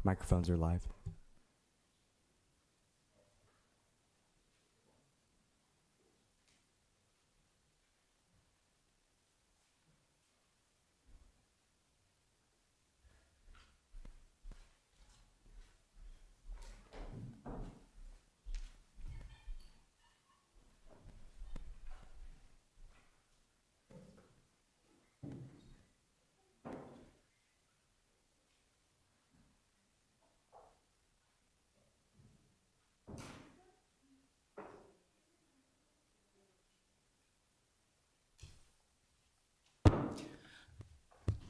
Microphones are live.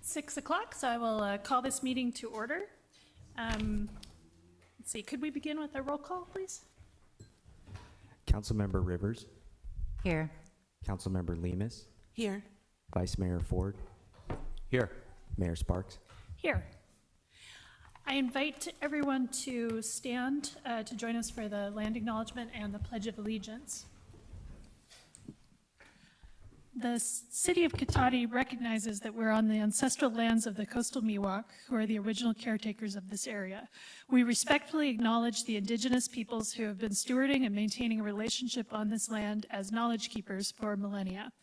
Six o'clock, so I will call this meeting to order. Let's see, could we begin with a roll call, please? Councilmember Rivers, Here. Councilmember Lemus, Here. Vice Mayor Ford, Here. Mayor Sparks. Here. I invite everyone to stand to join us for the land acknowledgement and the Pledge of Allegiance. The city of Cotati recognizes that we're on the ancestral lands of the coastal Miwok, who are the original caretakers of this area. We respectfully acknowledge the indigenous peoples who have been stewarding and maintaining a relationship on this land as knowledge keepers for millennia.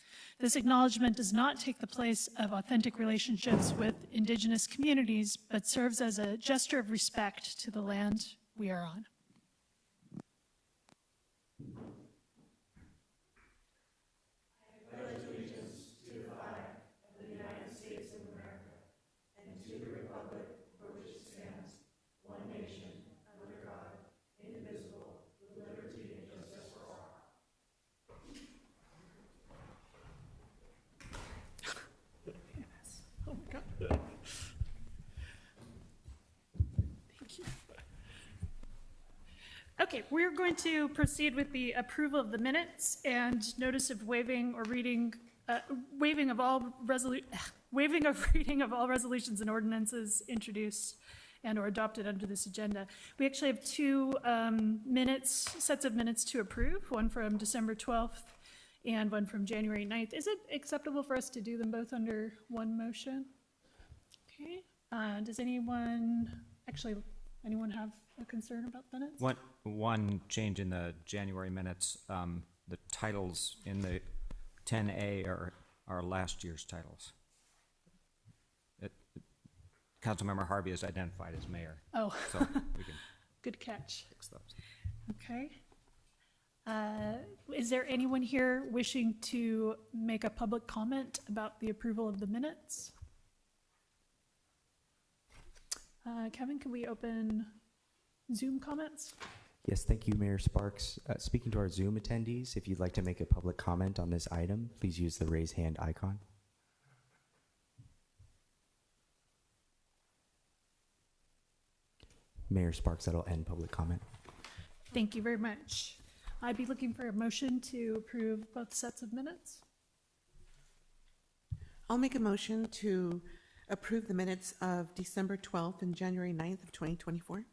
This acknowledgement does not take the place of authentic relationships with indigenous communities, but serves as a gesture of respect to the land we are on. Oh my God. Thank you. Okay, we're going to proceed with the approval of the minutes and notice of waiving or reading, waiving of reading of all resolutions and ordinances introduced and or adopted under this agenda. We actually have two sets of minutes to approve, one from December 12th and one from January 9th. Is it acceptable for us to do them both under one motion? Okay. Does anyone have a concern about minutes? One change in the January minutes, the titles in the 10A are last year's titles. Councilmember Harvey is identified as mayor. Oh, So we can good catch. fix those. Okay. Is there anyone here wishing to make a public comment about the approval of the minutes? Kevin, can we open Zoom comments? Yes, thank you, Mayor Sparks. Speaking to our Zoom attendees, if you'd like to make a public comment on this item, please use the raise hand icon. Mayor Sparks, that'll end public comment. Thank you very much. I'd be looking for a motion to approve both sets of minutes. I'll make a motion to approve the minutes of December 12th and January 9th of 2024.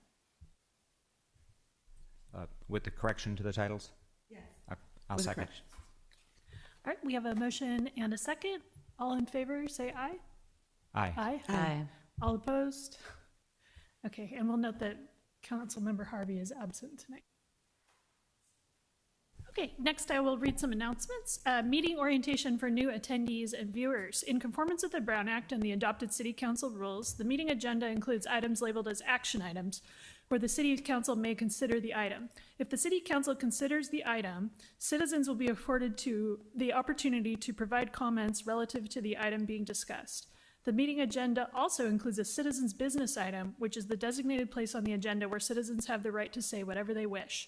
With the correction to the titles? Yes. I'll With second. corrections. All right, we have a motion and a second. All in favor, say aye. Aye. Aye. Aye. All opposed? Okay, and we'll note that Councilmember Harvey is absent tonight. Okay, next I will read some announcements. Meeting orientation for new attendees and viewers. In conformance with the Brown Act and the adopted City Council rules, the meeting agenda includes items labeled as action items, where the City Council may consider the item. If the City Council considers the item, citizens will be afforded the opportunity to provide comments relative to the item being discussed. The meeting agenda also includes a citizens' business item, which is the designated place on the agenda where citizens have the right to say whatever they wish.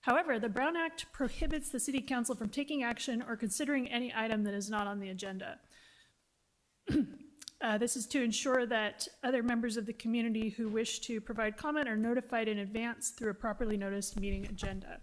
However, the Brown Act prohibits the City Council from taking action or considering any item that is not on the agenda. This is to ensure that other members of the community who wish to provide comment are notified in advance through a properly noticed meeting agenda.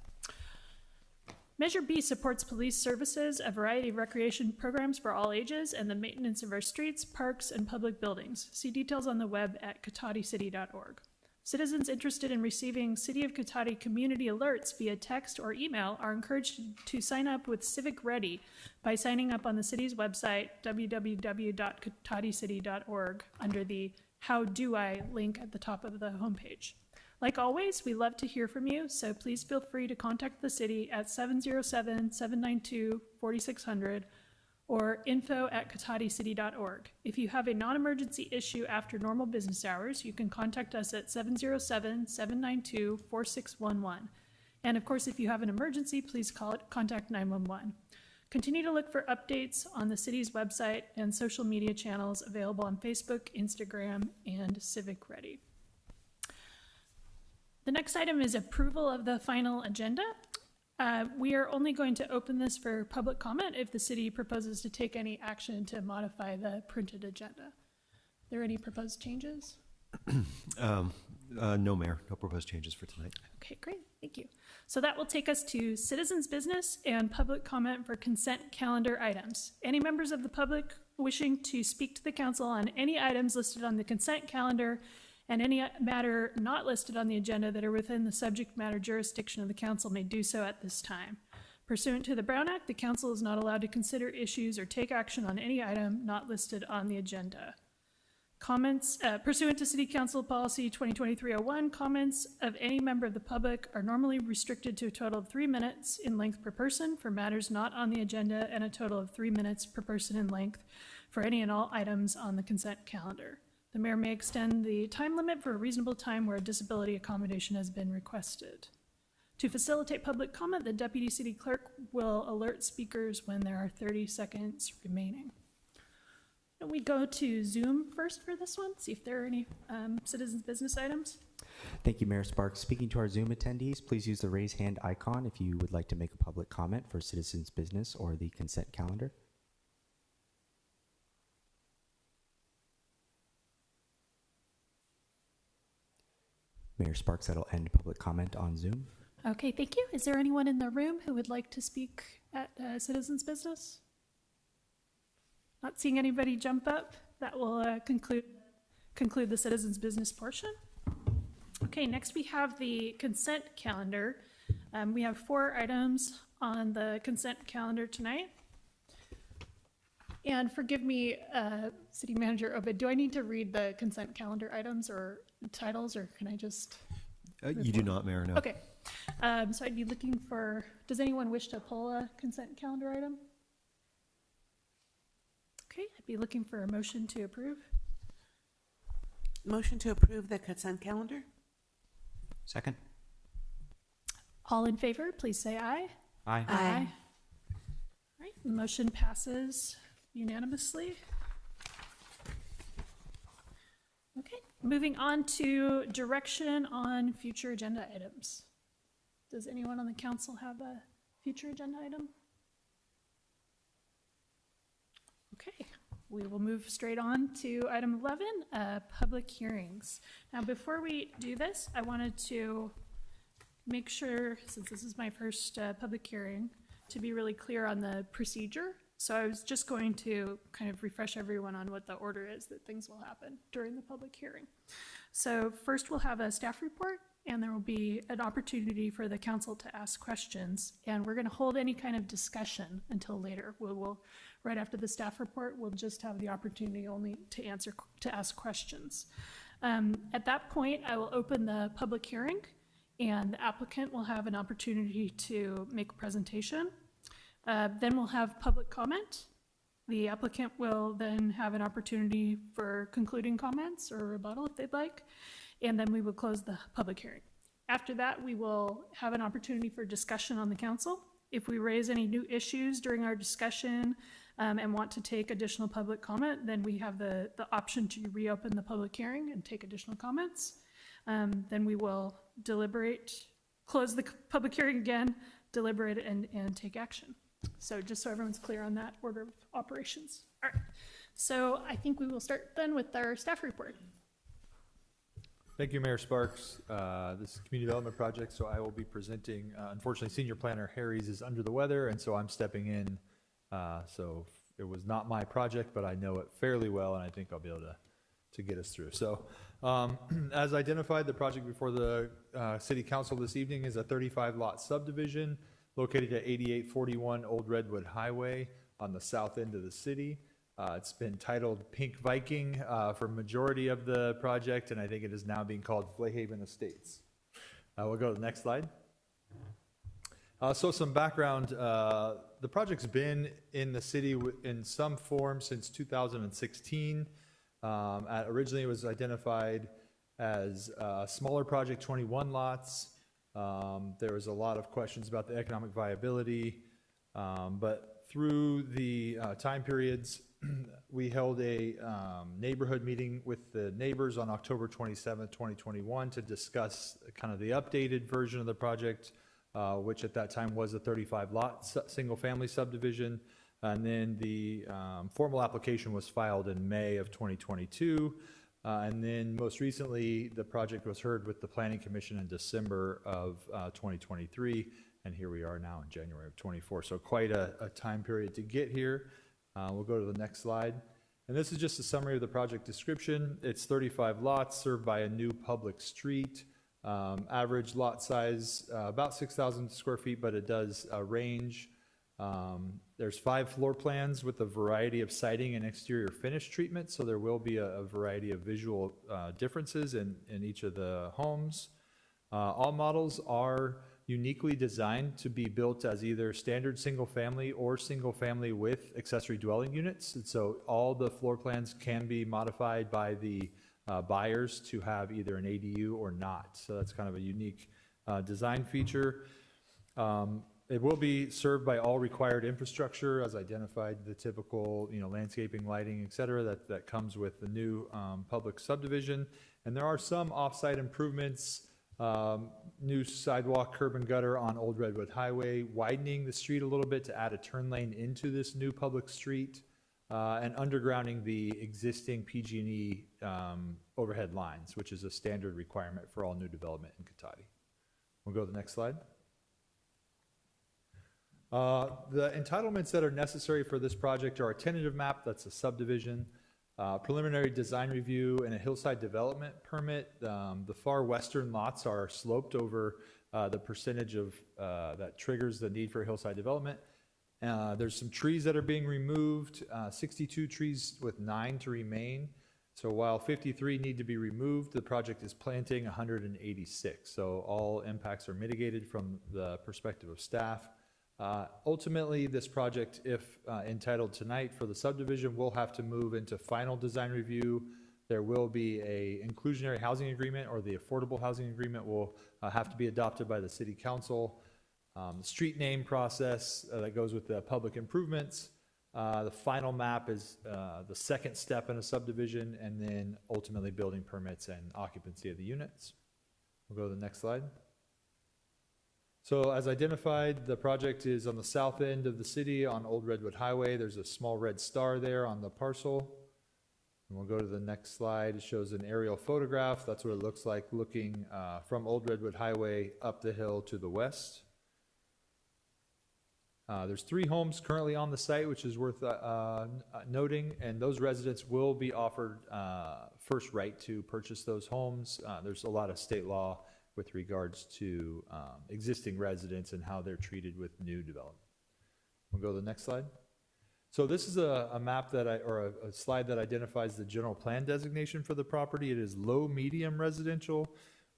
Measure B supports police services, a variety of recreation programs for all ages, and the maintenance of our streets, parks, and public buildings. See details on the web at cotaticity.org. Citizens interested in receiving City of Cotati community alerts via text or email are encouraged to sign up with Civic Ready by signing up on the city's website, www.cotaticity.org, under the "How do I" link at the top of the homepage. Like always, we love to hear from you, so please feel free to contact the city at 707-792-4600 or info@cotadicity.org. If you have a non-emergency issue after normal business hours, you can contact us at 707-792-4611. And of course, if you have an emergency, please contact 911. Continue to look for updates on the city's website and social media channels available on Facebook, Instagram, and Civic Ready. The next item is approval of the final agenda. We are only going to open this for public comment if the city proposes to take any action to modify the printed agenda. Are there any proposed changes? No, Mayor, no proposed changes for tonight. Okay, great, thank you. So that will take us to citizens' business and public comment for consent calendar items. Any members of the public wishing to speak to the council on any items listed on the consent calendar and any matter not listed on the agenda that are within the subject matter jurisdiction of the council may do so at this time. Pursuant to the Brown Act, the council is not allowed to consider issues or take action on any item not listed on the agenda. Comments, pursuant to City Council Policy 2023-01, comments of any member of the public are normally restricted to a total of 3 minutes in length per person for matters not on the agenda and a total of 3 minutes per person in length for any and all items on the consent calendar. The mayor may extend the time limit for a reasonable time where a disability accommodation has been requested. To facilitate public comment, the deputy city clerk will alert speakers when there are 30 seconds remaining. And we go to Zoom first for this one, see if there are any citizens' business items. Thank you, Mayor Sparks. Speaking to our Zoom attendees, please use the raise hand icon if you would like to make a public comment for citizens' business or the consent calendar. Mayor Sparks, that'll end public comment on Zoom. Okay, thank you. Is there anyone in the room who would like to speak at citizens' business? Not seeing anybody jump up. That will conclude the citizens' business portion. Okay, next we have the consent calendar. We have 4 items on the consent calendar tonight. And forgive me, City Manager Obid, do I need to read the consent calendar items or titles, or can I just? You do not, Mayor, no. Okay, so I'd be looking for, does anyone wish to pull a consent calendar item? Okay, I'd be looking for a motion to approve. Motion to approve the consent calendar? Second? All in favor, please say aye. Aye. Aye. All right, the motion passes unanimously. Okay, moving on to direction on future agenda items. Does anyone on the council have a future agenda item? Okay, we will move straight on to item 11, public hearings. Now, before we do this, I wanted to make sure, since this is my first public hearing, to be really clear on the procedure. So I was just going to kind of refresh everyone on what the order is that things will happen during the public hearing. So first we'll have a staff report, and there will be an opportunity for the council to ask questions. And we're going to hold any kind of discussion until later. We'll right after the staff report, we'll just have the opportunity only to ask questions. At that point, I will open the public hearing, and the applicant will have an opportunity to make a presentation. Then we'll have public comment. The applicant will then have an opportunity for concluding comments or rebuttal if they'd like, and then we will close the public hearing. After that, we will have an opportunity for discussion on the council. If we raise any new issues during our discussion and want to take additional public comment, then we have the option to reopen the public hearing and take additional comments. Then we will deliberate, close the public hearing again, deliberate, and take action. So just so everyone's clear on that order of operations. All right, so I think we will start then with our staff report. Thank you, Mayor Sparks. This is Community Development Project, so I will be presenting. Unfortunately, Senior Planner Harry's is under the weather, and so I'm stepping in. So it was not my project, but I know it fairly well, and I think I'll be able to get us through. So as identified, the project before the City Council this evening is a 35-lot subdivision located at 8841 Old Redwood Highway on the south end of the city. It's been titled Pink Viking for majority of the project, and I think it is now being called Flayhaven Estates. We'll go to the next slide. So some background, the project's been in the city in some form since 2016. Originally, it was identified as a smaller project, 21 lots. There was a lot of questions about the economic viability, but through the time periods, we held a neighborhood meeting with the neighbors on October 27th, 2021 to discuss kind of the updated version of the project, which at that time was a 35-lot single-family subdivision. And then the formal application was filed in May of 2022. And then most recently, the project was heard with the Planning Commission in December of 2023. And here we are now in January of 24. So quite a time period to get here. We'll go to the next slide. And this is just a summary of the project description. It's 35 lots served by a new public street. Average lot size, about 6,000 square feet, but it does range. There's 5 floor plans with a variety of siding and exterior finish treatment, so there will be a variety of visual differences in each of the homes. All models are uniquely designed to be built as either standard single family or single family with accessory dwelling units. And so all the floor plans can be modified by the buyers to have either an ADU or not. So that's kind of a unique design feature. It will be served by all required infrastructure as identified, the typical, landscaping, lighting, et cetera, that comes with the new public subdivision. And there are some off-site improvements, new sidewalk, curb and gutter on Old Redwood Highway, widening the street a little bit to add a turn lane into this new public street, and undergrounding the existing PG&E overhead lines, which is a standard requirement for all new development in Cotati. We'll go to the next slide. The entitlements that are necessary for this project are a tentative map, that's a subdivision, preliminary design review, and a hillside development permit. The far western lots are sloped over the percentage of that triggers the need for hillside development. There's some trees that are being removed, 62 trees with 9 to remain. So while 53 need to be removed, the project is planting 186. So all impacts are mitigated from the perspective of staff. Ultimately, this project, if entitled tonight for the subdivision, will have to move into final design review. There will be a inclusionary housing agreement, or the affordable housing agreement will have to be adopted by the city council. The street name process that goes with the public improvements. The final map is the second step in a subdivision, and then ultimately building permits and occupancy of the units. We'll go to the next slide. So as identified, the project is on the south end of the city on Old Redwood Highway. There's a small red star there on the parcel. And we'll go to the next slide. It shows an aerial photograph. That's what it looks like looking from Old Redwood Highway up the hill to the west. There's 3 homes currently on the site, which is worth noting, and those residents will be offered first right to purchase those homes. There's a lot of state law with regards to existing residents and how they're treated with new development. We'll go to the next slide. So this is a map or a slide that identifies the general plan designation for the property. It is low-medium residential,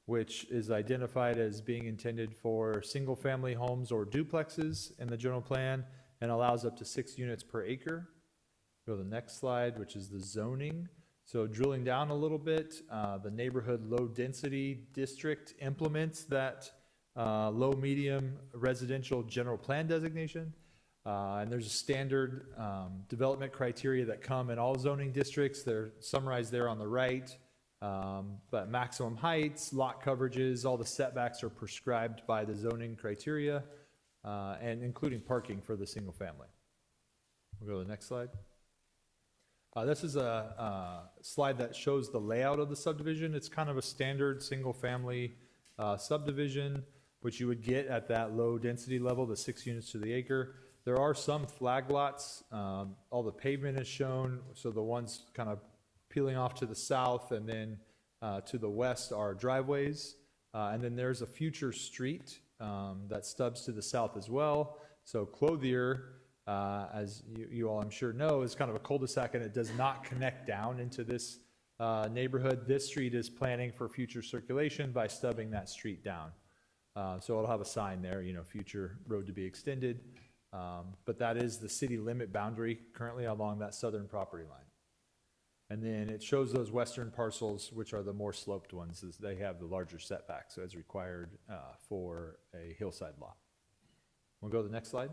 which is identified as being intended for single-family homes or duplexes in the general plan, and allows up to 6 units per acre. Go to the next slide, which is the zoning. So drilling down a little bit, the neighborhood low-density district implements that low-medium residential general plan designation. And there's a standard development criteria that come in all zoning districts. They're summarized there on the right. But maximum heights, lot coverages, all the setbacks are prescribed by the zoning criteria, and including parking for the single family. We'll go to the next slide. This is a slide that shows the layout of the subdivision. It's kind of a standard single family subdivision, which you would get at that low density level, the 6 units to the acre. There are some flag lots. All the pavement is shown, so the ones kind of peeling off to the south and then to the west are driveways. And then there's a future street that stubs to the south as well. So Clothier as you all I'm sure know, is kind of a cul-de-sac, and it does not connect down into this neighborhood. This street is planning for future circulation by stubbing that street down. So it'll have a sign there, future road to be extended. But that is the city limit boundary currently along that southern property line. And then it shows those western parcels, which are the more sloped ones, as they have the larger setbacks as required for a hillside lot. We'll go to the next slide.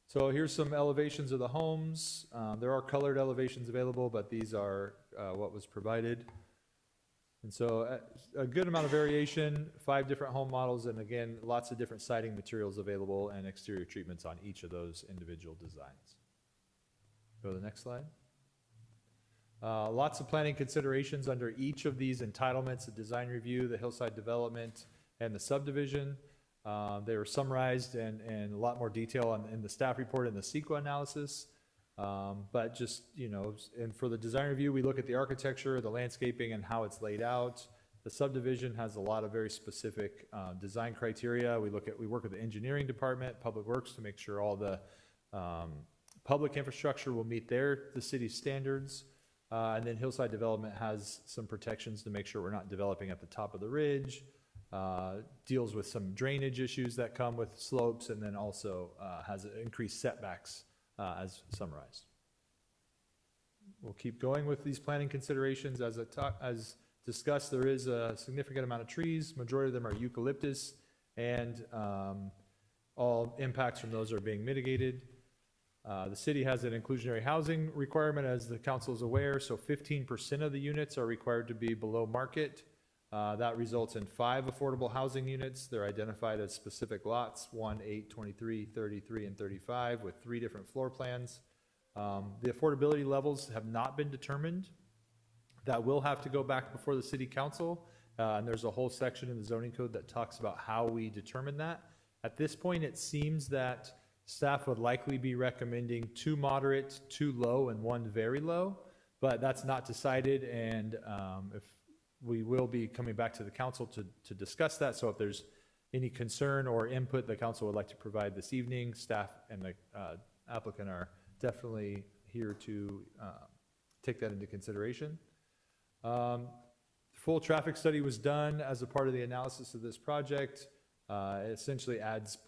So here's some elevations of the homes. There are colored elevations available, but these are what was provided. And so a good amount of variation, 5 different home models, and again, lots of different siding materials available and exterior treatments on each of those individual designs. Go to the next slide. Lots of planning considerations under each of these entitlements: the design review, the hillside development, and the subdivision. They were summarized and a lot more detail in the staff report and the CEQA analysis. But just, and for the design review, we look at the architecture, the landscaping, and how it's laid out. The subdivision has a lot of very specific design criteria. We work with the engineering department, Public Works, to make sure all the public infrastructure will meet the city's standards. And then hillside development has some protections to make sure we're not developing at the top of the ridge. Deals with some drainage issues that come with slopes, and then also has increased setbacks as summarized. We'll keep going with these planning considerations. As discussed, there is a significant amount of trees. Majority of them are eucalyptus, and all impacts from those are being mitigated. The city has an inclusionary housing requirement, as the council is aware, so 15% of the units are required to be below market. That results in 5 affordable housing units. They're identified as specific lots: 1, 8, 23, 33, and 35, with 3 different floor plans. The affordability levels have not been determined. That will have to go back before the city council, and there's a whole section in the zoning code that talks about how we determine that. At this point, it seems that staff would likely be recommending 2 moderate, 2 low, and 1 very low, but that's not decided, and if we will be coming back to the council to discuss that. So if there's any concern or input the council would like to provide this evening, staff and the applicant are definitely here to take that into consideration. Full traffic study was done as a part of the analysis of this project. It essentially adds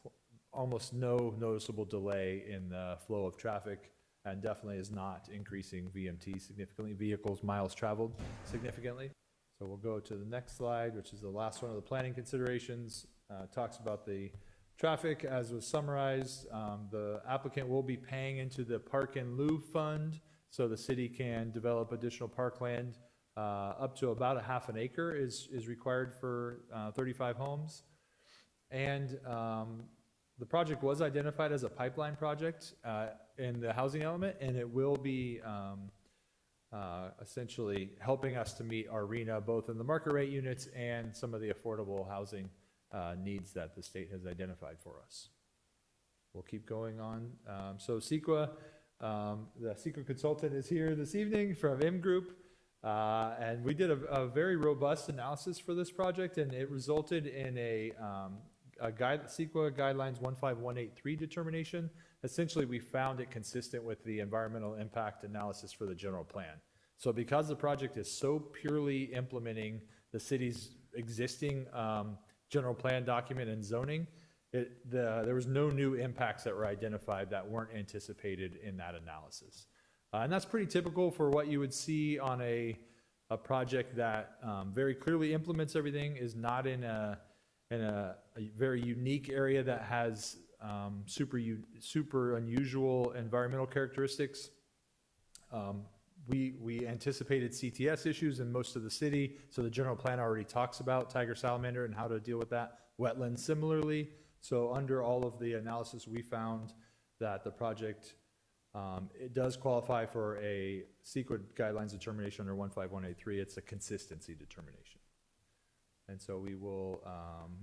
almost no noticeable delay in the flow of traffic, and definitely is not increasing VMT significantly, vehicles miles traveled significantly. So we'll go to the next slide, which is the last one of the planning considerations. Talks about the traffic as was summarized. The applicant will be paying into the Park and Lieu Fund, so the city can develop additional parkland. Up to about a half an acre is required for 35 homes. And the project was identified as a pipeline project in the housing element, and it will be essentially helping us to meet our RHNA, both in the market rate units and some of the affordable housing needs that the state has identified for us. We'll keep going on. So CEQA, the CEQA consultant is here this evening from M Group, and we did a very robust analysis for this project, and it resulted in a CEQA guidelines 15183 determination. Essentially, we found it consistent with the environmental impact analysis for the general plan. So because the project is so purely implementing the city's existing general plan document and zoning, there was no new impacts that were identified that weren't anticipated in that analysis. And that's pretty typical for what you would see on a project that very clearly implements everything, is not in a very unique area that has super unusual environmental characteristics. We anticipated CTS issues in most of the city, so the general plan already talks about tiger salamander and how to deal with that. Wetlands similarly. So under all of the analysis, we found that the project, it does qualify for a CEQA guidelines determination under 15183. It's a consistency determination. And so we will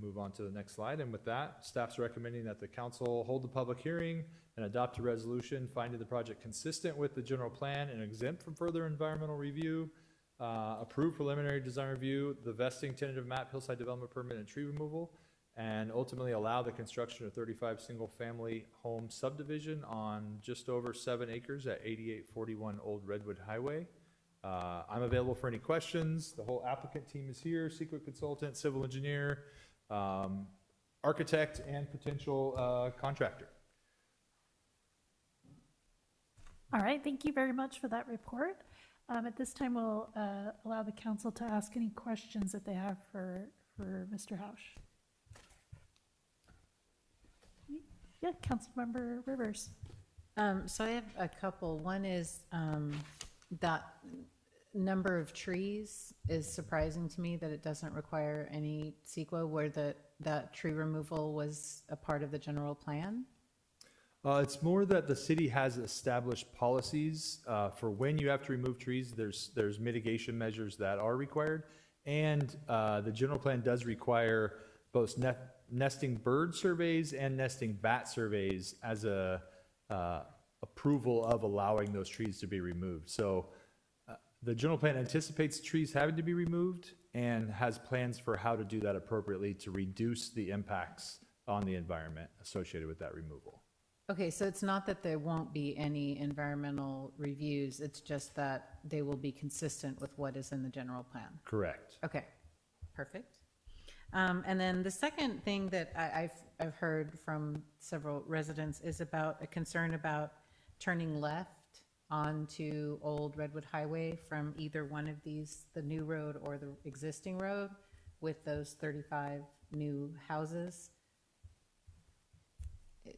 move on to the next slide. And with that, staff's recommending that the council hold the public hearing and adopt a resolution finding the project consistent with the general plan and exempt from further environmental review, approve preliminary design review, the vesting tentative map, hillside development permit, and tree removal, and ultimately allow the construction of 35 single-family home subdivision on just over 7 acres at 8841 Old Redwood Highway. I'm available for any questions. The whole applicant team is here, secret consultant, civil engineer, architect, and potential contractor. All right, thank you very much for that report. At this time, we'll allow the council to ask any questions that they have for Mr. Hausch. Yeah, Councilmember Rivers. So I have a couple. One is that number of trees is surprising to me that it doesn't require any CEQA, where that tree removal was a part of the general plan. It's more that the city has established policies for when you have to remove trees. There's mitigation measures that are required, and the general plan does require both nesting bird surveys and nesting bat surveys as a approval of allowing those trees to be removed. So the general plan anticipates trees having to be removed and has plans for how to do that appropriately to reduce the impacts on the environment associated with that removal. Okay, so it's not that there won't be any environmental reviews, it's just that they will be consistent with what is in the general plan. Correct. Okay, perfect. And then the second thing that I've heard from several residents is about a concern about turning left onto Old Redwood Highway from either one of these, the new road or the existing road, with those 35 new houses.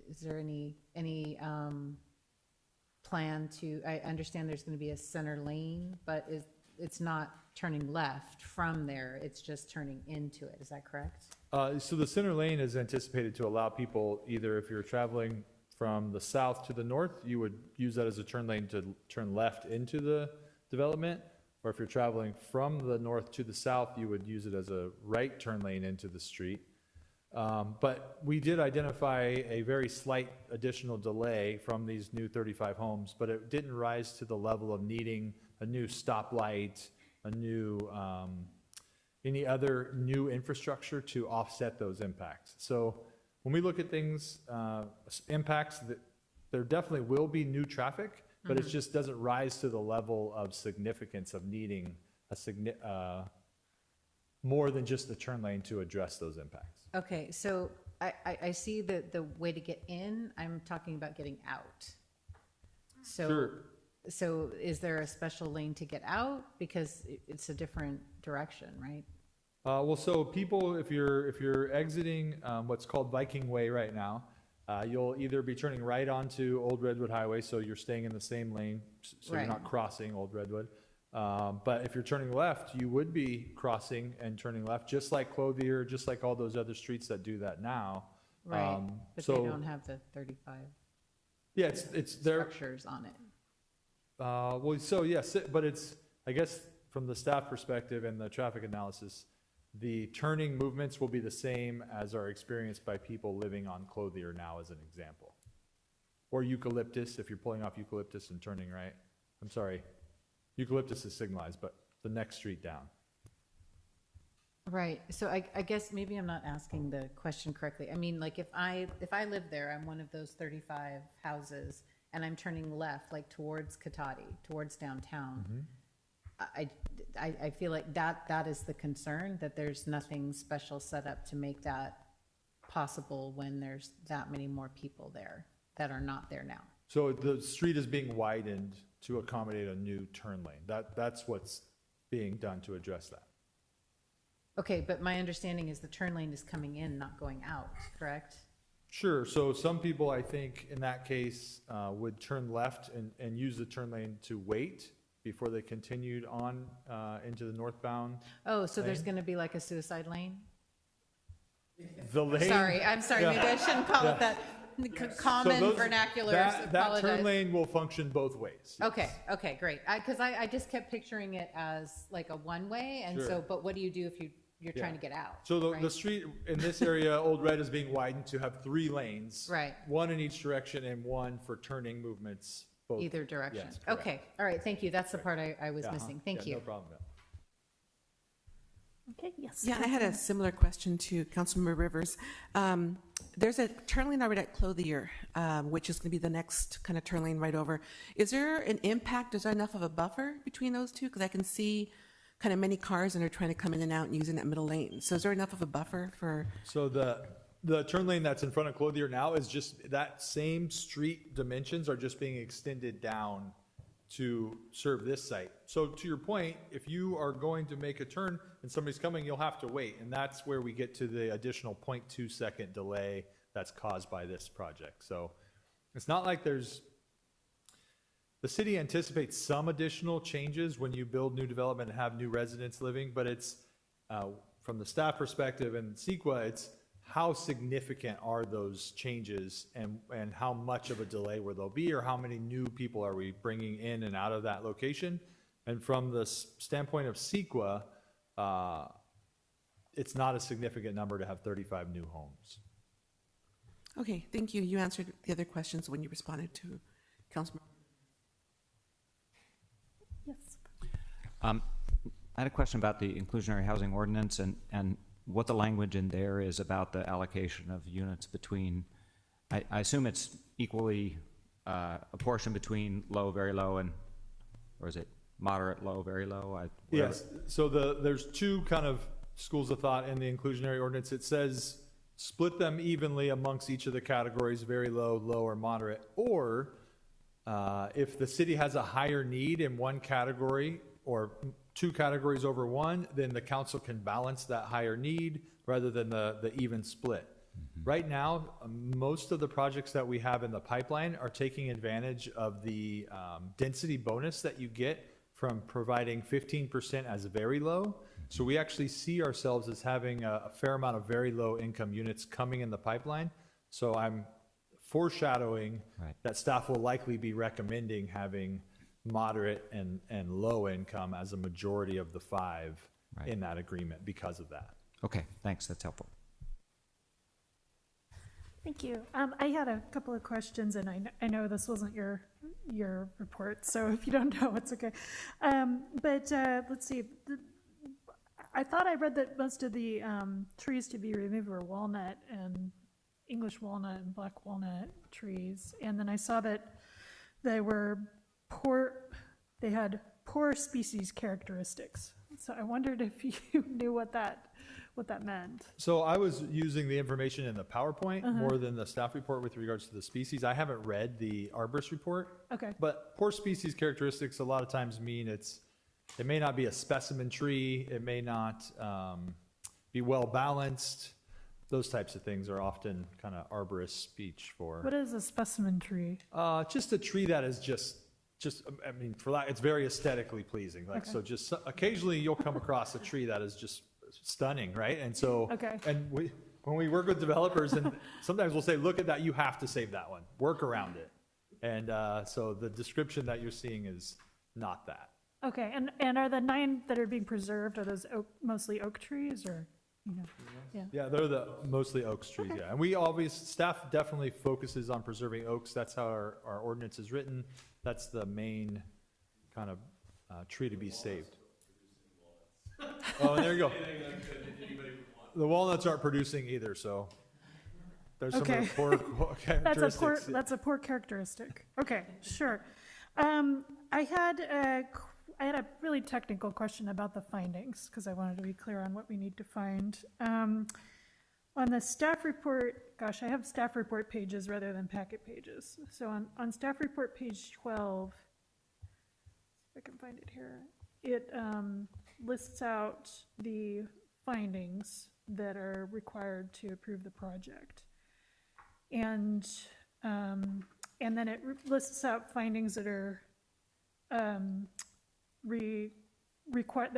Is there any plan to, I understand there's going to be a center lane, but it's not turning left from there, it's just turning into it, is that correct? So the center lane is anticipated to allow people, either if you're traveling from the south to the north, you would use that as a turn lane to turn left into the development, or if you're traveling from the north to the south, you would use it as a right turn lane into the street. But we did identify a very slight additional delay from these new 35 homes, but it didn't rise to the level of needing a new stoplight, a new, any other new infrastructure to offset those impacts. So when we look at things, impacts, that there definitely will be new traffic, but it just doesn't rise to the level of significance of needing a more than just the turn lane to address those impacts. Okay, so I see the way to get in, I'm talking about getting out. So, Sure. so is there a special lane to get out? Because it's a different direction, right? Well, so people, if you're exiting what's called Viking Way right now, you'll either be turning right onto Old Redwood Highway, so you're staying in the same lane, so you're Right. not crossing Old Redwood. But if you're turning left, you would be crossing and turning left, just like Clothier, just like all those other streets that do that now. Right, but they so- don't have the 35 Yeah, it's there. structures on it. Well, so yes, but it's, I guess, from the staff perspective and the traffic analysis, the turning movements will be the same as are experienced by people living on Clothier now, as an example. Or Eucalyptus, if you're pulling off Eucalyptus and turning right. I'm sorry, Eucalyptus is signalized, but the next street down. Right, so I guess maybe I'm not asking the question correctly. I mean, like if I live there, I'm one of those 35 houses, and I'm turning left, like towards Katati, towards downtown. I feel like that is the concern, that there's nothing special set up to make that possible when there's that many more people there that are not there now. So the street is being widened to accommodate a new turn lane. That's what's being done to address that. Okay, but my understanding is the turn lane is coming in, not going out, correct? Sure, so some people, I think, in that case, would turn left and use the turn lane to wait before they continued on into the northbound. Oh, so there's Lane? going to be like a suicide lane? The lane. Sorry, I'm sorry, Yeah. maybe I shouldn't call it that So common those- vernacular, That turn apologize. lane will function both ways. yes. Okay, great. Because I just kept picturing it as like a one-way, and so, Sure. but what do you do if you're trying to Yeah. get out? So the right? street in this area, Old Red, is being widened to have 3 lanes. Right. One in each direction and one for turning movements, both. Either direction. Yes, correct. Okay, all right, thank you. That's the part I was Yeah, missing. uh-huh. Thank Yeah, you. no problem. yeah. Okay, yes. Yeah, I had a similar question to Councilmember Rivers. There's a turn lane already at Clothier, which is going to be the next kind of turn lane right over. Is there an impact? Is there enough of a buffer between those two? Because I can see kind of many cars and are trying to come in and out and using that middle lane. So is there enough of a buffer for? So the turn lane that's in front of Clothier now is just, that same street dimensions are just being extended down to serve this site. So to your point, if you are going to make a turn and somebody's coming, you'll have to wait. And that's where we get to the additional 0.2 second delay that's caused by this project. So it's not like the city anticipates some additional changes when you build new development and have new residents living, but it's, from the staff perspective and CEQA, it's how significant are those changes and how much of a delay will there be, or how many new people are we bringing in and out of that location? And from the standpoint of CEQA, it's not a significant number to have 35 new homes. Okay, thank you. You answered the other questions when you responded to Councilmember. Yes. I had a question about the inclusionary housing ordinance and what the language in there is about the allocation of units between, I assume it's equally apportioned between low, very low, and, or is it moderate, low, very low? Whatever. Yes, so there's two kind of schools of thought in the inclusionary ordinance. It says split them evenly amongst each of the categories, very low, low, or moderate. Or if the city has a higher need in one category or two categories over one, then the council can balance that higher need rather than the even split. Right now, most of the projects that we have in the pipeline are taking advantage of the density bonus that you get from providing 15% as very low. So we actually see ourselves as having a fair amount of very low income units coming in the pipeline. So I'm foreshadowing Right. that staff will likely be recommending having moderate and low income as a majority of the five Right. in that agreement because of that. Okay, thanks, that's helpful. Thank you. I had a couple of questions, and I know this wasn't your report, so if you don't know, it's okay. But let's see. I thought I read that most of the trees to be removed were walnut and English walnut and black walnut trees, and then I saw that they were they had poor species characteristics. So I wondered if you knew what that meant. So I was using the information in the PowerPoint more than the staff report with regards to the species. I haven't read the arborist report. Okay. But poor species characteristics a lot of times mean it may not be a specimen tree. It may not be well balanced. Those types of things are often kind of arborist speech for. What is a specimen tree? Just a tree that is just, I mean, it's very aesthetically pleasing. Like, Okay. so just occasionally you'll come across a tree that is just stunning, right? And so, Okay. and when we work with developers, and sometimes we'll say, look at that, you have to save that one, work around it. And so the description that you're seeing is not that. Okay, and are the 9 that are being preserved, are those mostly oak trees, or, you know? Yeah, they're the mostly oaks trees, yeah. And staff definitely focuses on preserving oaks. That's how our ordinance is written. That's the main kind of tree to be saved. Oh, and there you go. The walnuts aren't producing either, so there's some of Okay. the poor characteristics. That's a poor characteristic. Okay, sure. I had a really technical question about the findings, because I wanted to be clear on what we need to find. On the staff report, gosh, I have staff report pages rather than packet pages. So on staff report page 12, if I can find it here, it lists out the findings that are required to approve the project. And then it lists out findings that are that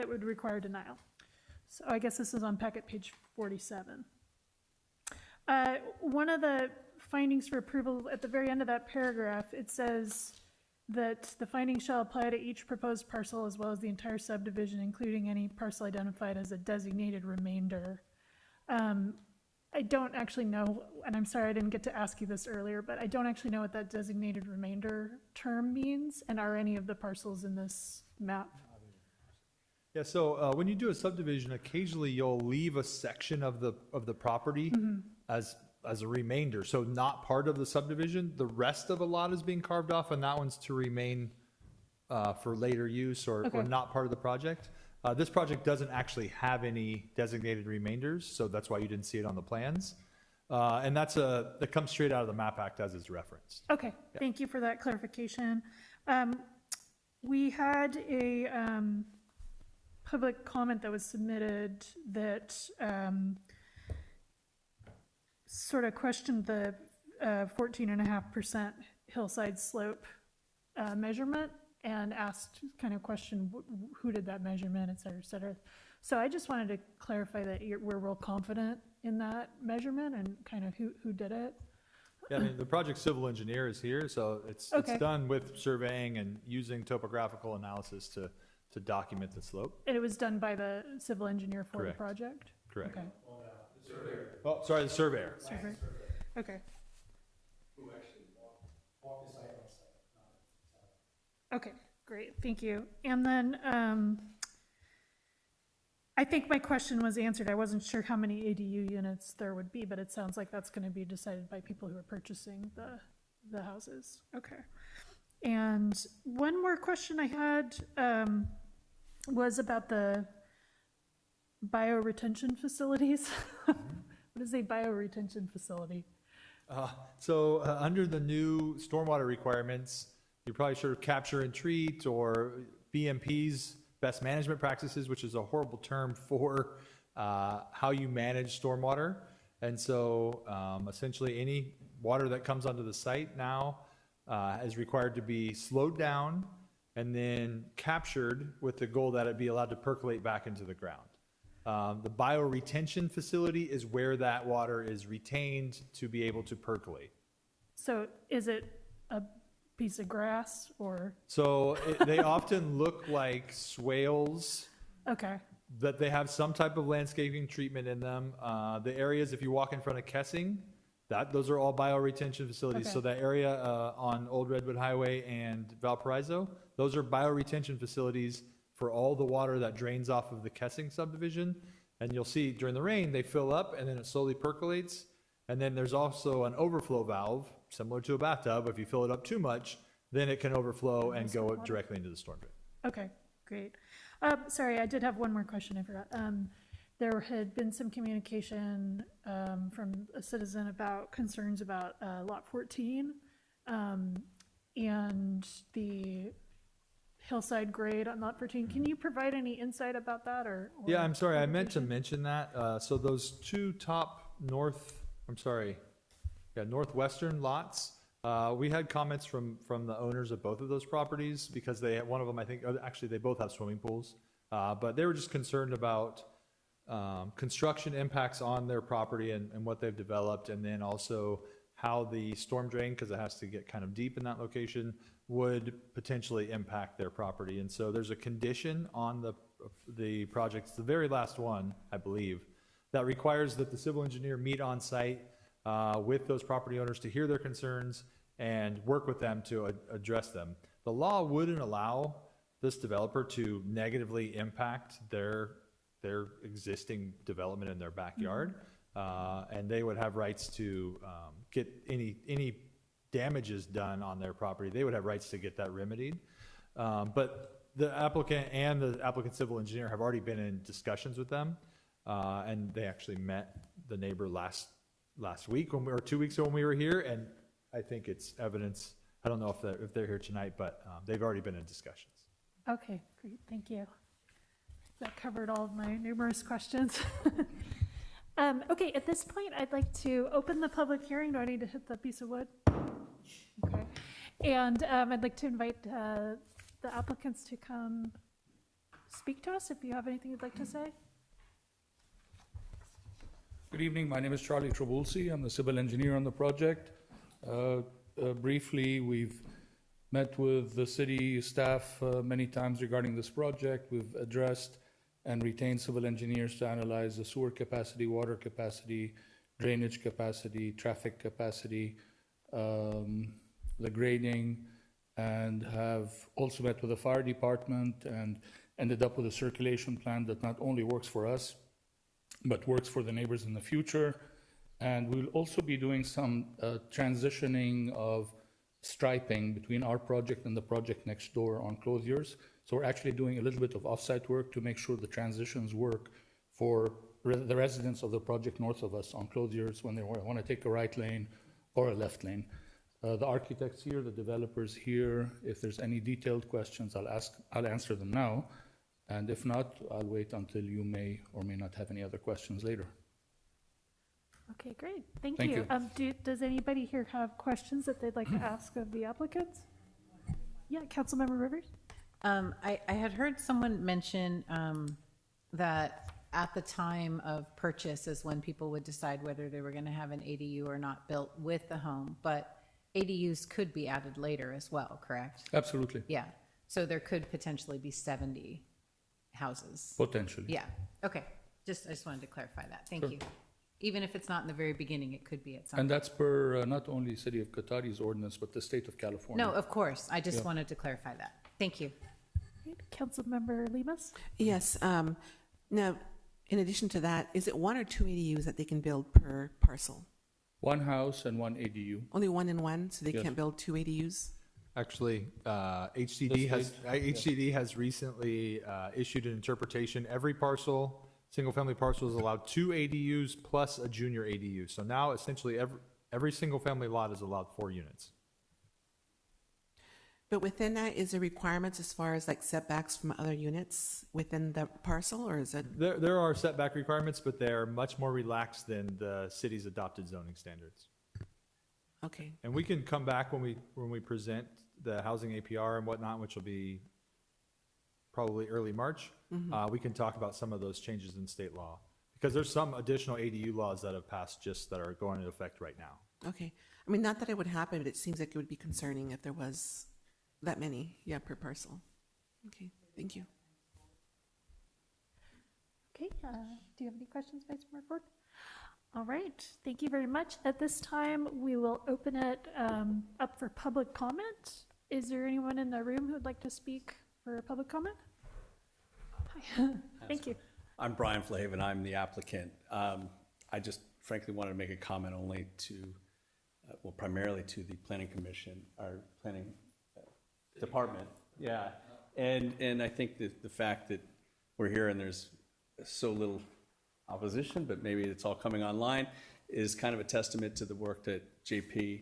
would require denial. So I guess this is on packet page 47. One of the findings for approval, at the very end of that paragraph, it says that the findings shall apply to each proposed parcel as well as the entire subdivision, including any parcel identified as a designated remainder. I don't actually know, and I'm sorry I didn't get to ask you this earlier, but I don't actually know what that designated remainder term means, and are any of the parcels in this map? Yeah, so when you do a subdivision, occasionally you'll leave a section of the property as a remainder, so not part of the subdivision. The rest of a lot is being carved off, and that one's to remain for later use or Okay. not part of the project. This project doesn't actually have any designated remainders, so that's why you didn't see it on the plans. And that comes straight out of the MAP Act as is referenced. Okay, thank you for that clarification. We had a public comment that was submitted that sort of questioned the 14.5% hillside slope measurement and asked kind of question, who did that measurement, et cetera, et cetera. So I just wanted to clarify that we're real confident in that measurement and kind of who did it. Yeah, I mean, the project civil engineer is here, so it's Okay. done with surveying and using topographical analysis to document the slope. And it was done by the civil engineer for the Correct. project? Correct. Okay. Oh, sorry, the surveyor. Survey. Okay. Okay, great, thank you. And then, I think my question was answered. I wasn't sure how many ADU units there would be, but it sounds like that's gonna be decided by people who are purchasing the houses. Okay. And one more question I had, was about the bioretention facilities. What is a bioretention facility? So under the new stormwater requirements, you probably should have capture and treat or BMP's best management practices, which is a horrible term for how you manage stormwater. And so essentially any water that comes onto the site now is required to be slowed down and then captured with the goal that it be allowed to percolate back into the ground. The bioretention facility is where that water is retained to be able to percolate. So is it a piece of grass or, So they often look like swales okay, that they have some type of landscaping treatment in them. The areas, if you walk in front of Kessing, those are all bioretention facilities. Okay. So that area on Old Redwood Highway and Valparaiso, those are bioretention facilities for all the water that drains off of the Kessing subdivision. And you'll see during the rain, they fill up and then it slowly percolates. And then there's also an overflow valve, similar to a bathtub. If you fill it up too much, then it can overflow and go directly into the storm drain. okay, great. Sorry, I did have one more question I forgot. There had been some communication from a citizen about concerns about Lot 14 and the hillside grade on Lot 14. Can you provide any insight about that or? Yeah, I'm sorry, I meant to mention that. So those two top northwestern lots, we had comments from the owners of both of those properties because one of them, I think, actually, they both have swimming pools. But they were just concerned about construction impacts on their property and what they've developed, and then also how the storm drain, because it has to get kind of deep in that location, would potentially impact their property. And so there's a condition on the project, it's the very last one, I believe, that requires that the civil engineer meet on site with those property owners to hear their concerns and work with them to address them. The law wouldn't allow this developer to negatively impact their existing development in their backyard. And they would have rights to get any damages done on their property. They would have rights to get that remedied. But the applicant and the applicant civil engineer have already been in discussions with them. And they actually met the neighbor last week or 2 weeks ago when we were here. And I think it's evidence. I don't know if they're here tonight, but they've already been in discussions. Okay, great, thank you. That covered all of my numerous questions. Okay, at this point, I'd like to open the public hearing. Do I need to hit the piece of wood? Okay. And I'd like to invite the applicants to come speak to us if you have anything you'd like to say. Good evening, my name is Charlie Trabulsi. I'm the civil engineer on the project. Briefly, we've met with the city staff many times regarding this project. We've addressed and retained civil engineers to analyze the sewer capacity, water capacity, drainage capacity, traffic capacity, the grading, and have also met with the fire department and ended up with a circulation plan that not only works for us, but works for the neighbors in the future. And we'll also be doing some transitioning of striping between our project and the project next door on Clothiers. So we're actually doing a little bit of offsite work to make sure the transitions work for the residents of the project north of us on Clothiers when they want to take a right lane or a left lane. The architects here, the developers here, if there's any detailed questions, I'll answer them now. And if not, I'll wait until you may or may not have any other questions later. Okay, great. Thank Thank you. Does anybody here have questions that they'd like to ask of the applicants? Yeah, Councilmember Rivers? I had heard someone mention that at the time of purchase is when people would decide whether they were going to have an ADU or not built with the home, but ADUs could be added later as well, correct? Absolutely, Yeah, so there could potentially be 70 houses. potentially. Yeah, okay, I just wanted to clarify that, thank Sure. you. Even if it's not in the very beginning, it could be at some And point. that's per not only City of Qatari's ordinance, but the state of California. No, of course, I just Yeah. wanted to clarify that, thank you. Great. Councilmember Lemus? Yes, now, in addition to that, is it 1 or 2 ADUs that they can build per parcel? One house and one ADU. Only one and one, so they Yes. can't build 2 ADUs? Actually, HCD The state, has recently issued an interpretation. Every parcel, single-family parcel is allowed 2 ADUs plus a junior ADU. So now essentially every single-family lot is allowed 4 units. But within that, is there requirements as far as like setbacks from other units within the parcel, or is it? There are setback requirements, but they're much more relaxed than the city's adopted zoning standards. Okay, And we can come back when we present the housing APR and whatnot, which will be probably early March. We can talk about some of those changes in state law. Because there's some additional ADU laws that have passed just that are going into effect right now. okay. I mean, not that it would happen, but it seems like it would be concerning if there was that many, yeah, per parcel. Okay, thank you. Okay, do you have any questions, Vice Mayor Ford? All right, thank you very much. At this time, we will open it up for public comment. Is there anyone in the room who'd like to speak for public comment? Hi, thank you. I'm Brian Flahaven, I'm the applicant. I just frankly wanted to make a comment only to, well, primarily to the planning commission, our planning department, yeah. And I think that the fact that we're here and there's so little opposition, but maybe it's all coming online, is kind of a testament to the work that JP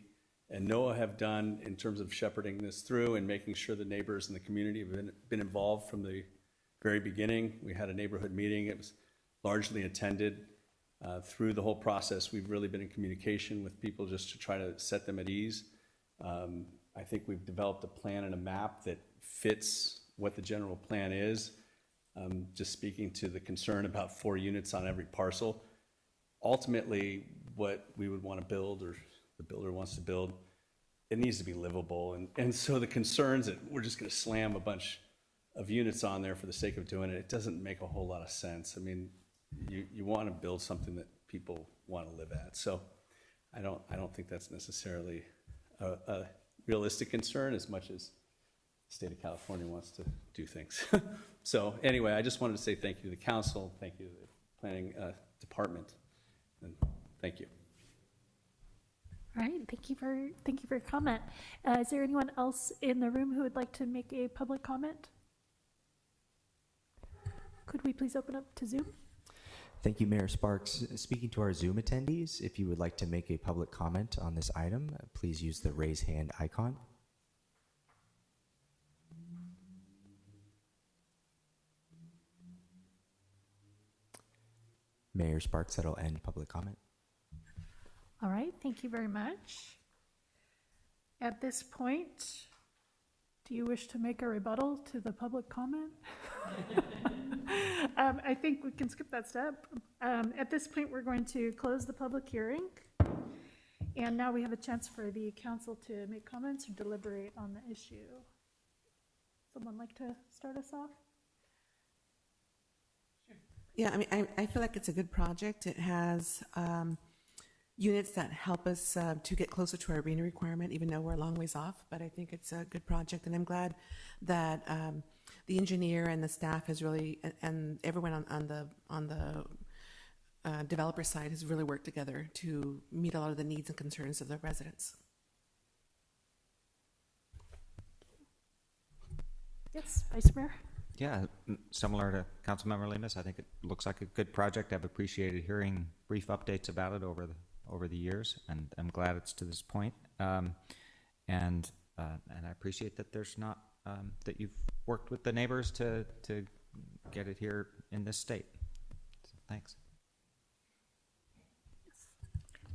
and Noah have done in terms of shepherding this through and making sure the neighbors in the community have been involved from the very beginning. We had a neighborhood meeting. It was largely attended. Through the whole process, we've really been in communication with people just to try to set them at ease. I think we've developed a plan and a map that fits what the general plan is. Just speaking to the concern about 4 units on every parcel. Ultimately, what we would want to build, or the builder wants to build, it needs to be livable. And so the concerns that we're just going to slam a bunch of units on there for the sake of doing it, it doesn't make a whole lot of sense. I mean, you want to build something that people want to live at. So I don't think that's necessarily a realistic concern as much as the state of California wants to do things. So anyway, I just wanted to say thank you to the council, thank you to the planning department, and thank you. All right, thank you for your comment. Is there anyone else in the room who would like to make a public comment? Could we please open up to Zoom? Thank you, Mayor Sparks. Speaking to our Zoom attendees, if you would like to make a public comment on this item, please use the raise hand icon. Mayor Sparks, that'll end public comment. All right, thank you very much. At this point, do you wish to make a rebuttal to the public comment? I think we can skip that step. At this point, we're going to close the public hearing. And now we have a chance for the council to make comments or deliberate on the issue. Someone like to start us off? Yeah, I mean, I feel like it's a good project. It has units that help us to get closer to our arena requirement, even though we're a long ways off. But I think it's a good project, and I'm glad that the engineer and the staff has really, and everyone on the developer side has really worked together to meet a lot of the needs and concerns of the residents. Yes, Vice Mayor? Yeah, similar to Councilmember Lemus, I think it looks like a good project. I've appreciated hearing brief updates about it over the years, and I'm glad it's to this point. And I appreciate that there's not that you've worked with the neighbors to get it here in this state. So, thanks.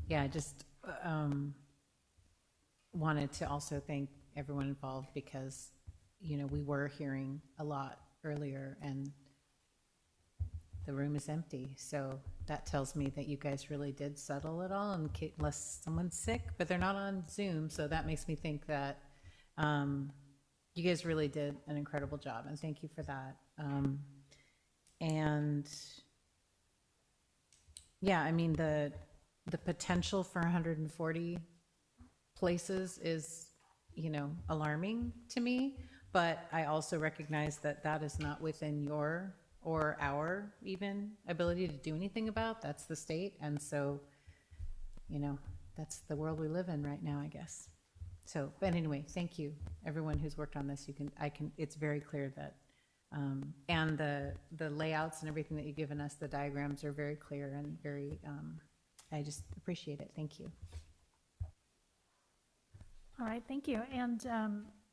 Yeah, I just wanted to also thank everyone involved because, you know, we were hearing a lot earlier and the room is empty. So that tells me that you guys really did settle it all, and unless someone's sick, but they're not on Zoom. So that makes me think that you guys really did an incredible job, and thank you for that. And yeah, I mean, the potential for 140 places is, you know, alarming to me, but I also recognize that that is not within your or our even ability to do anything about. That's the state. And so, you know, that's the world we live in right now, I guess. So, but anyway, thank you, everyone who's worked on this. It's very clear that, and the layouts and everything that you've given us, the diagrams are very clear and very, I just appreciate it. Thank you. All right, thank you. And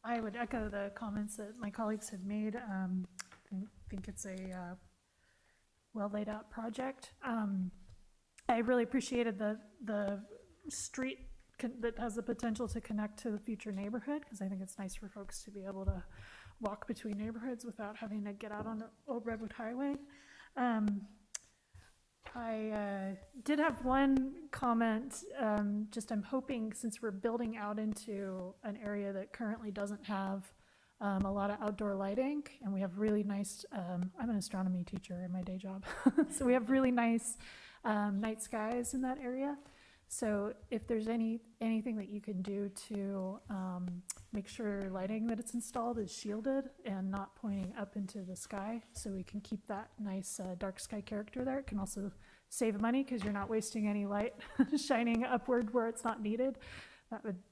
I would echo the comments that my colleagues have made. I think it's a well laid out project. I really appreciated the street that has the potential to connect to the future neighborhood, because I think it's nice for folks to be able to walk between neighborhoods without having to get out on the Old Redwood Highway. I did have one comment. Just I'm hoping, since we're building out into an area that currently doesn't have a lot of outdoor lighting, and we have really nice, I'm an astronomy teacher in my day job, so we have really nice night skies in that area. So if there's anything that you can do to make sure lighting that it's installed is shielded and not pointing up into the sky, so we can keep that nice dark sky character there. It can also save money because you're not wasting any light shining upward where it's not needed. That would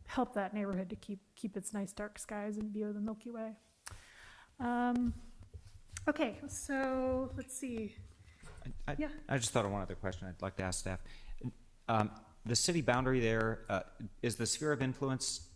help that neighborhood to keep its nice dark skies and view of the Milky Way. Okay, so let's see. Yeah. I just thought of one other question I'd like to ask staff. The city boundary there, is the sphere of influence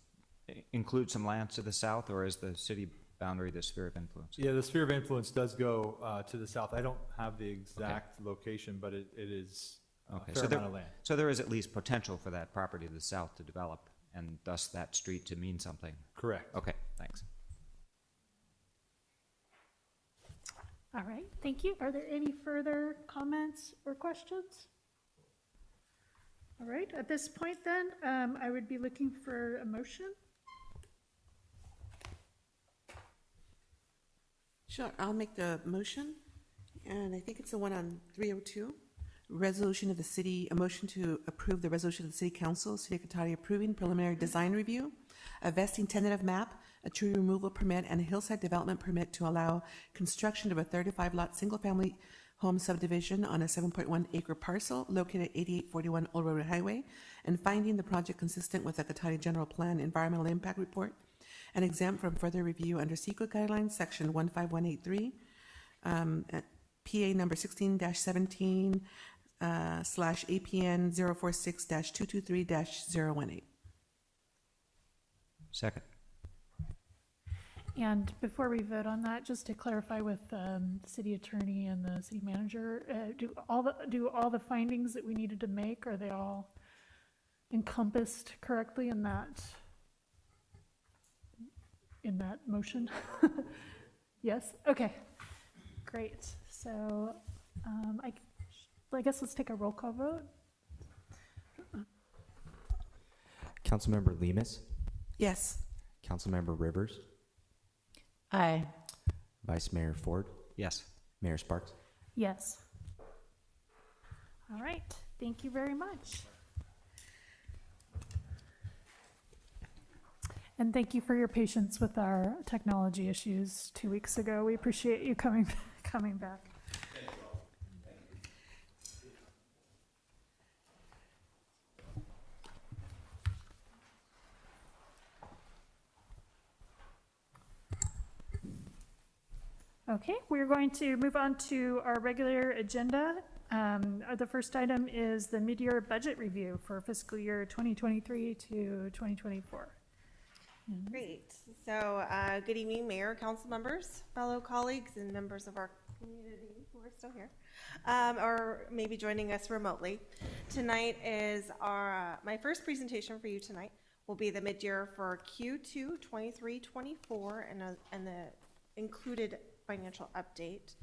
include some lands to the south, or is the city boundary the sphere of influence? Yeah, the sphere of influence does go to the south. I don't have the exact location, but it is a fair amount of land. So there is at least potential for that property to the south to develop, and thus that street to mean something. Correct. Okay, thanks. All right, thank you. Are there any further comments or questions? All right, at this point then, I would be looking for a motion. Sure, I'll make the motion, and I think it's the one on 302. Resolution of the city, a motion to approve the resolution of the City Council, City of Cotati approving preliminary design review, a vesting tentative map, a tree removal permit, and a hillside development permit to allow construction of a 35-lot single-family home subdivision on a 7.1 acre parcel located at 8841 Old Redwood Highway, and finding the project consistent with the Cotati General Plan Environmental Impact Report and exempt from further review under CEQA guidelines, section 15183, PA number 16-17 /APN 046-223-018. Second. And before we vote on that, just to clarify with the city attorney and the city manager, do all the findings that we needed to make, are they all encompassed correctly in that motion? Yes? Okay, great. So I guess let's take a roll call vote. Councilmember Lemus, Yes. Councilmember Rivers, Aye. Vice Mayor Ford, Yes. Mayor Sparks. Yes. All right, thank you very much. And thank you for your patience with our technology issues 2 weeks ago. We appreciate you coming back. Okay, we're going to move on to our regular agenda. The first item is the mid-year budget review for fiscal year 2023 to 2024. Great. So, good evening, Mayor, council members, fellow colleagues, and members of our community who are still here, or maybe joining us remotely. Tonight is my first presentation for you tonight will be the mid-year for Q2 23-24 and the included financial update.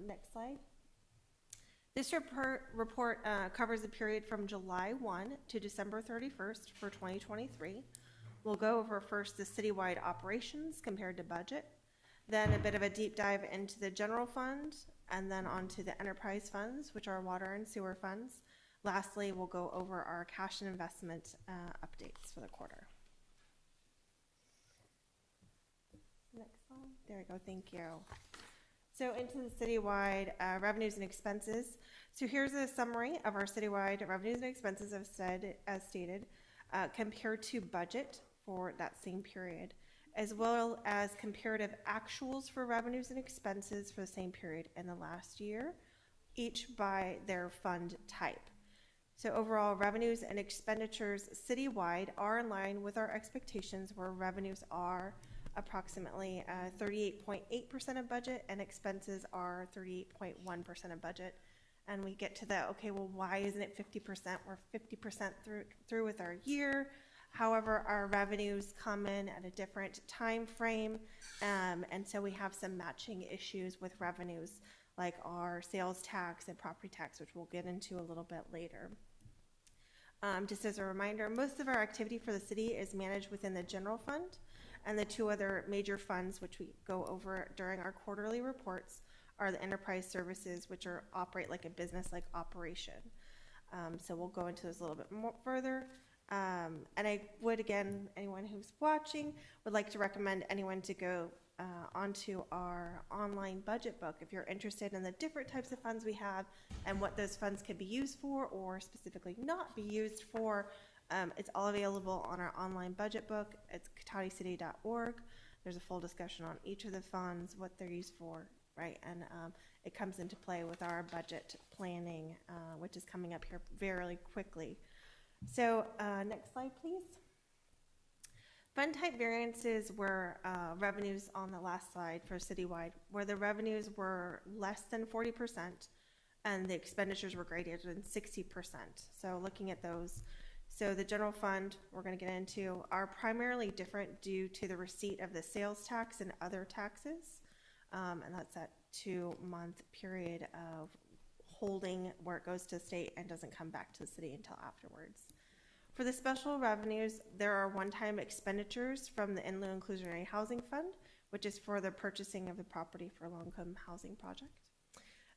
Next slide. This report covers the period from July 1 to December 31st for 2023. We'll go over first the citywide operations compared to budget, then a bit of a deep dive into the general fund, and then onto the enterprise funds, which are water and sewer funds. Lastly, we'll go over our cash and investment updates for the quarter. Next slide. There we go. Thank you. So into the citywide revenues and expenses. So here's a summary of our citywide revenues and expenses as stated, compared to budget for that same period, as well as comparative actuals for revenues and expenses for the same period in the last year, each by their fund type. So overall, revenues and expenditures citywide are in line with our expectations, where revenues are approximately 38.8% of budget and expenses are 38.1% of budget. And we get to the, okay, well, why isn't it 50%? We're 50% through with our year. However, our revenues come in at a different time frame, and so we have some matching issues with revenues, like our sales tax and property tax, which we'll get into a little bit later. Just as a reminder, most of our activity for the city is managed within the general fund, and the two other major funds, which we go over during our quarterly reports, are the enterprise services, which operate like a business-like operation. So we'll go into this a little bit more further. And I would, again, anyone who's watching, would like to recommend anyone to go onto our online budget book if you're interested in the different types of funds we have and what those funds can be used for or specifically not be used for. It's all available on our online budget book. It's cotadicity.org. There's a full discussion on each of the funds, what they're used for, right? And it comes into play with our budget planning, which is coming up here very quickly. So next slide, please. Fund type variances were revenues on the last slide for citywide, where the revenues were less than 40% and the expenditures were greater than 60%. So looking at those, so the general fund we're going to get into are primarily different due to the receipt of the sales tax and other taxes, and that's that 2-month period of holding where it goes to the state and doesn't come back to the city until afterwards. For the special revenues, there are one-time expenditures from the In lieu Inclusionary Housing Fund, which is for the purchasing of the property for a low-income housing project.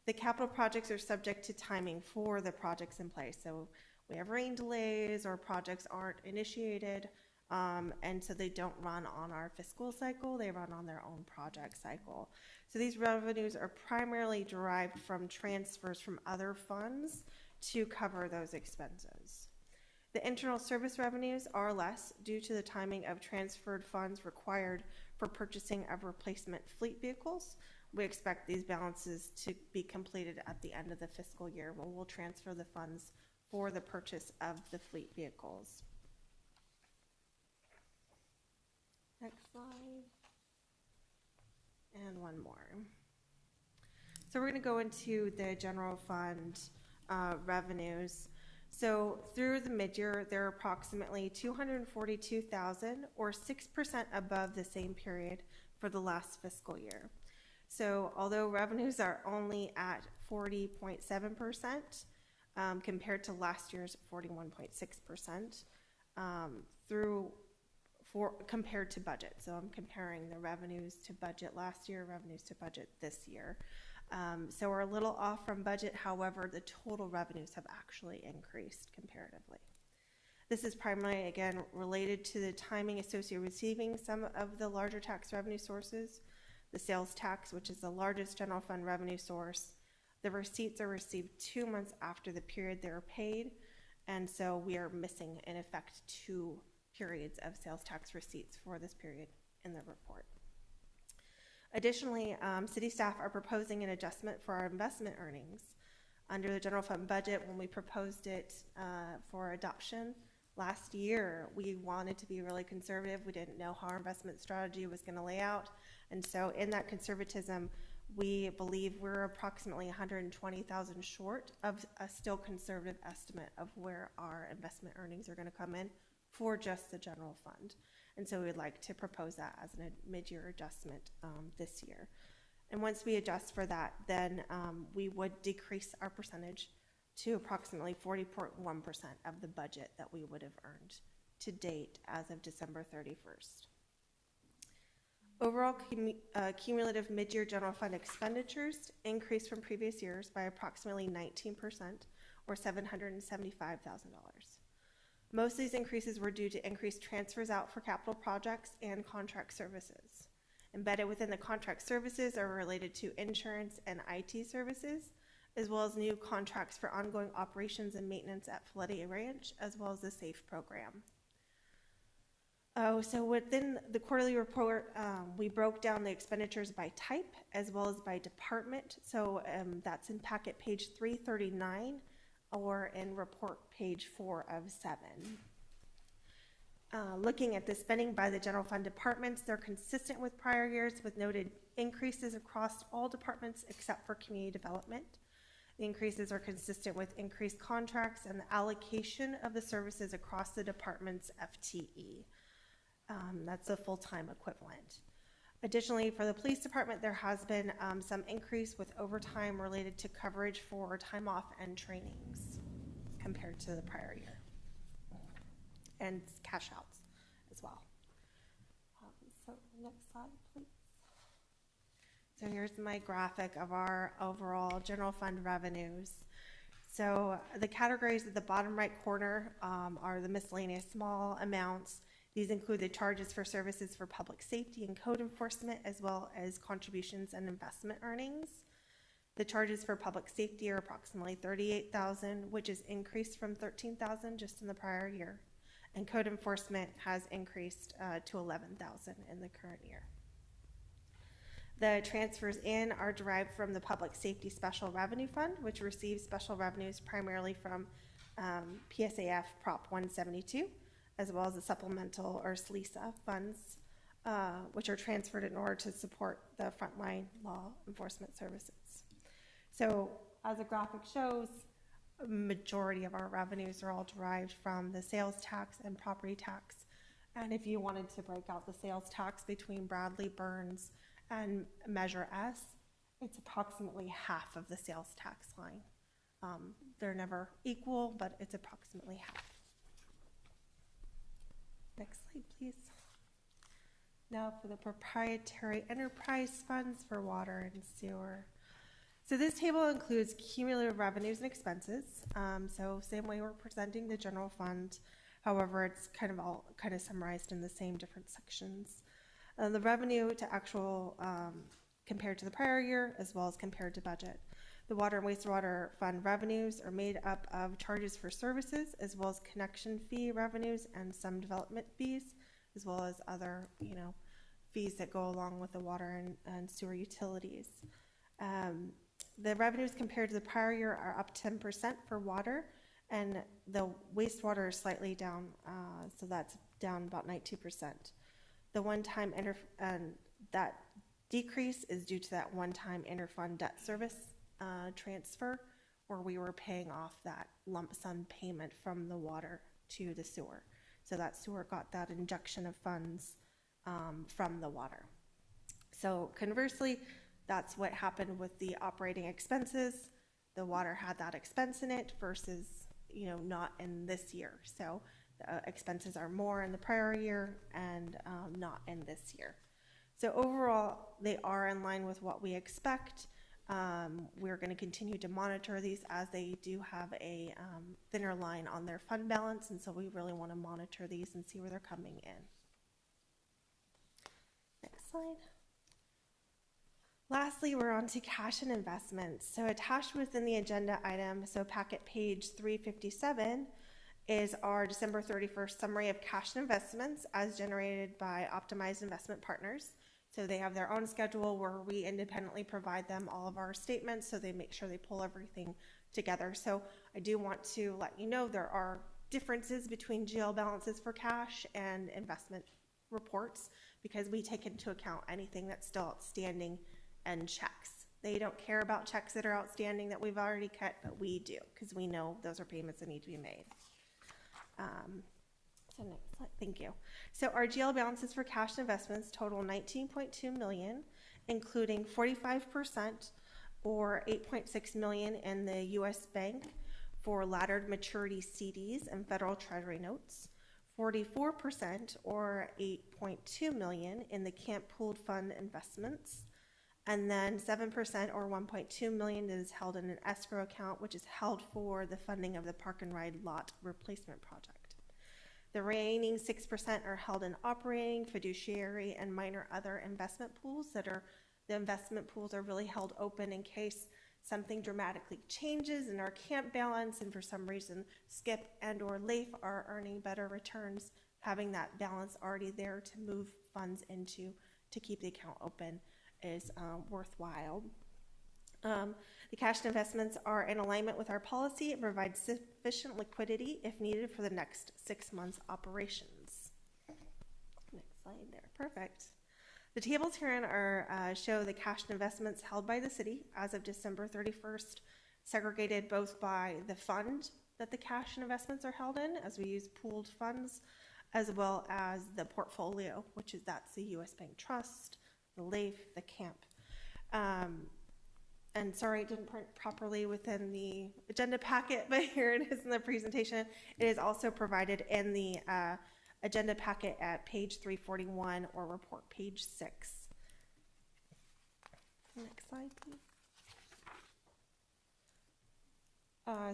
The capital projects are subject to timing for the projects in place. So we have rain delays or projects aren't initiated, and so they don't run on our fiscal cycle, they run on their own project cycle. So these revenues are primarily derived from transfers from other funds to cover those expenses. The internal service revenues are less due to the timing of transferred funds required for purchasing of replacement fleet vehicles. We expect these balances to be completed at the end of the fiscal year when we'll transfer the funds for the purchase of the fleet vehicles. Next slide. And one more. So we're going to go into the general fund revenues. So through the mid-year, they're approximately $242,000 or 6% above the same period for the last fiscal year. So although revenues are only at 40.7%, compared to last year's 41.6%, compared to budget. So I'm comparing the revenues to budget last year, revenues to budget this year. So we're a little off from budget. However, the total revenues have actually increased comparatively. This is primarily, again, related to the timing associated with receiving some of the larger tax revenue sources. The sales tax, which is the largest general fund revenue source, the receipts are received 2 months after the period they were paid, and so we are missing, in effect, 2 periods of sales tax receipts for this period in the report. Additionally, city staff are proposing an adjustment for our investment earnings. Under the general fund budget, when we proposed it for adoption last year, we wanted to be really conservative. We didn't know how our investment strategy was going to lay out. And so in that conservatism, we believe we're approximately 120,000 short of a still conservative estimate of where our investment earnings are going to come in for just the general fund. And so we'd like to propose that as a mid-year adjustment this year. And once we adjust for that, then we would decrease our percentage to approximately 40.1% of the budget that we would have earned to date as of December 31st. Overall cumulative mid-year general fund expenditures increased from previous years by approximately 19%, or $775,000. Most of these increases were due to increased transfers out for capital projects and contract services. Embedded within the contract services are related to insurance and IT services, as well as new contracts for ongoing operations and maintenance at Floredia Ranch, as well as the SAFE program. So within the quarterly report, we broke down the expenditures by type as well as by department. So that's in packet page 339 or in report page 4 of 7. Looking at the spending by the general fund departments, they're consistent with prior years with noted increases across all departments except for community development. The increases are consistent with increased contracts and the allocation of the services across the department's FTE. That's a full-time equivalent. Additionally, for the police department, there has been some increase with overtime related to coverage for time off and trainings compared to the prior year, and cash outs as well. So next slide, please. So here's my graphic of our overall general fund revenues. So the categories at the bottom right corner are the miscellaneous small amounts. These include the charges for services for public safety and code enforcement, as well as contributions and investment earnings. The charges for public safety are approximately $38,000, which is increased from $13,000 just in the prior year. And code enforcement has increased to $11,000 in the current year. The transfers in are derived from the Public Safety Special Revenue Fund, which receives special revenues primarily from PSAF Prop 172, as well as the supplemental or SLESA funds, which are transferred in order to support the frontline law enforcement services. So as the graphic shows, a majority of our revenues are all derived from the sales tax and property tax. And if you wanted to break out the sales tax between Bradley, Burns, and Measure S, it's approximately half of the sales tax line. They're never equal, but it's approximately half. Next slide, please. Now for the proprietary enterprise funds for water and sewer. So this table includes cumulative revenues and expenses. So same way we're presenting the general fund. However, it's kind of summarized in the same different sections. The revenue to actual compared to the prior year, as well as compared to budget. The water and wastewater fund revenues are made up of charges for services, as well as connection fee revenues and some development fees, as well as other, fees that go along with the water and sewer utilities. The revenues compared to the prior year are up 10% for water, and the wastewater is slightly down, so that's down about 92%. The one-time that decrease is due to that one-time interfund debt service transfer, where we were paying off that lump sum payment from the water to the sewer. So that sewer got that injection of funds from the water. So conversely, that's what happened with the operating expenses. The water had that expense in it versus, not in this year. So expenses are more in the prior year and not in this year. So overall, they are in line with what we expect. We're going to continue to monitor these as they do have a thinner line on their fund balance, and so we really want to monitor these and see where they're coming in. Next slide. Lastly, we're on to cash and investments. So attached within the agenda item, so packet page 357, is our December 31st summary of cash and investments as generated by Optimized Investment Partners. So they have their own schedule where we independently provide them all of our statements, so they make sure they pull everything together. So I do want to let you know there are differences between GL balances for cash and investment reports because we take into account anything that's still outstanding and checks. They don't care about checks that are outstanding that we've already cut, but we do because we know those are payments that need to be made. So next slide, thank you. So our GL balances for cash investments total 19.2 million, including 45% or 8.6 million in the U.S. Bank for laddered maturity CDs and federal treasury notes, 44% or 8.2 million in the Camp Pooled Fund investments, and then 7% or 1.2 million is held in an escrow account, which is held for the funding of the Park and Ride lot replacement project. The remaining 6% are held in operating, fiduciary, and minor other investment pools the investment pools are really held open in case something dramatically changes in our camp balance and for some reason SCIP and or LAIF are earning better returns. Having that balance already there to move funds into to keep the account open is worthwhile. The cash investments are in alignment with our policy and provide sufficient liquidity if needed for the next 6 months operations. Next slide there, perfect. The tables herein are show the cash investments held by the city as of December 31st, segregated both by the fund that the cash and investments are held in, as we use pooled funds, as well as the portfolio, that's the U.S. Bank Trust, the LAIF, the camp. And sorry, it didn't print properly within the agenda packet, but here it is in the presentation. It is also provided in the agenda packet at page 341 or report page 6. Next slide, please.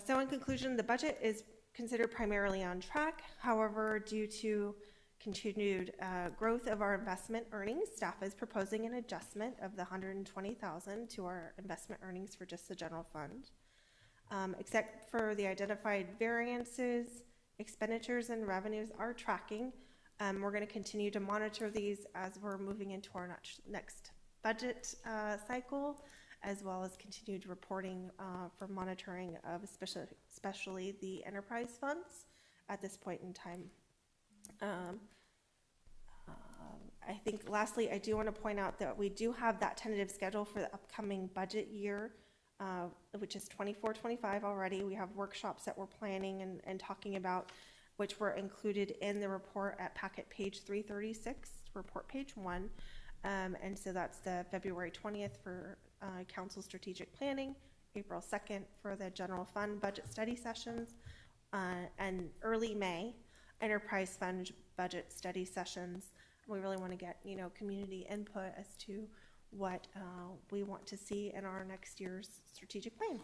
So in conclusion, the budget is considered primarily on track. However, due to continued growth of our investment earnings, staff is proposing an adjustment of the $120,000 to our investment earnings for just the general fund. Except for the identified variances, expenditures and revenues are tracking. We're going to continue to monitor these as we're moving into our next budget cycle, as well as continued reporting for monitoring of especially the enterprise funds at this point in time. I think lastly, I do want to point out that we do have that tentative schedule for the upcoming budget year, which is 24-25 already. We have workshops that we're planning and talking about, which were included in the report at packet page 336, report page 1. And so that's the February 20th for council strategic planning, April 2nd for the general fund budget study sessions, and early May, enterprise fund budget study sessions. We really want to get, community input as to what we want to see in our next year's strategic plan.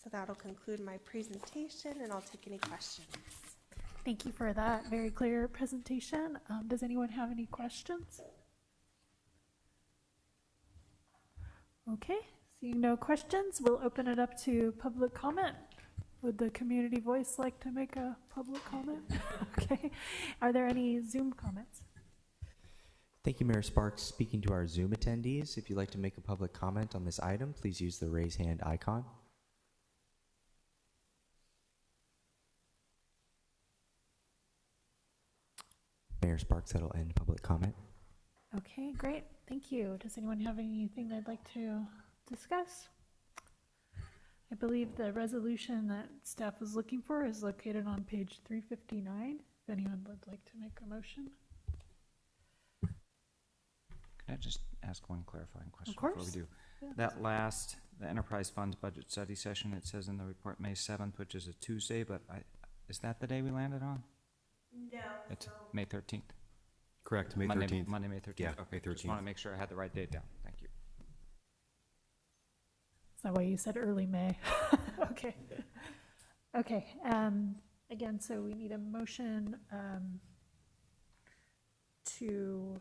So that'll conclude my presentation, and I'll take any questions. Thank you for that very clear presentation. Does anyone have any questions? Okay, seeing no questions, we'll open it up to public comment. Would the community voice like to make a public comment? Okay. Are there any Zoom comments? Thank you, Mayor Sparks. Speaking to our Zoom attendees, if you'd like to make a public comment on this item, please use the raise hand icon. Mayor Sparks, that'll end public comment. Okay, great. Thank you. Does anyone have anything they'd like to discuss? I believe the resolution that staff was looking for is located on page 359. If anyone would like to make a motion. Can I just ask one clarifying question Of course. before we do? Yeah. That last, the enterprise funds budget study session, it says in the report May 7th, which is a Tuesday, but is that the day we landed on? No. It's May 13th. Correct, May Monday, 13th. Monday, May 13th. Yeah, Okay, May just want 13th. to make sure I had the right date down. Thank you. that why you said early May? Okay. Okay, again, so we need a motion, to,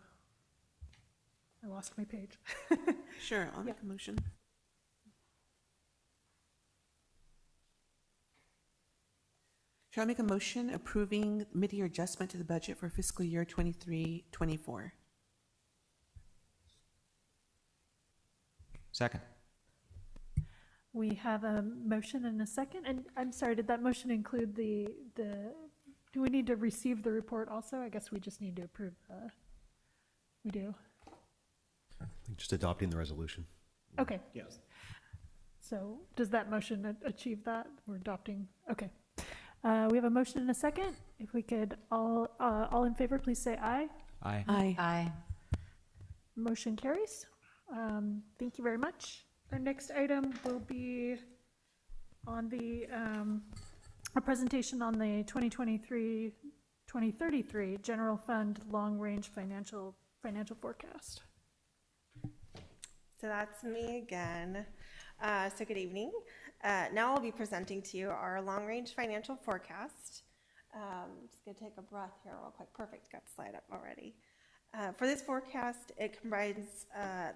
I lost my page. Sure, I'll make a motion. Shall I make a motion approving mid-year adjustment to the budget for fiscal year 23-24? Second. We have a motion and a second, and I'm sorry, did that motion include the, do we need to receive the report also? I guess we just need to approve, we do. I think just adopting the resolution. Okay, Yes. so does that motion achieve that? We're adopting, okay. We have a motion and a second. If we could all in favor, please say aye. Aye. Aye. Aye. Motion carries. Thank you very much. Our next item will be on the, a presentation on the 2023-2033 General Fund Long Range Financial Forecast. So that's me again. So good evening. Now I'll be presenting to you our long-range financial forecast. Just gonna take a breath here real quick. Perfect, got the slide up already. For this forecast, it combines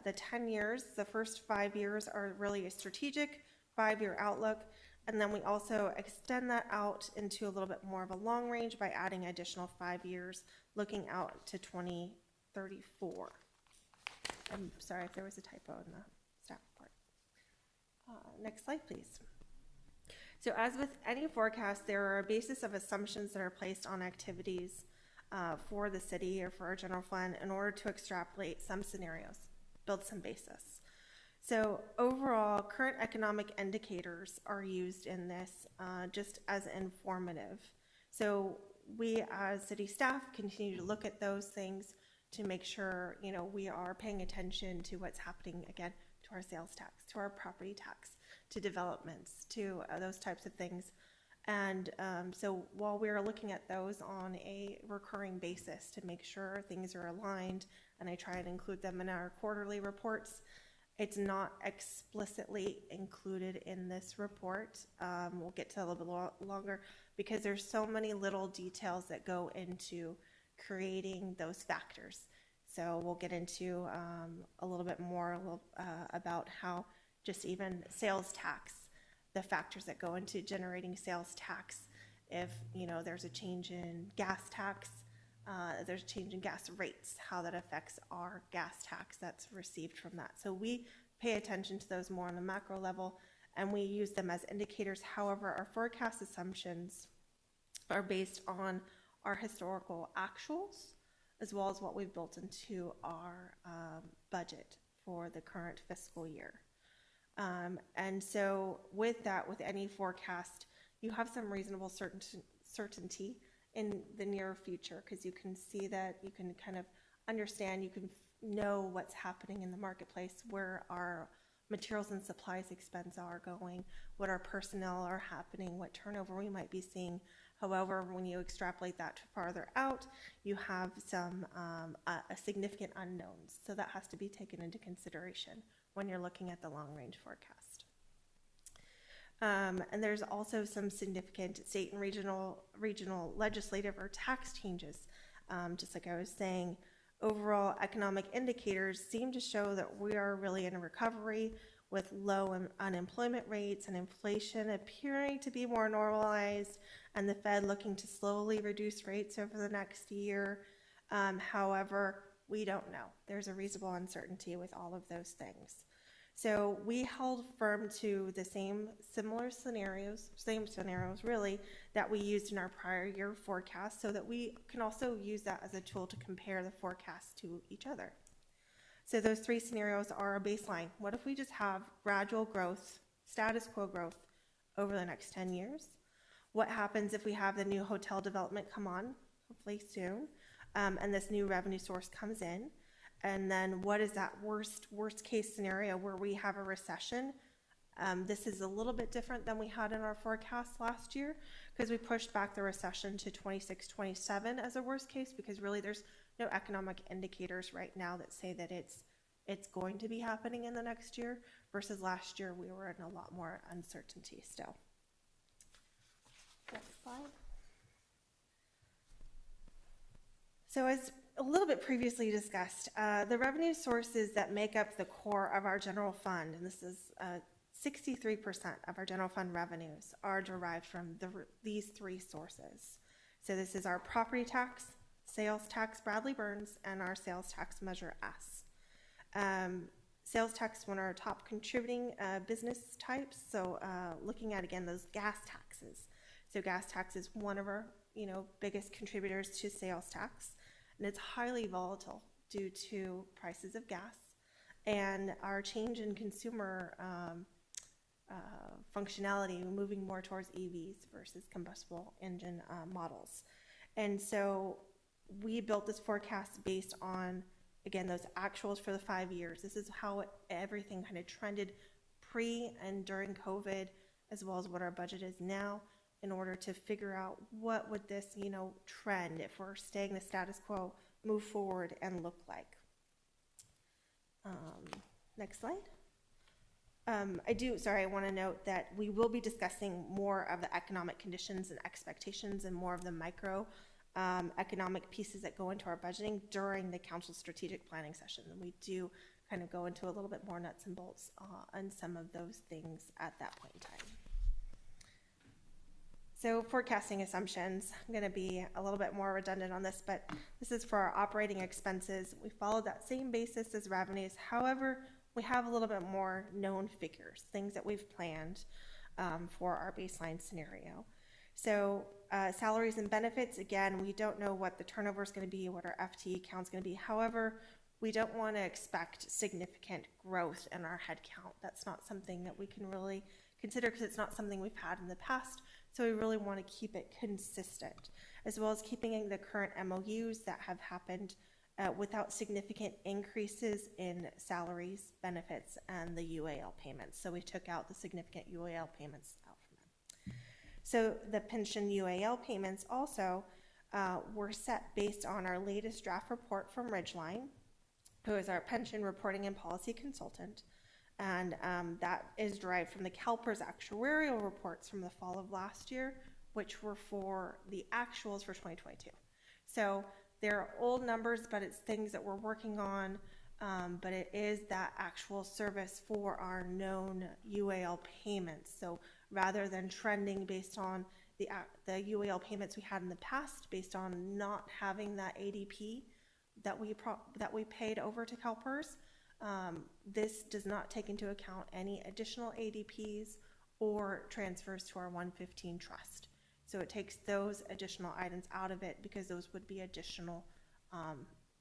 the 10 years. The first 5 years are really a strategic 5-year outlook, and then we also extend that out into a little bit more of a long range by adding additional 5 years, looking out to 2034. I'm sorry if there was a typo in the staff report. Next slide, please. So as with any forecast, there are a basis of assumptions that are placed on activities for the city or for our general fund in order to extrapolate some scenarios, build some basis. So overall, current economic indicators are used in this just as informative. So we as city staff continue to look at those things to make sure, you know, we are paying attention to what's happening, again, to our sales tax, to our property tax, to developments, to those types of things. And so while we're looking at those on a recurring basis to make sure things are aligned, and I try and include them in our quarterly reports, it's not explicitly included in this report. We'll get to that a little bit longer because there's so many little details that go into creating those factors. So we'll get into a little bit more about how just even sales tax, the factors that go into generating sales tax. If, you know, there's a change in gas tax, there's a change in gas rates, how that affects our gas tax that's received from that. So we pay attention to those more on the macro level, and we use them as indicators. However, our forecast assumptions are based on our historical actuals, as well as what we've built into our budget for the current fiscal year. And so with that, with any forecast, you have some reasonable certainty in the near future, because you can see that, you can kind of understand, you can know what's happening in the marketplace, where our materials and supplies expense are going, what our personnel are happening, what turnover we might be seeing. However, when you extrapolate that farther out, you have some a significant unknowns. So that has to be taken into consideration when you're looking at the long-range forecast. And there's also some significant state and regional legislative or tax changes. Just like I was saying, overall economic indicators seem to show that we are really in a recovery, with low unemployment rates and inflation appearing to be more normalized, and the Fed looking to slowly reduce rates over the next year. However, we don't know. There's a reasonable uncertainty with all of those things. So we held firm to the same scenarios really, that we used in our prior year forecast, so that we can also use that as a tool to compare the forecasts to each other. So those 3 scenarios are a baseline. What if we just have gradual growth, status quo growth over the next 10 years? What happens if we have the new hotel development come on, hopefully soon, and this new revenue source comes in? And then what is that worst case scenario where we have a recession? This is a little bit different than we had in our forecast last year, because we pushed back the recession to 26-27 as a worst case, because really there's no economic indicators right now that say that it's going to be happening in the next year. versus last year, we were in a lot more uncertainty still. Next slide. So as a little bit previously discussed, the revenue sources that make up the core of our general fund, and this is 63% of our general fund revenues, are derived from these three sources. So this is our property tax, sales tax Bradley Burns, and our sales tax Measure S. Sales tax is one of our top contributing business types. So looking at, again, those gas taxes. So gas tax is one of our biggest contributors to sales tax, and it's highly volatile due to prices of gas and our change in consumer functionality, moving more towards EVs versus combustible engine models. And so we built this forecast based on, again, those actuals for the 5 years. This is how everything kind of trended pre and during COVID, as well as what our budget is now, in order to figure out what would this, trend, if we're staying the status quo, move forward and look like. Next slide. I want to note that we will be discussing more of the economic conditions and expectations and more of the micro economic pieces that go into our budgeting during the council strategic planning session. And we do kind of go into a little bit more nuts and bolts on some of those things at that point in time. So forecasting assumptions, I'm going to be a little bit more redundant on this, but this is for our operating expenses. We followed that same basis as revenues. However, we have a little bit more known figures, things that we've planned for our baseline scenario. So salaries and benefits, again, we don't know what the turnover is going to be, what our FTE count is going to be. However, we don't want to expect significant growth in our head count. That's not something that we can really consider because it's not something we've had in the past. So we really want to keep it consistent, as well as keeping the current MOUs that have happened without significant increases in salaries, benefits, and the UAL payments. So we took out the significant UAL payments out from it. So the pension UAL payments also were set based on our latest draft report from Ridgeline, who is our pension reporting and policy consultant. And that is derived from the CalPERS actuarial reports from the fall of last year, which were for the actuals for 2022. So they're old numbers, but it's things that we're working on, but it is that actual service for our known UAL payments. So rather than trending based on the UAL payments we had in the past, based on not having that ADP that we paid over to CalPERS, this does not take into account any additional ADPs or transfers to our 115 trust. So it takes those additional items out of it because those would be additional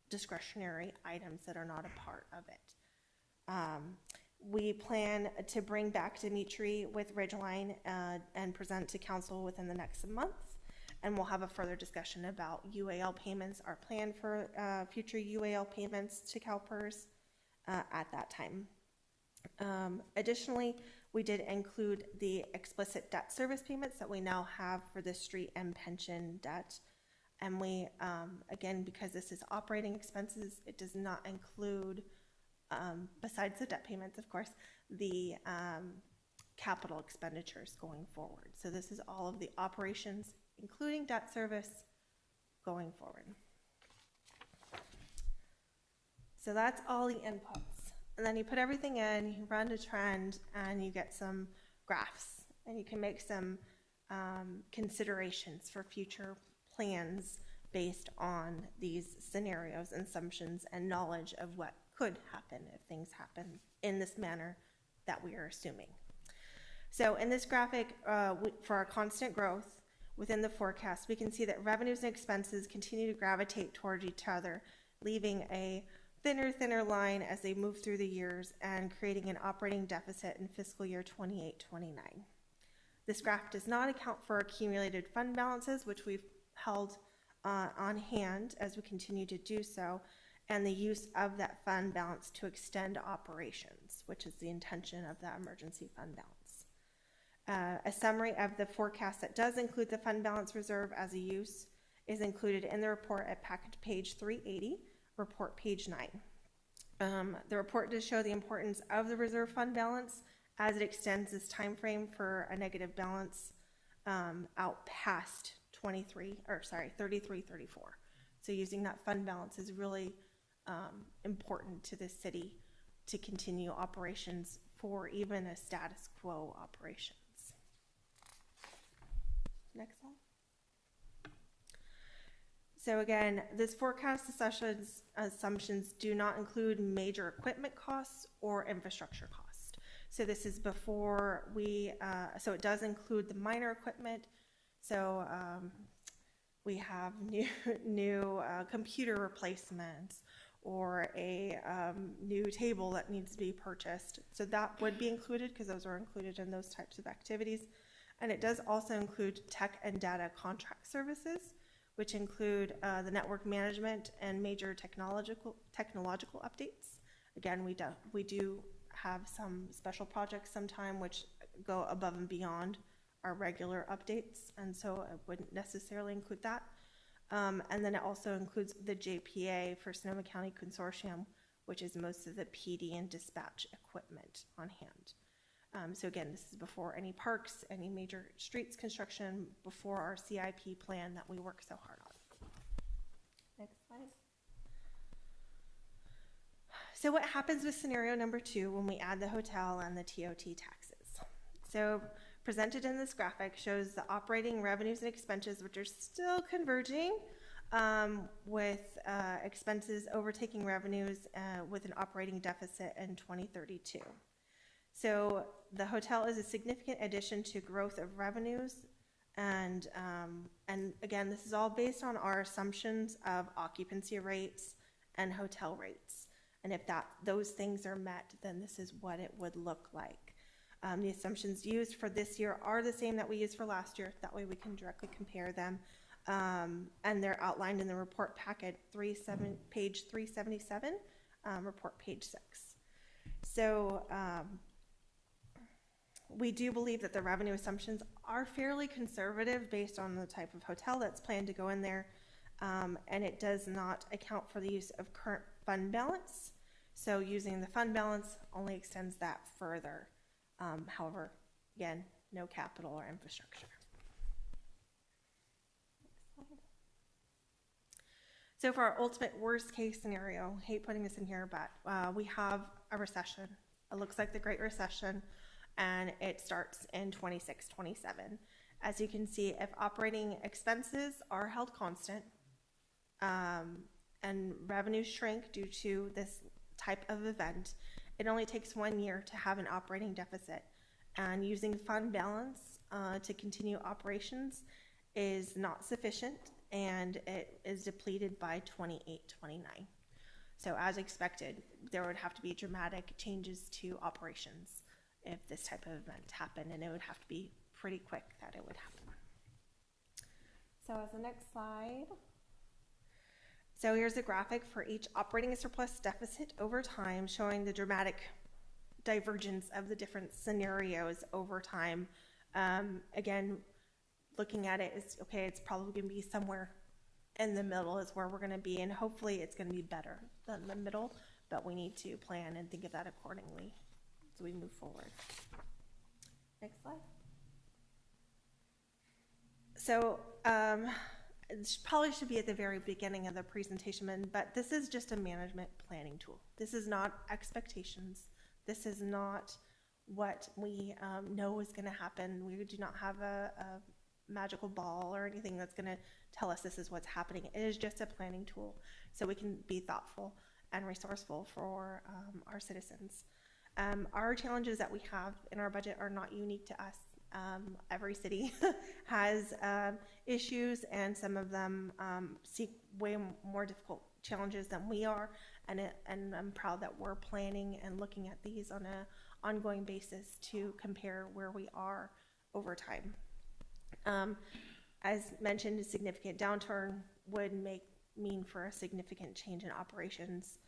discretionary items that are not a part of it. We plan to bring back Dimitri with Ridgeline and present to council within the next month. And we'll have a further discussion about UAL payments, our plan for future UAL payments to CalPERS at that time. Additionally, we did include the explicit debt service payments that we now have for the street and pension debt. And we, again, because this is operating expenses, it does not include, besides the debt payments, of course, the capital expenditures going forward. So this is all of the operations, including debt service, going forward. So that's all the inputs. And then you put everything in, you run a trend, and you get some graphs. And you can make some considerations for future plans based on these scenarios and assumptions and knowledge of what could happen if things happen in this manner that we are assuming. So in this graphic, for our constant growth within the forecast, we can see that revenues and expenses continue to gravitate towards each other, leaving a thinner line as they move through the years and creating an operating deficit in fiscal year 28-29. This graph does not account for accumulated fund balances, which we've held on hand as we continue to do so, and the use of that fund balance to extend operations, which is the intention of that emergency fund balance. A summary of the forecast that does include the fund balance reserve as a use is included in the report at package page 380, report page 9. The report does show the importance of the reserve fund balance as it extends this time frame for a negative balance out past 33, 34. So using that fund balance is really important to the city to continue operations for even a status quo operations. Next slide. So again, this forecast assumptions do not include major equipment costs or infrastructure costs. So this is before so it does include the minor equipment. So we have new computer replacements or a new table that needs to be purchased. So that would be included because those are included in those types of activities. And it does also include tech and data contract services, which include the network management and major technological updates. Again, we do have some special projects sometime which go above and beyond our regular updates, and so I wouldn't necessarily include that. And then it also includes the JPA for Sonoma County Consortium, which is most of the PD and dispatch equipment on hand. So again, this is before any parks, any major streets construction, before our CIP plan that we work so hard on. Next slide. So what happens with scenario number 2 when we add the hotel and the TOT taxes? So presented in this graphic shows the operating revenues and expenses, which are still converging with expenses overtaking revenues with an operating deficit in 2032. So the hotel is a significant addition to growth of revenues, and again, this is all based on our assumptions of occupancy rates and hotel rates. And if those things are met, then this is what it would look like. The assumptions used for this year are the same that we used for last year. That way we can directly compare them. And they're outlined in the report packet page 377, report page 6. So we do believe that the revenue assumptions are fairly conservative based on the type of hotel that's planned to go in there. And it does not account for the use of current fund balance. So using the fund balance only extends that further. However, again, no capital or infrastructure. Next slide. So for our ultimate worst case scenario, hate putting this in here, but we have a recession. It looks like the Great Recession, and it starts in 26, 27. As you can see, if operating expenses are held constant and revenues shrink due to this type of event, it only takes 1 year to have an operating deficit. And using fund balance to continue operations is not sufficient, and it is depleted by 28, 29. So as expected, there would have to be dramatic changes to operations if this type of event happened, and it would have to be pretty quick that it would happen. So as the next slide. So here's a graphic for each operating surplus deficit over time, showing the dramatic divergence of the different scenarios over time. Again, looking at it is, okay, it's probably going to be somewhere in the middle is where we're going to be, and hopefully it's going to be better than the middle, but we need to plan and think of that accordingly as we move forward. Next slide. So it probably should be at the very beginning of the presentation, but this is just a management planning tool. This is not expectations. This is not what we know is going to happen. We do not have a magical ball or anything that's going to tell us this is what's happening. It is just a planning tool so we can be thoughtful and resourceful for our citizens. Our challenges that we have in our budget are not unique to us. Every city has issues, and some of them seek way more difficult challenges than we are, and I'm proud that we're planning and looking at these on an ongoing basis to compare where we are over time. As mentioned, a significant downturn would mean for a significant change in operations.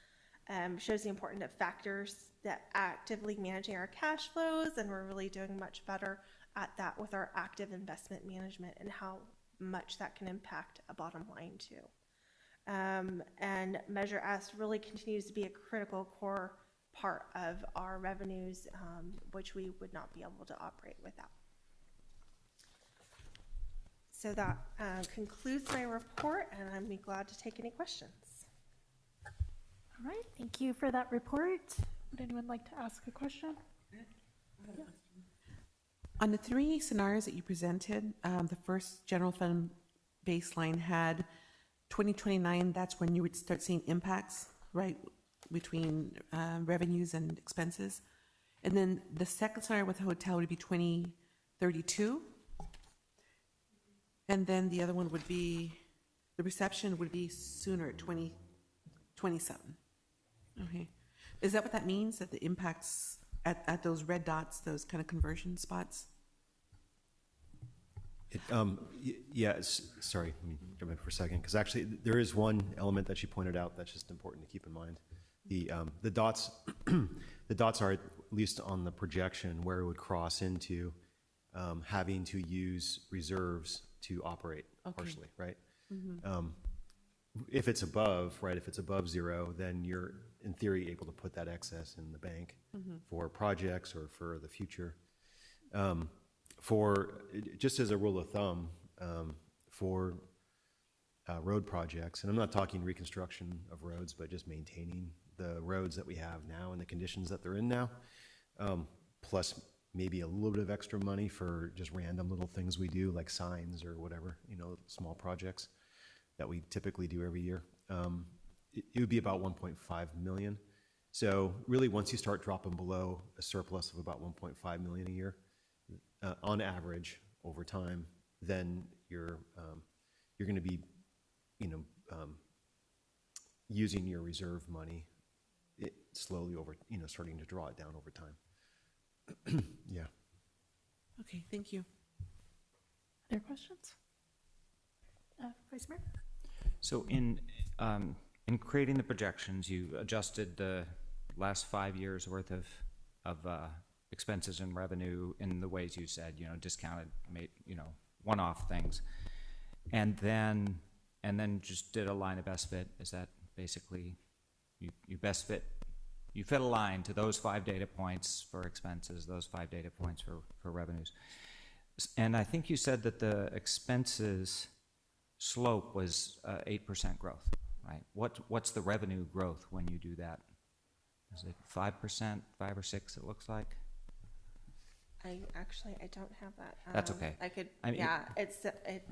Shows the importance of factors that actively managing our cash flows, and we're really doing much better at that with our active investment management and how much that can impact a bottom line too. And Measure S really continues to be a critical core part of our revenues, which we would not be able to operate without. So that concludes my report, and I'd be glad to take any questions. All right, thank you for that report. Would anyone like to ask a question? On the three scenarios that you presented, the first general fund baseline had 2029, that's when you would start seeing impacts, right, between revenues and expenses. And then the second scenario with the hotel would be 2032. And then the other one would be, the reception would be sooner, 2027. Okay. Is that what that means, that the impacts at those red dots, those kind of conversion spots? Sorry, let me jump in for a second, because actually there is one element that she pointed out that's just important to keep in mind. The dots, the dots are at least on the projection where it would cross into having to use reserves to operate partially, right? If it's above, right, if it's above zero, then you're in theory able to put that excess in the bank for projects or for the future. For just as a rule of thumb, for road projects, and I'm not talking reconstruction of roads, but just maintaining the roads that we have now and the conditions that they're in now, plus maybe a little bit of extra money for just random little things we do, like signs or whatever, you know, small projects that we typically do every year. It would be about 1.5 million. So really, once you start dropping below a surplus of about 1.5 million a year, on average over time, then you're going to be, using your reserve money slowly over, starting to draw it down over time. Yeah. Okay, thank you. Other questions? Vice Mayor? So in creating the projections, you adjusted the last 5 years worth of expenses and revenue in the ways you said, discounted, one-off things. And then just did a line of best fit. Is that basically you fit a line to those 5 data points for expenses, those 5 data points for revenues. And I think you said that the expenses slope was 8% growth, right? What's the revenue growth when you do that? Is it 5%, 5 or 6? It looks like. I don't have that. That's okay.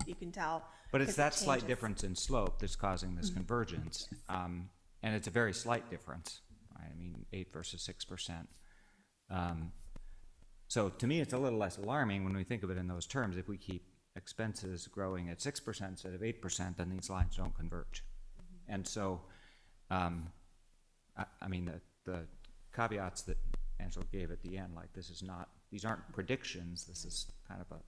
You can tell. But it's 'cause that it slight changes. difference in slope that's causing this convergence, and it's a very slight difference. Right? I mean, 8 versus 6%. So to me, it's a little less alarming when we think of it in those terms. If we keep expenses growing at 6% instead of 8%, then these lines don't converge. And so, the caveats that Angela gave at the end, like these aren't predictions. This is kind of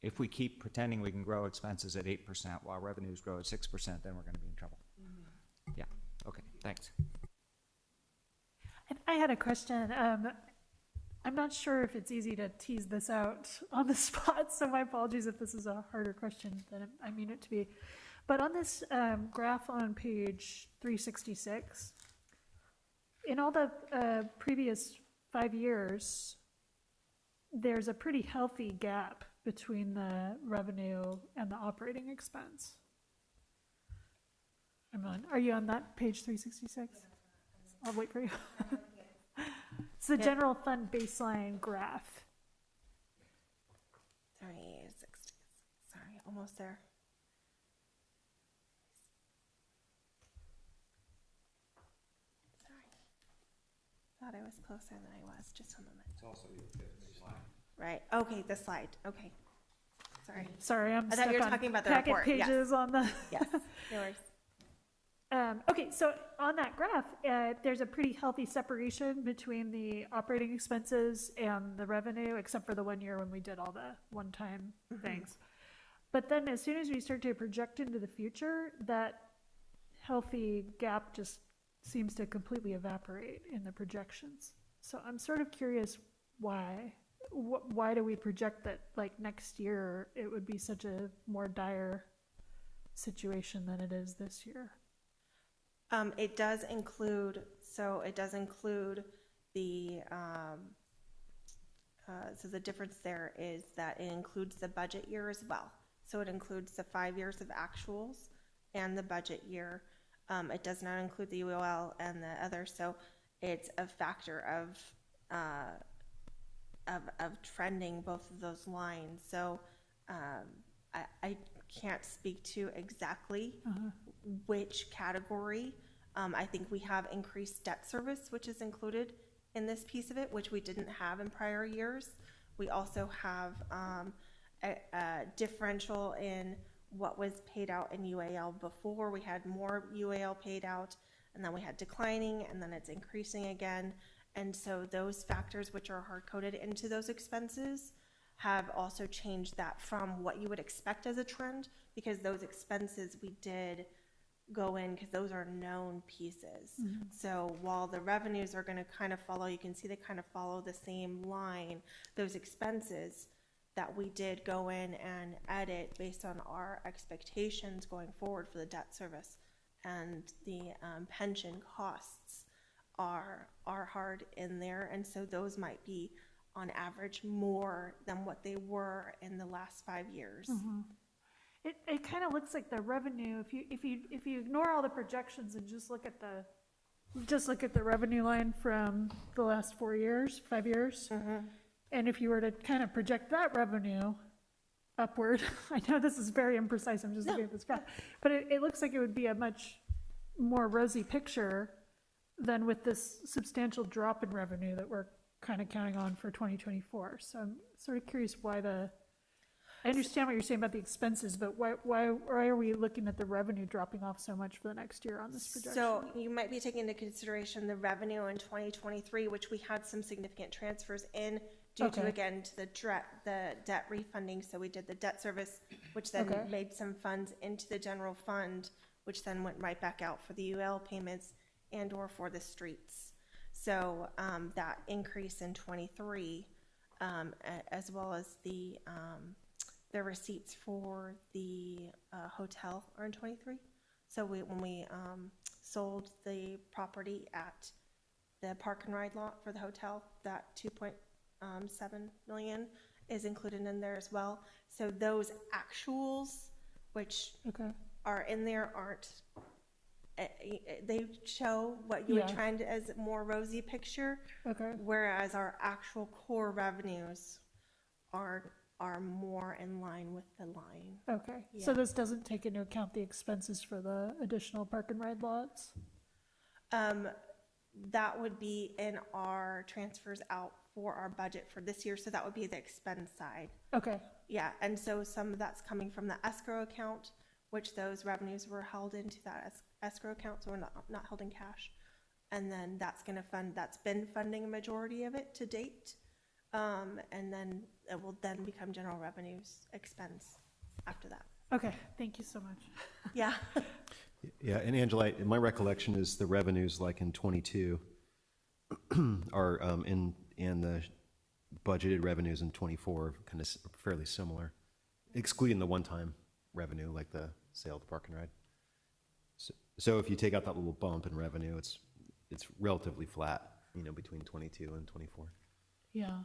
if we keep pretending we can grow expenses at 8% while revenues grow at 6%, then we're going to be in trouble. Yeah. Okay. Thanks. And I had a question. I'm not sure if it's easy to tease this out on the spot, so my apologies if this is a harder question than I mean it to be. But on this graph on page 366, in all the previous 5 years, there's a pretty healthy gap between the revenue and the operating expense. Are you on that page 366? I'll wait for you. It's the general fund baseline graph. Sorry, almost there. Sorry. Thought I was closer than I was. Just a moment. It's also your fifth slide. Right. Okay, the slide. Okay. Sorry, I'm I thought stuck you were on talking about the packet report. Yes. pages on the. Yes. No worries. Okay, so on that graph, there's a pretty healthy separation between the operating expenses and the revenue, except for the 1 year when we did all the one-time things. But then as soon as we start to project into the future, that healthy gap just seems to completely evaporate in the projections. So I'm sort of curious why. Why do we project that, like, next year it would be such a more dire situation than it is this year? It does include, the, so the difference there is that it includes the budget year as well. So it includes the 5 years of actuals and the budget year. It does not include the UOL and the other, so it's a factor of trending both of those lines. So, I can't speak to exactly which category. I think we have increased debt service, which is included in this piece of it, which we didn't have in prior years. We also have a differential in what was paid out in UAL before. We had more UAL paid out, and then we had declining, and then it's increasing again. And so those factors, which are hard-coded into those expenses, have also changed that from what you would expect as a trend, because those expenses we did go in because those are known pieces. So while the revenues are going to kind of follow, you can see they kind of follow the same line, those expenses that we did go in and edit based on our expectations going forward for the debt service and the pension costs are hard in there. And so those might be on average more than what they were in the last 5 years. It kind of looks like the revenue, if you ignore all the projections and just look at the revenue line from the last 4 years, 5 years. And if you were to kind of project that revenue upward, I know this is very imprecise, I'm just looking at this graph, but it looks like it would be a much more rosy picture than with this substantial drop in revenue that we're kind of counting on for 2024. So I'm sort of curious why I understand what you're saying about the expenses, but why are we looking at the revenue dropping off so much for the next year on this projection? So you might be taking into consideration the revenue in 2023, which we had some significant transfers in due to, again, to the debt refunding. So we did the debt service, which then made some funds into the general fund, which then went right back out for the UL payments and or for the streets. So that increase in 23, as well as the receipts for the hotel are in 23. So when we sold the property at the park and ride lot for the hotel, that 2.7 million is included in there as well. So those actuals, which are in there, aren't. They show what you would trend as a more rosy picture, whereas our actual core revenues are more in line with the line. So this doesn't take into account the expenses for the additional park and ride lots? That would be in our transfers out for our budget for this year, so that would be the expense side. Yeah, and so some of that's coming from the escrow account, which those revenues were held into that escrow account, so we're not held in cash. And then that's going to that's been funding a majority of it to date. And then it will then become general revenues expense after that. Thank you so much. Yeah. Yeah, and Angela, my recollection is the revenues like in 22 are and the budgeted revenues in 24 kind of fairly similar, excluding the one-time revenue like the sale of the park and ride. So if you take out that little bump in revenue, it's relatively flat, between 22 and 24. Yeah.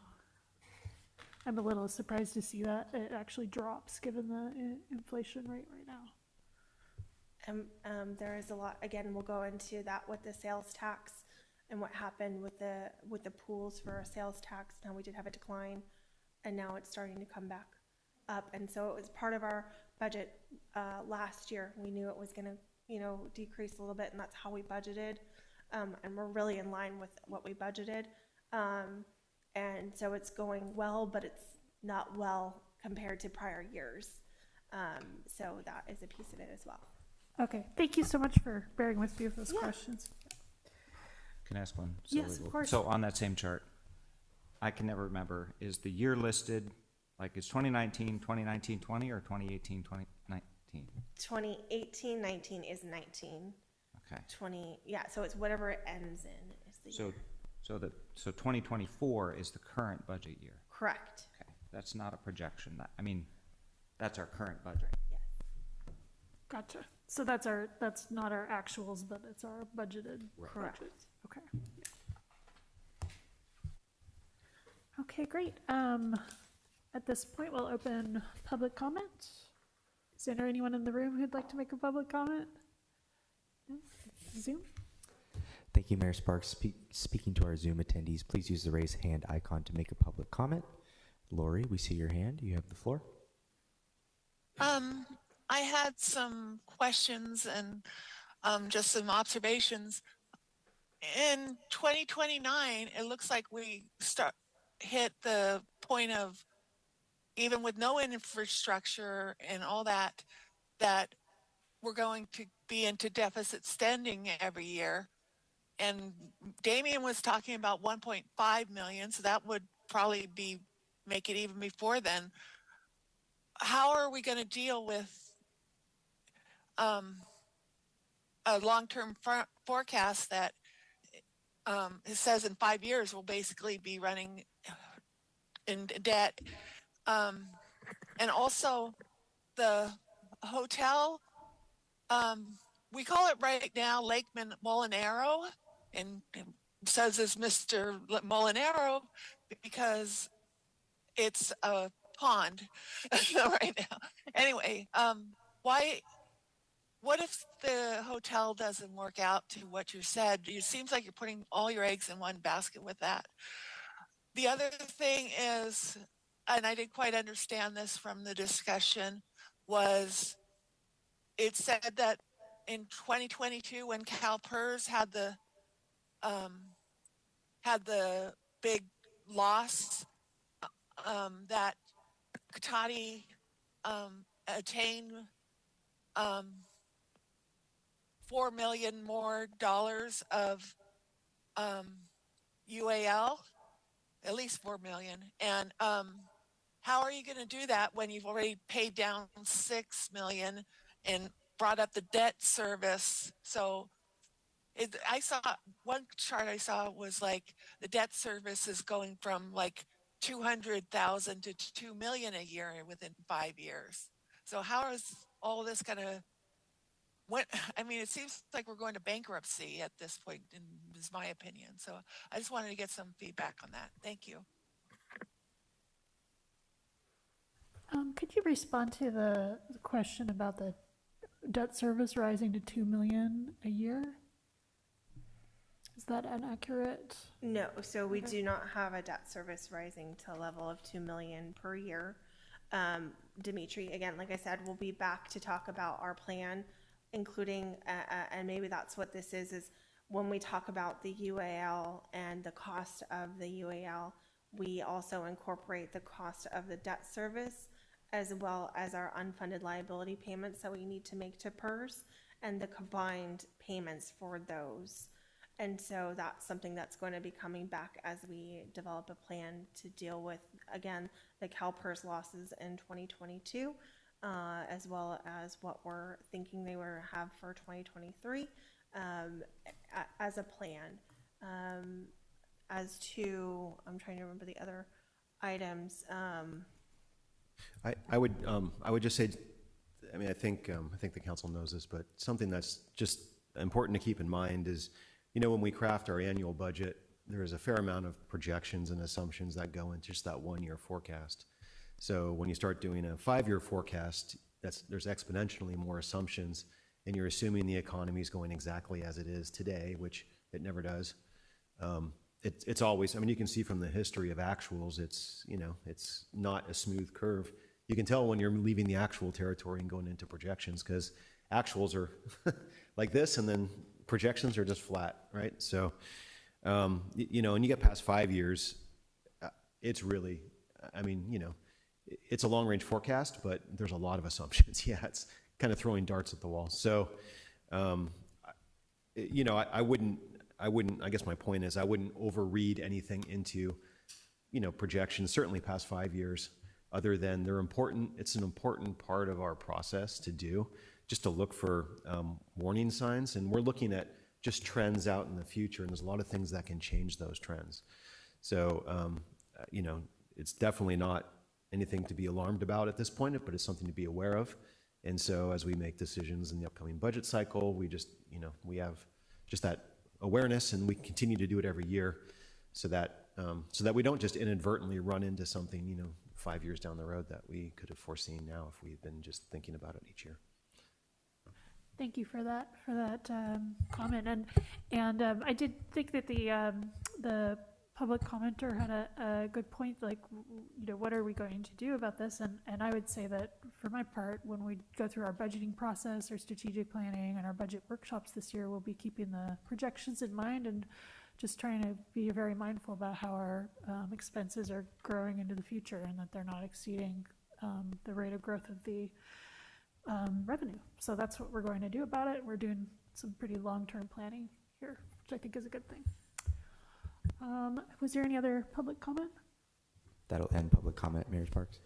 I'm a little surprised to see that it actually drops given the inflation rate right now. There is a lot, again, we'll go into that with the sales tax and what happened with the pools for a sales tax. Now we did have a decline and now it's starting to come back up. And so it was part of our budget last year. We knew it was going to, decrease a little bit, and that's how we budgeted. And we're really in line with what we budgeted. And so it's going well, but it's not well compared to prior years. So that is a piece of it as well. Thank you so much for bearing with me with those questions. Can I ask one? Yes, of course. So on that same chart, I can never remember, is the year listed, like is 2019, 2020, or 2018, 2019? 2018-19 is 19. Okay. So it's whatever it ends in is the year. So 2024 is the current budget year? Correct. Okay, that's not a projection. That's our current budget. Yes. Gotcha. So that's not our actuals, but it's our budgeted budgets. Okay. Okay, great. At this point, we'll open public comment. Is there anyone in the room who'd like to make a public comment? No? Zoom? Thank you, Mayor Sparks. Speaking to our Zoom attendees, please use the raise hand icon to make a public comment. Lori, we see your hand. You have the floor. I had some questions and just some observations. In 2029, it looks like we hit the point of, even with no infrastructure and all that, that we're going to be into deficit spending every year. And Damien was talking about 1.5 million, so that would probably make it even before then. How are we going to deal with a long-term forecast that it says in 5 years we'll basically be running in debt? And also the hotel, we call it right now Lake Molinaro, and it says it's Mr. Molinaro because it's a pond right now. Anyway, what if the hotel doesn't work out to what you said? It seems like you're putting all your eggs in one basket with that. The other thing is, and I didn't quite understand this from the discussion, was it said that in 2022, when CalPERS had the big loss, that Cotati attained $4 million more of UAL, at least 4 million. And how are you going to do that when you've already paid down 6 million and brought up the debt service? So I saw one chart I saw was like the debt service is going from like 200,000 to 2 million a year within 5 years. So how is all this going to, I mean, it seems like we're going to bankruptcy at this point, is my opinion. So I just wanted to get some feedback on that. Thank you. Could you respond to the question about the debt service rising to 2 million a year? Is that inaccurate? No, so we do not have a debt service rising to a level of 2 million per year. Dimitri, again, like I said, we'll be back to talk about our plan, including, and maybe that's what this is when we talk about the UAL and the cost of the UAL, we also incorporate the cost of the debt service as well as our unfunded liability payments that we need to make to PERS and the combined payments for those. And so that's something that's going to be coming back as we develop a plan to deal with, again, the CalPERS losses in 2022, as well as what we're thinking they will have for 2023 as a plan. As to, I'm trying to remember the other items. I would just say, I mean, I think the council knows this, but something that's just important to keep in mind is, you know, when we craft our annual budget, there is a fair amount of projections and assumptions that go into just that 1 year forecast. So when you start doing a 5-year forecast, there's exponentially more assumptions, and you're assuming the economy is going exactly as it is today, which it never does. It's always, I mean, you can see from the history of actuals, it's not a smooth curve. You can tell when you're leaving the actual territory and going into projections, because actuals are like this, and then projections are just flat, right? So, and you get past 5 years, it's really, I mean, it's a long range forecast, but there's a lot of assumptions. Yeah, it's kind of throwing darts at the wall. So, I wouldn't, I guess my point is I wouldn't overread anything into, projections, certainly past 5 years, other than they're important. It's an important part of our process to do, just to look for warning signs. And we're looking at just trends out in the future, and there's a lot of things that can change those trends. So, it's definitely not anything to be alarmed about at this point, but it's something to be aware of. And so as we make decisions in the upcoming budget cycle, we just, we have just that awareness, and we continue to do it every year so that we don't just inadvertently run into something, 5 years down the road that we could have foreseen now if we had been just thinking about it each year. Thank you for that comment. And I did think that the public commenter had a good point, like, what are we going to do about this? And I would say that for my part, when we go through our budgeting process, our strategic planning, and our budget workshops this year, we'll be keeping the projections in mind and just trying to be very mindful about how our expenses are growing into the future, and that they're not exceeding the rate of growth of the revenue. So that's what we're going to do about it. We're doing some pretty long-term planning here, which I think is a good thing. Was there any other public comment? That'll end public comment, Mayor Sparks.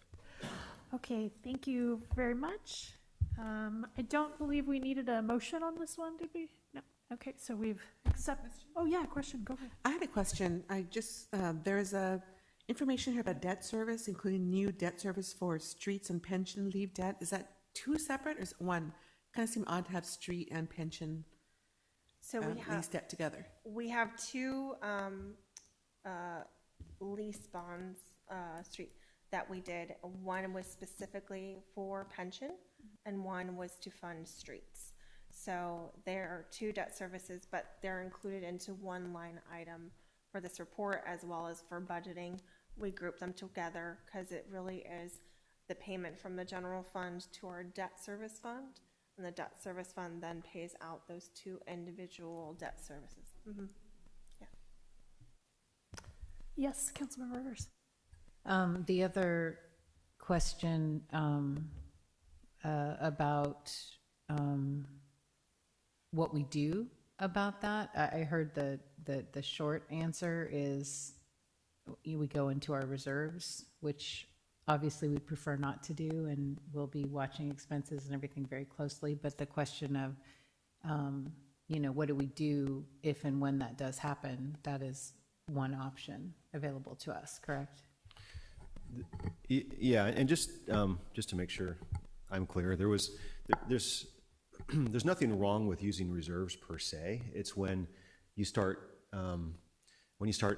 Okay, thank you very much. I don't believe we needed a motion on this one, did we? No. Okay, so we've accepted. Oh yeah, question, go ahead. I had a question. I just, there's information here about debt service, including new debt service for streets and pension leave debt. Is that two separate or is it one? Kind of seem odd to have street and pension So we have lease debt together. We have two lease bonds, street, that we did. One was specifically for pension, and one was to fund streets. So there are two debt services, but they're included into one line item for this report as well as for budgeting. We group them together because it really is the payment from the general fund to our debt service fund, and the debt service fund then pays out those two individual debt services. Mm-hmm. Yes, Councilmember Rivers. The other question about what we do about that, I heard the short answer is we go into our reserves, which obviously we prefer not to do, and we'll be watching expenses and everything very closely. But the question of, what do we do if and when that does happen, that is one option available to us, correct? Yeah, and just to make sure I'm clear, there's there's nothing wrong with using reserves per se. It's when you start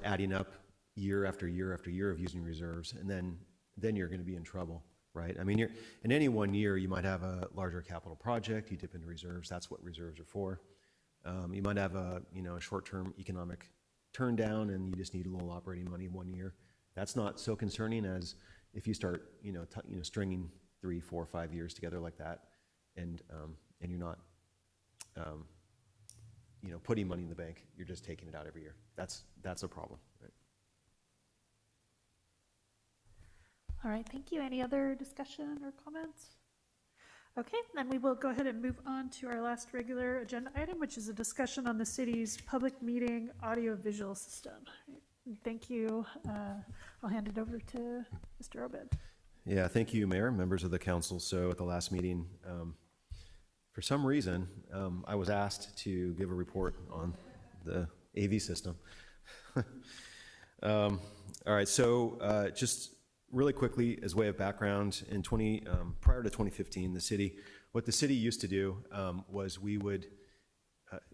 adding up year after year after year of using reserves, and then you're going to be in trouble, right? I mean, in any one year, you might have a larger capital project, you dip into reserves. That's what reserves are for. You might have a short-term economic turn down, and you just need a little operating money 1 year. That's not so concerning as if you start, stringing 3, 4, 5 years together like that, and you're not, putting money in the bank. You're just taking it out every year. That's a problem, right? All right, thank you. Any other discussion or comments? Okay, then we will go ahead and move on to our last regular agenda item, which is a discussion on the city's public meeting audio-visual system. Thank you. I'll hand it over to Mr. Obed. Yeah, thank you, Mayor, members of the council. So at the last meeting, for some reason, I was asked to give a report on the AV system. All right, so just really quickly, as way of background, prior to 2015, what the city used to do was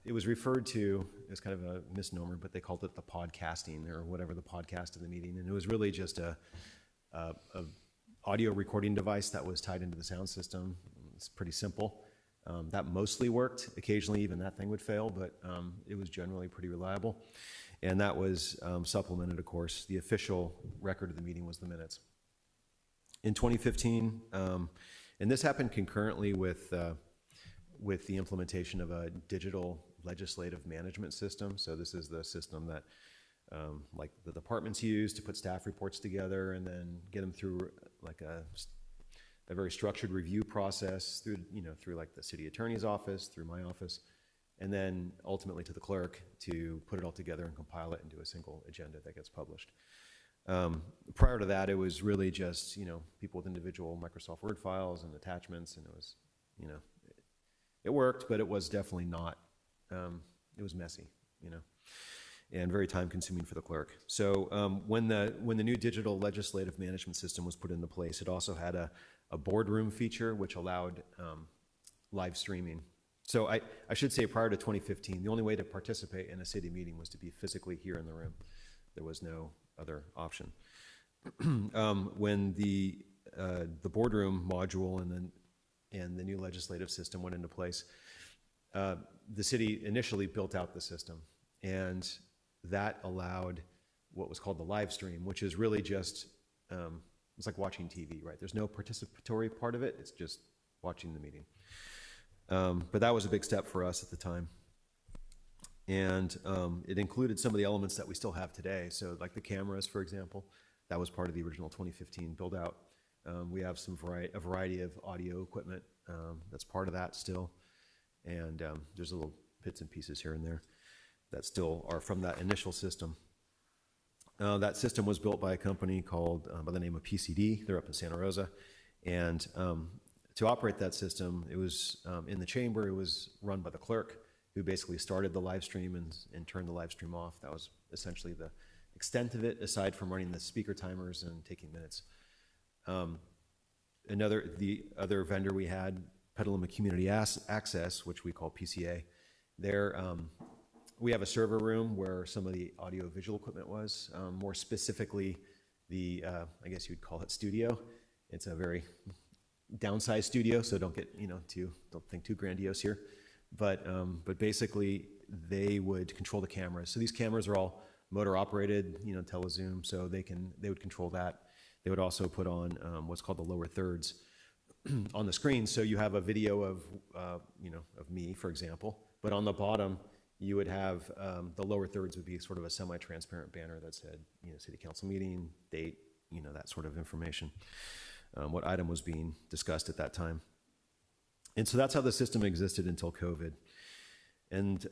it was referred to as kind of a misnomer, but they called it the podcasting, or whatever, the podcast of the meeting, and it was really just a audio recording device that was tied into the sound system. It's pretty simple. That mostly worked. Occasionally, even that thing would fail, but it was generally pretty reliable. And that was supplemented, of course. The official record of the meeting was the minutes. In 2015, and this happened concurrently with the implementation of a digital legislative management system. So this is the system that like the departments use to put staff reports together and then get them through like a very structured review process through like the city attorney's office, through my office, and then ultimately to the clerk to put it all together and compile it into a single agenda that gets published. Prior to that, it was really just, people with individual Microsoft Word files and attachments, and it was, it worked, but it was definitely not, it was messy, and very time consuming for the clerk. So when the new digital legislative management system was put into place, it also had a a boardroom feature, which allowed live streaming. So I should say prior to 2015, the only way to participate in a city meeting was to be physically here in the room. There was no other option. When the boardroom module and the new legislative system went into place, the city initially built out the system, and that allowed what was called the live stream, which is really just, it's like watching TV, right? There's no participatory part of it, it's just watching the meeting. But that was a big step for us at the time. And it included some of the elements that we still have today. So like the cameras, for example, that was part of the original 2015 build out. We have a variety of audio equipment that's part of that still. And there's little bits and pieces here and there that still are from that initial system. That system was built by a company called, by the name of PCD. They're up in Santa Rosa. And to operate that system, it was in the chamber, it was run by the clerk, who basically started the live stream and turned the live stream off. That was essentially the extent of it, aside from running the speaker timers and taking minutes. The other vendor we had, Petaluma Community Access, which we call PCA, we have a server room where some of the audio-visual equipment was, more specifically the, I guess you'd call it studio. It's a very downsized studio, so don't get, don't think too grandiose here. But basically, they would control the cameras. So these cameras are all motor operated, telezoom, so they would control that. They would also put on what's called the lower thirds on the screen. So you have a video of, of me, for example, but on the bottom, you would have the lower thirds would be sort of a semi-transparent banner that said, city council meeting, date, that sort of information, what item was being discussed at that time. And so that's how the system existed until COVID. And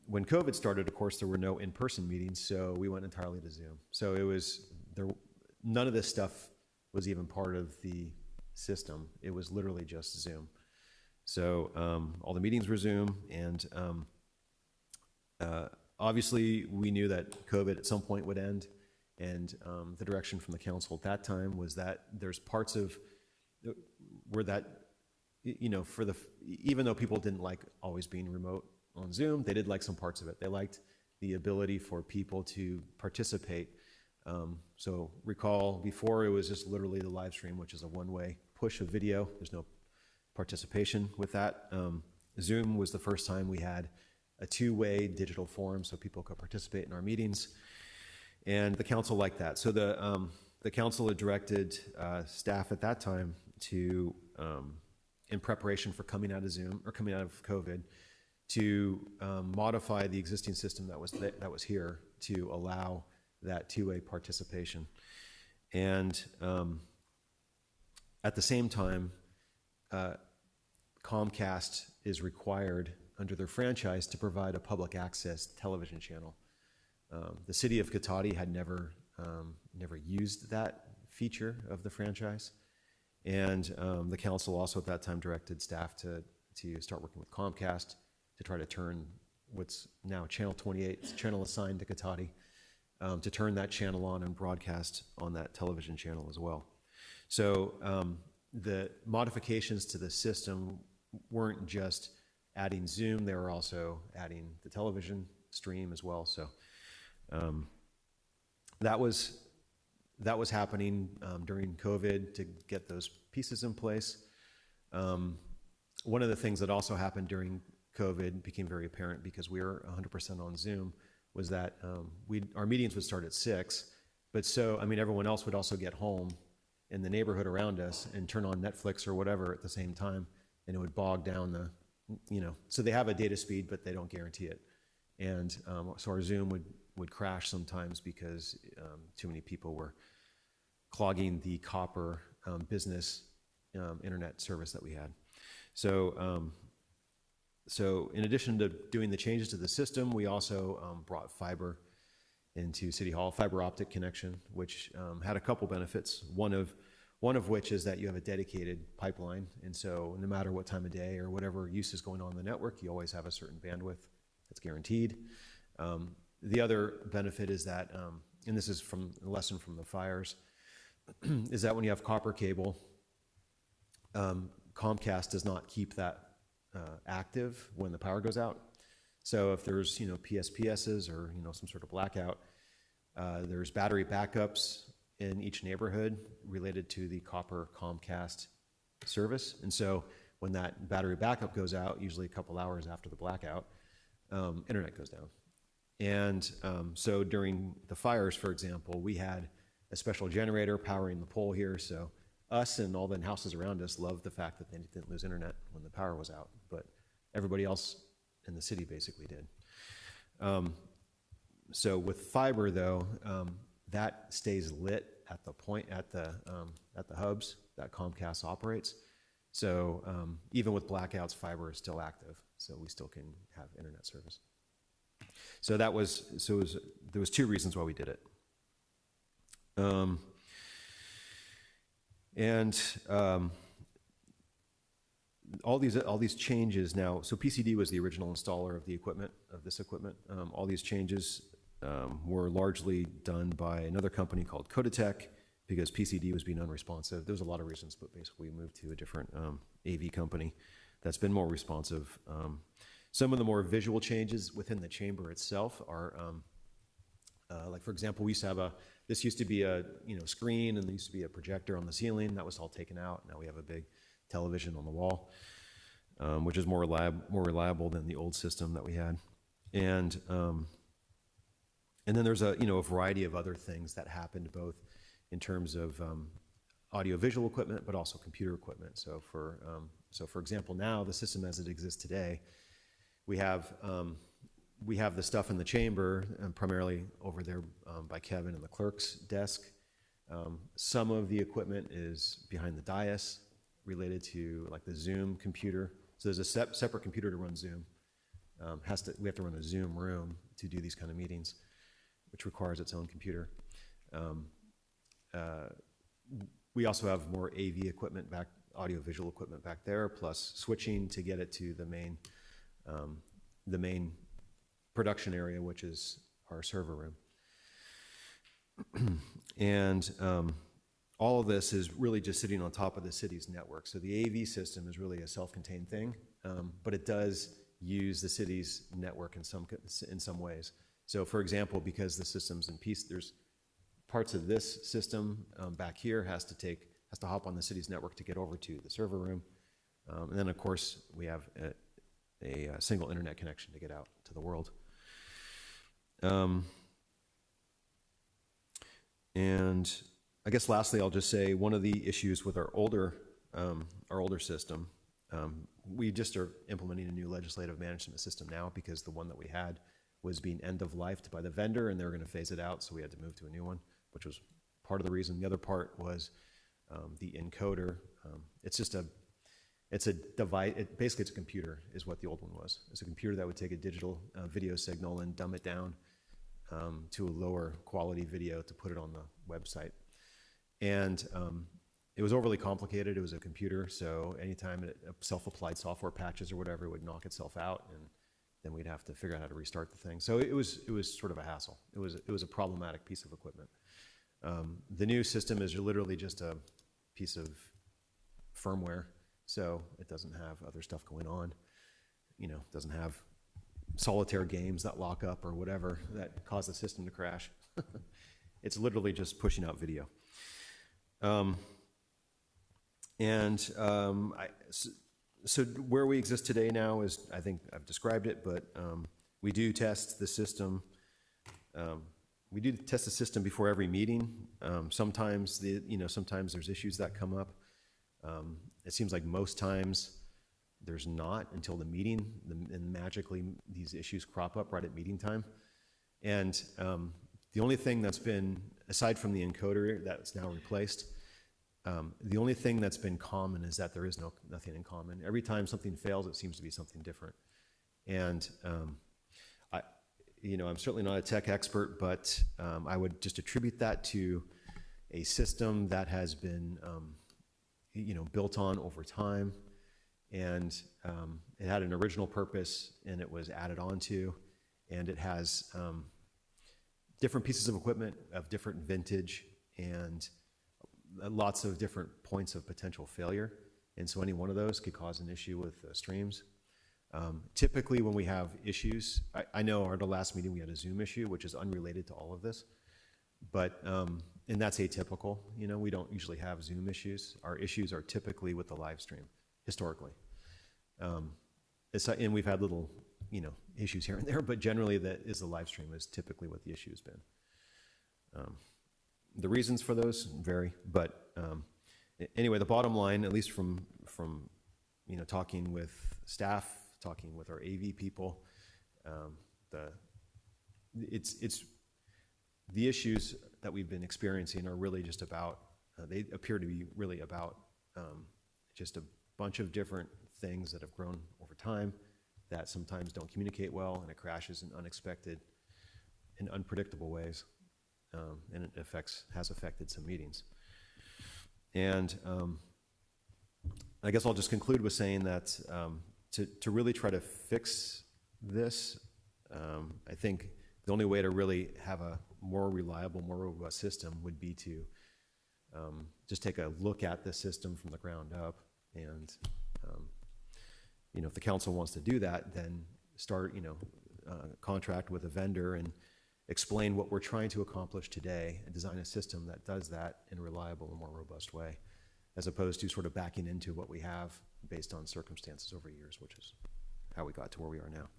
when COVID started, of course, there were no in-person meetings, so we went entirely to Zoom. So none of this stuff was even part of the system. It was literally just Zoom. So all the meetings were Zoom, and obviously we knew that COVID at some point would end, and the direction from the council at that time was that there's parts of where that, even though people didn't like always being remote on Zoom, they did like some parts of it. They liked the ability for people to participate. So recall, before it was just literally the live stream, which is a one-way push of video. There's no participation with that. Zoom was the first time we had a two-way digital forum so people could participate in our meetings. And the council liked that. So the council had directed staff at that time to, in preparation for coming out of Zoom, or coming out of COVID, to modify the existing system that was here to allow that two-way participation. And at the same time, Comcast is required under their franchise to provide a public access television channel. The city of Cotati had never used that feature of the franchise. And the council also at that time directed staff to start working with Comcast to try to turn what's now Channel 28, it's a channel assigned to Cotati, to turn that channel on and broadcast on that television channel as well. So the modifications to the system weren't just adding Zoom, they were also adding the television stream as well. So that was happening during COVID to get those pieces in place. One of the things that also happened during COVID became very apparent because we were 100% on Zoom was that our meetings would start at 6, but everyone else would also get home in the neighborhood around us and turn on Netflix or whatever at the same time, and it would bog down so they have a data speed, but they don't guarantee it. And so our Zoom would crash sometimes because too many people were clogging the copper business internet service that we had. So in addition to doing the changes to the system, we also brought fiber into City Hall, fiber optic connection, which had a couple benefits. One of which is that you have a dedicated pipeline, and so no matter what time of day or whatever use is going on in the network, you always have a certain bandwidth that's guaranteed. The other benefit is that, and this is from a lesson from the fires, is that when you have copper cable, Comcast does not keep that active when the power goes out. So if there's, PSPSs or, some sort of blackout, there's battery backups in each neighborhood related to the copper Comcast service. And so when that battery backup goes out, usually a couple hours after the blackout, internet goes down. And so during the fires, for example, we had a special generator powering the pole here. So us and all the houses around us loved the fact that they didn't lose internet when the power was out, but everybody else in the city basically did. So with fiber, though, that stays lit at the point at the hubs that Comcast operates. So even with blackouts, fiber is still active, so we still can have internet service. So there was 2 reasons why we did it. All these changes now. So PCD was the original installer of the equipment, of this equipment. All these changes were largely done by another company called Coditech because PCD was being unresponsive. There's a lot of reasons, but basically we moved to a different AV company that's been more responsive. Some of the more visual changes within the chamber itself are, like for example, we used to have this used to be a screen, and there used to be a projector on the ceiling. That was all taken out. Now we have a big television on the wall, which is more reliable than the old system that we had. And then there's a variety of other things that happened both in terms of audio-visual equipment, but also computer equipment. So for example, now the system as it exists today, we have the stuff in the chamber, primarily over there by Kevin and the clerk's desk. Some of the equipment is behind the dais, related to like the Zoom computer. So there's a separate computer to run Zoom. We have to run a Zoom room to do these kind of meetings, which requires its own computer. We also have more AV equipment audio-visual equipment back there, plus switching to get it to the main production area, which is our server room. And all of this is really just sitting on top of the city's network. So the AV system is really a self-contained thing, but it does use the city's network in some ways. So for example, because the system's in piece, there's parts of this system back here has to hop on the city's network to get over to the server room. And then of course we have a single internet connection to get out to the world. And I guess lastly, I'll just say one of the issues with our older system, we just are implementing a new legislative management system now because the one that we had was being end-of-lifed by the vendor, and they were going to phase it out, so we had to move to a new one, which was part of the reason. The other part was the encoder. It's a device. Basically, it's a computer, is what the old one was. It's a computer that would take a digital video signal and dumb it down to a lower quality video to put it on the website. And it was overly complicated. It was a computer, so anytime self-applied software patches or whatever, it would knock itself out, and then we'd have to figure out how to restart the thing. So it was sort of a hassle. It was a problematic piece of equipment. The new system is literally just a piece of firmware, so it doesn't have other stuff going on. Doesn't have solitaire games that lock up or whatever that cause the system to crash. It's literally just pushing out video. So where we exist today now is, I think I've described it, but we do test the system. We do test the system before every meeting. Sometimes there's issues that come up. It seems like most times there's not until the meeting, and magically these issues crop up right at meeting time. And the only thing that's been, aside from the encoder that's now replaced, the only thing that's been common is that there is nothing in common. Every time something fails, it seems to be something different. And I'm certainly not a tech expert, but I would just attribute that to a system that has been, built on over time, and it had an original purpose, and it was added onto, and it has different pieces of equipment of different vintage and lots of different points of potential failure. And so any one of those could cause an issue with streams. Typically, when we have issues, I know at our last meeting, we had a Zoom issue, which is unrelated to all of this. But, and that's atypical. You know, we don't usually have Zoom issues. Our issues are typically with the live stream, historically. And we've had little, you know, issues here and there, but generally that is the live stream is typically what the issue has been. The reasons for those vary, but anyway, the bottom line, at least from you know, talking with staff, talking with our AV people, the issues that we've been experiencing are really just about, they appear to be really about just a bunch of different things that have grown over time that sometimes don't communicate well, and it crashes in unexpected and unpredictable ways, and it has affected some meetings. And I guess I'll just conclude with saying that to really try to fix this, I think the only way to really have a more reliable, more robust system would be to just take a look at the system from the ground up. And you know, if the council wants to do that, then start, you know, contract with a vendor and explain what we're trying to accomplish today and design a system that does that in a reliable and more robust way, as opposed to sort of backing into what we have based on circumstances over years, which is how we got to where we are now.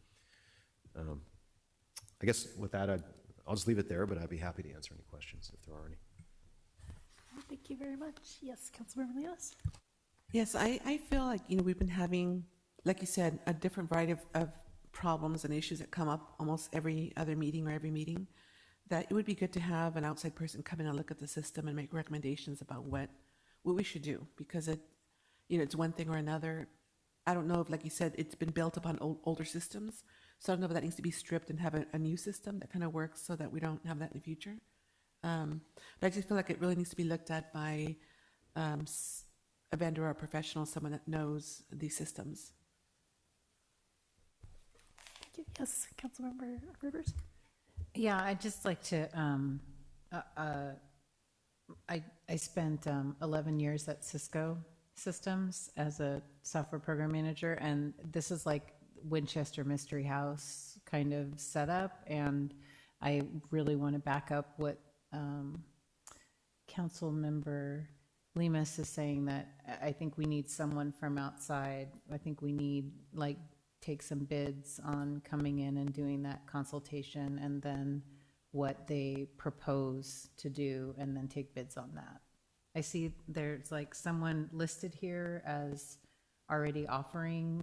I guess with that, I'll just leave it there, but I'd be happy to answer any questions if there are any. Thank you very much. Yes, Councilmember Leos. Yes, I feel like, you know, we've been having, like you said, a different variety of problems and issues that come up almost every other meeting or every meeting, that it would be good to have an outside person come in and look at the system and make recommendations about what we should do, because it, you know, it's one thing or another. I don't know if, like you said, it's been built upon older systems, so I don't know if that needs to be stripped and have a new system that kind of works so that we don't have that in the future. But I just feel like it really needs to be looked at by a vendor or a professional, someone that knows these systems. Thank you. Yes, Councilmember Rivers. Yeah, I'd just like to, I spent 11 years at Cisco Systems as a software program manager, and this is like Winchester Mystery House kind of setup, and I really want to back up what Council Member Lemus is saying, that I think we need someone from outside. I think we need, like, take some bids on coming in and doing that consultation, and then what they propose to do, and then take bids on that. I see there's like someone listed here as already offering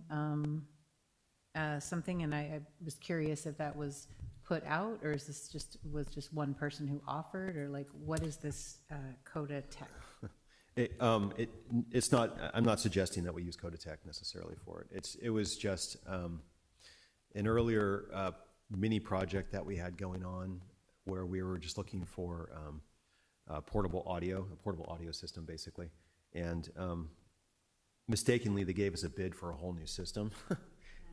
something, and I was curious if that was put out, or is this was just one person who offered, or like, what is this Coda Tech? It's not, I'm not suggesting that we use Coda Tech necessarily for it. It was just an earlier mini project that we had going on where we were just looking for a portable audio system, basically. And mistakenly, they gave us a bid for a whole new system.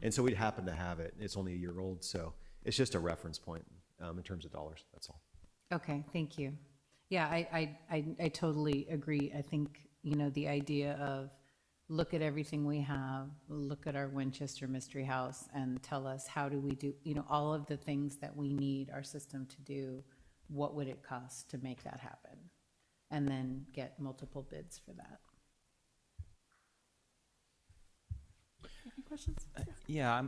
And so we happened to have it. It's only a year old, so it's just a reference point in terms of dollars, that's all. Okay, thank you. Yeah, I totally agree. I think, you know, the idea of look at everything we have, look at our Winchester Mystery House, and tell us how do we do, you know, all of the things that we need our system to do, what would it cost to make that happen? And then get multiple bids for that. Any questions? Yeah,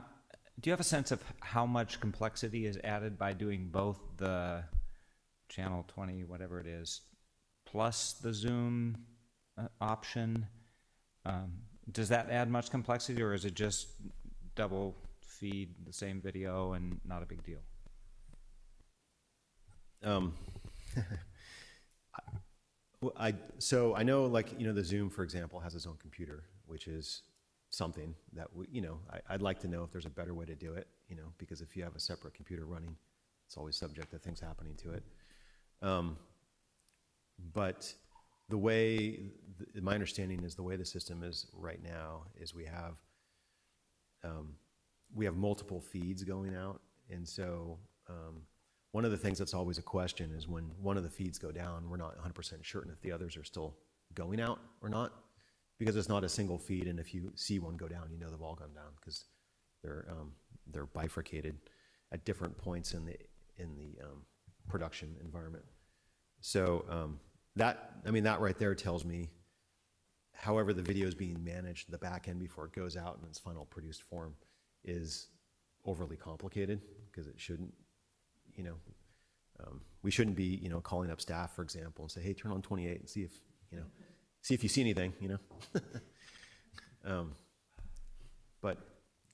do you have a sense of how much complexity is added by doing both the channel 20, whatever it is, plus the Zoom option? Does that add much complexity, or is it just double feed the same video and not a big deal? So I know, like, you know, the Zoom, for example, has its own computer, which is something that we, you know, I'd like to know if there's a better way to do it, you know, because if you have a separate computer running, it's always subject to things happening to it. But the way, my understanding is the way the system is right now is we have multiple feeds going out. And so one of the things that's always a question is when one of the feeds go down, we're not 100% certain if the others are still going out or not. because it's not a single feed, and if you see one go down, you know they've all gone down, because they're bifurcated at different points in the production environment. So that right there tells me, however the video is being managed, the back end before it goes out in its final produced form is overly complicated, because it shouldn't, we shouldn't be, calling up staff, for example, and say, hey, turn on 28 and see if you see anything, But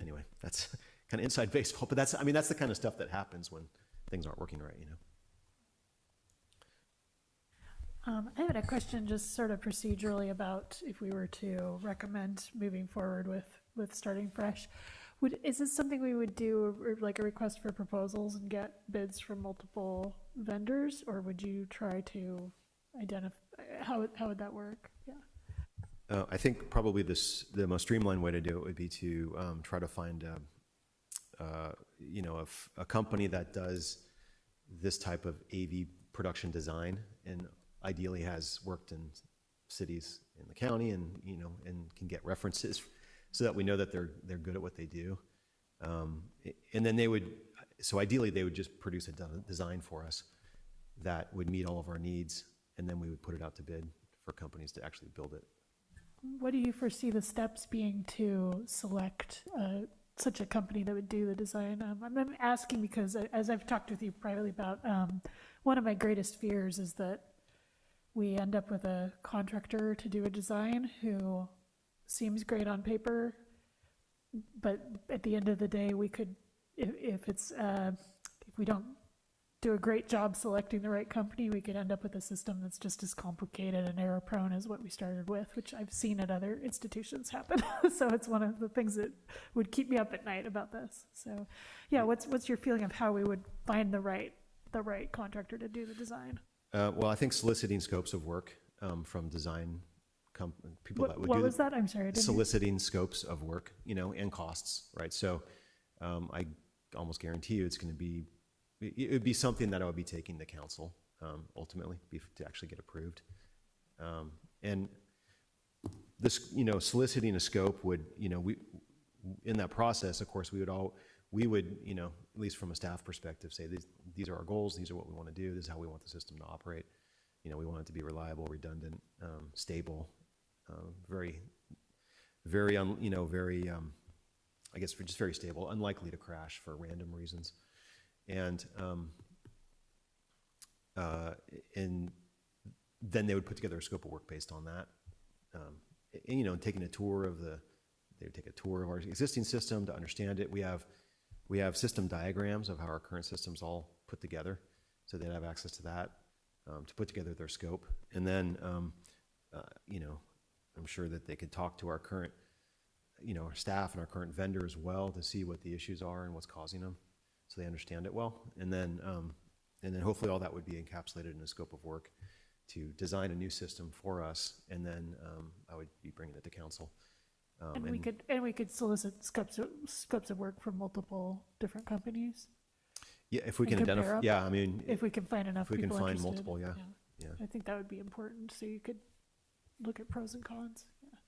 anyway, that's kind of inside baseball, but that's the kind of stuff that happens when things aren't working right, I had a question just sort of procedurally about if we were to recommend moving forward with starting fresh. Is this something we would do, or like a request for proposals and get bids from multiple vendors, or would you try to identify, how would that work? Yeah. I think probably the most streamlined way to do it would be to try to find a company that does this type of AV production design, and ideally has worked in cities in the county, and and can get references, so that we know that they're good at what they do. And then ideally they would just produce a design for us that would meet all of our needs, and then we would put it out to bid for companies to actually build it. What do you foresee the steps being to select such a company that would do the design? I'm asking because as I've talked with you privately about, one of my greatest fears is that we end up with a contractor to do a design who seems great on paper, but at the end of the day, we could, if we don't do a great job selecting the right company, we could end up with a system that's just as complicated and error prone as what we started with, which I've seen at other institutions happen. So it's one of the things that would keep me up at night about this. So yeah, what's your feeling of how we would find the right contractor to do the design? Well, I think soliciting scopes of work from design people that would what do was that? I'm sorry. I didn't hear. Soliciting scopes of work, and costs, right? So I almost guarantee you it would be something that I would be taking to council ultimately to actually get approved. And this, soliciting a scope would, we in that process, of course, we would, at least from a staff perspective, say these are our goals, these are what we want to do, this is how we want the system to operate. We want it to be reliable, redundant, stable, very, very, I guess just very stable, unlikely to crash for random reasons. And then they would put together a scope of work based on that. And taking a tour they would take a tour of our existing system to understand it. We have system diagrams of how our current system's all put together, so they'd have access to that to put together their scope. And then, I'm sure that they could talk to our current, our staff and our current vendor as well to see what the issues are and what's causing them, so they understand it well. And then hopefully all that would be encapsulated in a scope of work to design a new system for us. And then I would be bringing it to council. And we could solicit scopes of work from multiple different companies. Yeah, if we can compare identify. them? Yeah, If we can find enough if we can people find interested. multiple, yeah. I think that would be important, so you could look at pros and cons. Yeah.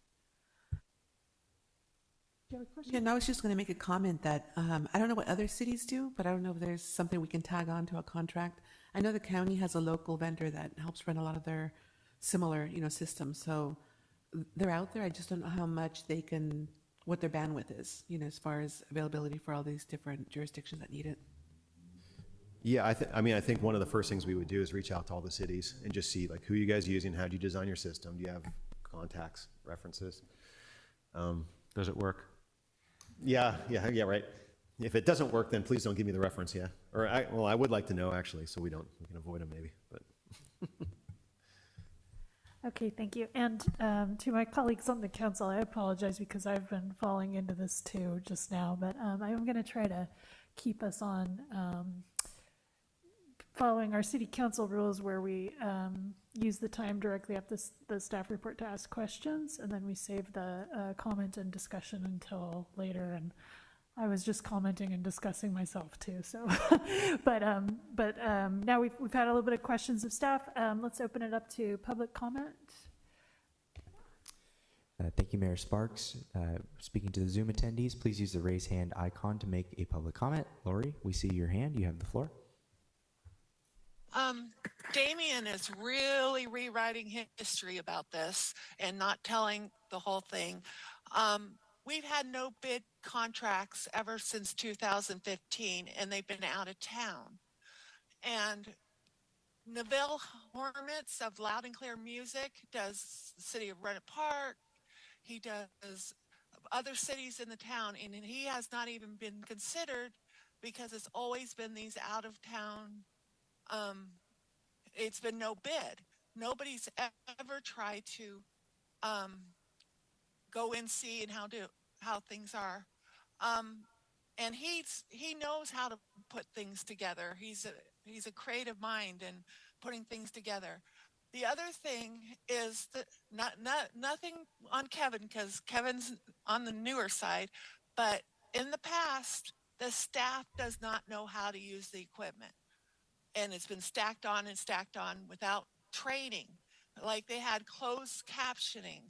Do you have a question? Yeah, and I was just going to make a comment that I don't know what other cities do, but I don't know if there's something we can tag on to a contract. I know the county has a local vendor that helps run a lot of their similar, systems. So they're out there. I just don't know how much what their bandwidth is, as far as availability for all these different jurisdictions that need it. Yeah, I think one of the first things we would do is reach out to all the cities and just see who you guys using, how do you design your system, do you have contacts, references, does it work? Yeah, right. If it doesn't work, then please don't give me the reference. Yeah, or I would like to know actually, so we can avoid them maybe. But Okay, thank you. And to my colleagues on the council, I apologize because I've been falling into this too just now, but I'm going to try to keep us on following our city council rules, where we use the time directly up the staff report to ask questions, and then we save the comment and discussion until later. And I was just commenting and discussing myself too. So, but now we've had a little bit of questions of staff. Let's open it up to public comment. Thank you, Mayor Sparks. Speaking to the Zoom attendees, please use the raise hand icon to make a public comment. Lori, we see your hand. You have the floor. Damien is really rewriting history about this and not telling the whole thing. We've had no bid contracts ever since 2015, and they've been out of town. And Neville Hormats of Loud and Clear Music does the city of Rennet Park. He does other cities in the town, and he has not even been considered because it's always been these out of town. It's been no bid. Nobody's ever tried to go and see and how things are. And he knows how to put things together. He's a creative mind and putting things together. The other thing is that nothing on Kevin, because Kevin's on the newer side, but in the past, the staff does not know how to use the equipment. And it's been stacked on and stacked on without training. Like they had closed captioning.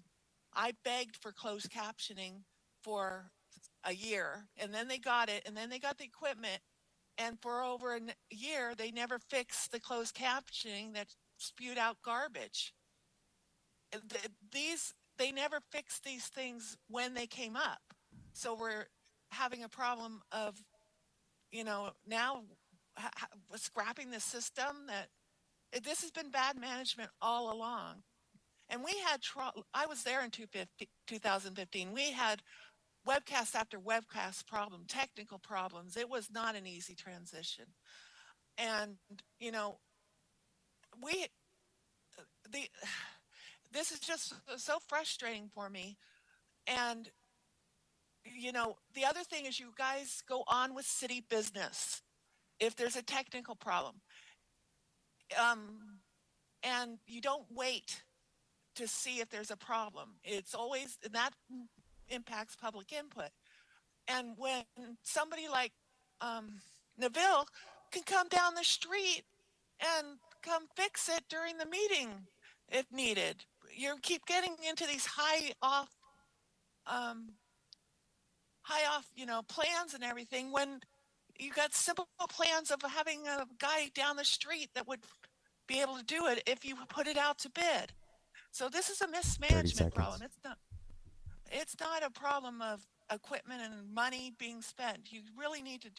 I begged for closed captioning for a year, and then they got it, and then they got the equipment. And for over a year, they never fixed the closed captioning that spewed out garbage. They never fixed these things when they came up. So we're having a problem of, now scrapping the system this has been bad management all along. And we had, I was there in 2015. We had webcast after webcast problem, technical problems. It was not an easy transition. And, this is just so frustrating for me. And, the other thing is you guys go on with city business if there's a technical problem. And you don't wait to see if there's a problem. It's always, and that impacts public input. And when somebody like Neville can come down the street and come fix it during the meeting if needed, you keep getting into these high off, plans and everything when you got simple plans of having a guy down the street that would be able to do it if you put it out to bid. So this is a mismanagement problem. It's not a problem of equipment and money being spent. You really need to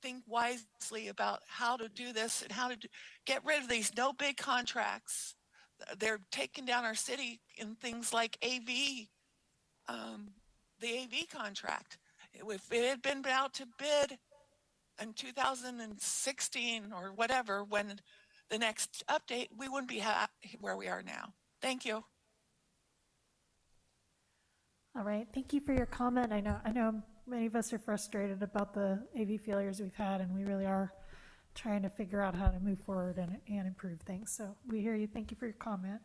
think wisely about how to do this and how to get rid of these no bid contracts. They're taking down our city in things like AV, the AV contract. If it had been out to bid in 2016 or whatever, when the next update, we wouldn't be where we are now. Thank you. All right, thank you for your comment. I know many of us are frustrated about the AV failures we've had, and we really are trying to figure out how to move forward and improve things. So we hear you. Thank you for your comment.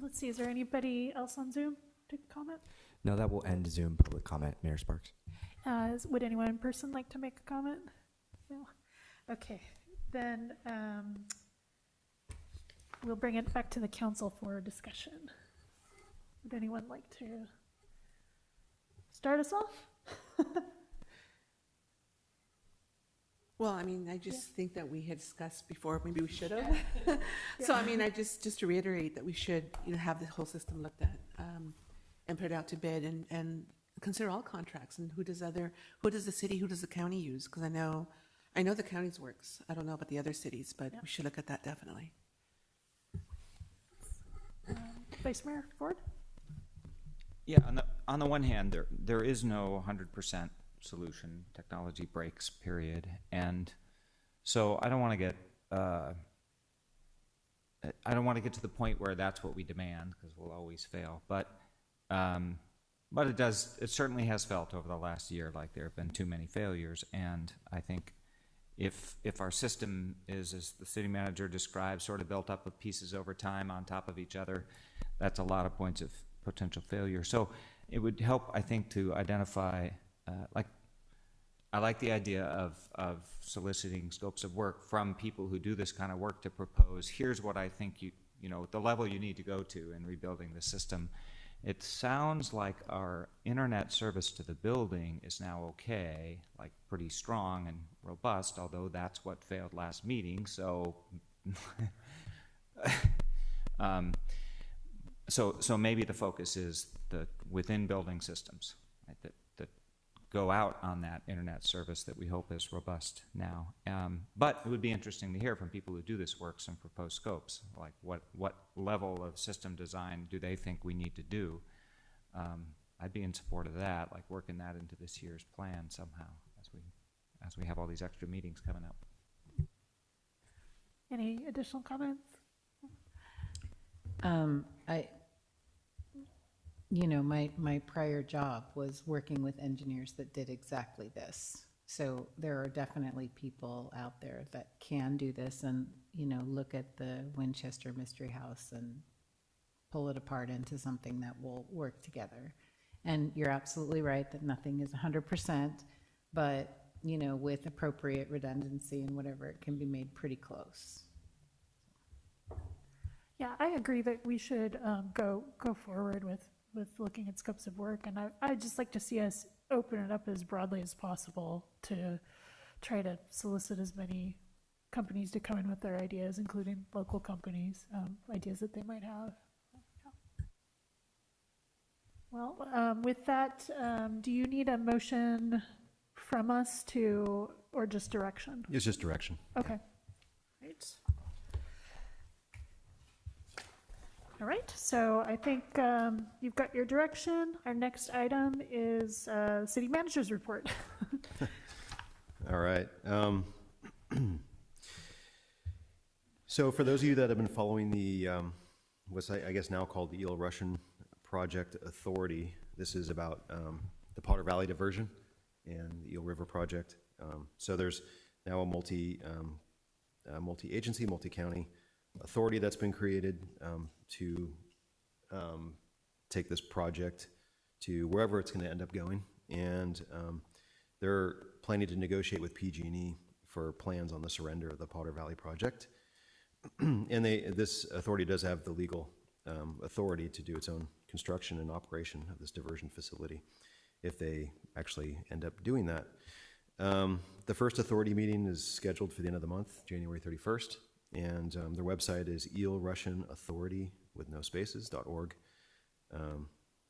Let's see, is there anybody else on Zoom to comment? No, that will end Zoom public comment, Mayor Sparks. Would anyone in person like to make a comment? No? Okay, then we'll bring it back to the council for discussion. Would anyone like to start us off? Well, I just think that we had discussed before, maybe we should have. So, I just to reiterate that we should, have the whole system looked at and put it out to bid and consider all contracts and who does the city, who does the county use? Because I know the county's works. I don't know about the other cities, but we should look at that definitely. Vice Mayor Ford? Yeah, on the one hand, there is no 100% solution. Technology breaks, period. And so I don't want to get to the point where that's what we demand, because we'll always fail. But it certainly has felt over the last year like there have been too many failures. And I think if our system is, as the city manager described, sort of built up of pieces over time on top of each other, that's a lot of points of potential failure. So it would help, I think, to identify, I like the idea of soliciting scopes of work from people who do this kind of work to propose, here's what I think the level you need to go to in rebuilding the system. It sounds like our internet service to the building is now okay, like pretty strong and robust, although that's what failed last meeting, so so maybe the focus is the within building systems, right, that go out on that internet service that we hope is robust now. But it would be interesting to hear from people who do this work some proposed scopes, like what level of system design do they think we need to do. I'd be in support of that, like working that into this year's plan somehow as we have all these extra meetings coming up. Any additional comments? My prior job was working with engineers that did exactly this. So there are definitely people out there that can do this and, look at the Winchester Mystery House and pull it apart into something that will work together. And you're absolutely right that nothing is 100%, but, with appropriate redundancy and whatever, it can be made pretty close. Yeah, I agree that we should go forward with looking at scopes of work, and I'd just like to see us open it up as broadly as possible to try to solicit as many companies to come in with their ideas, including local companies, ideas that they might have. Well, with that, do you need a motion from us or just direction? It's just direction. Okay. Right. All right, so I think you've got your direction. Our next item is city manager's report. All right. So for those of you that have been following the, what's I guess now called the Eel Russian Project Authority, this is about the Potter Valley diversion and the Eel River Project. So there's now a multi-agency, multi-county authority that's been created to take this project to wherever it's going to end up going, and they're planning to negotiate with PG&E for plans on the surrender of the Potter Valley project. And this authority does have the legal authority to do its own construction and operation of this diversion facility if they actually end up doing that. The first authority meeting is scheduled for the end of the month, January 31st. And their website is eelrussianauthority with no spaces.org.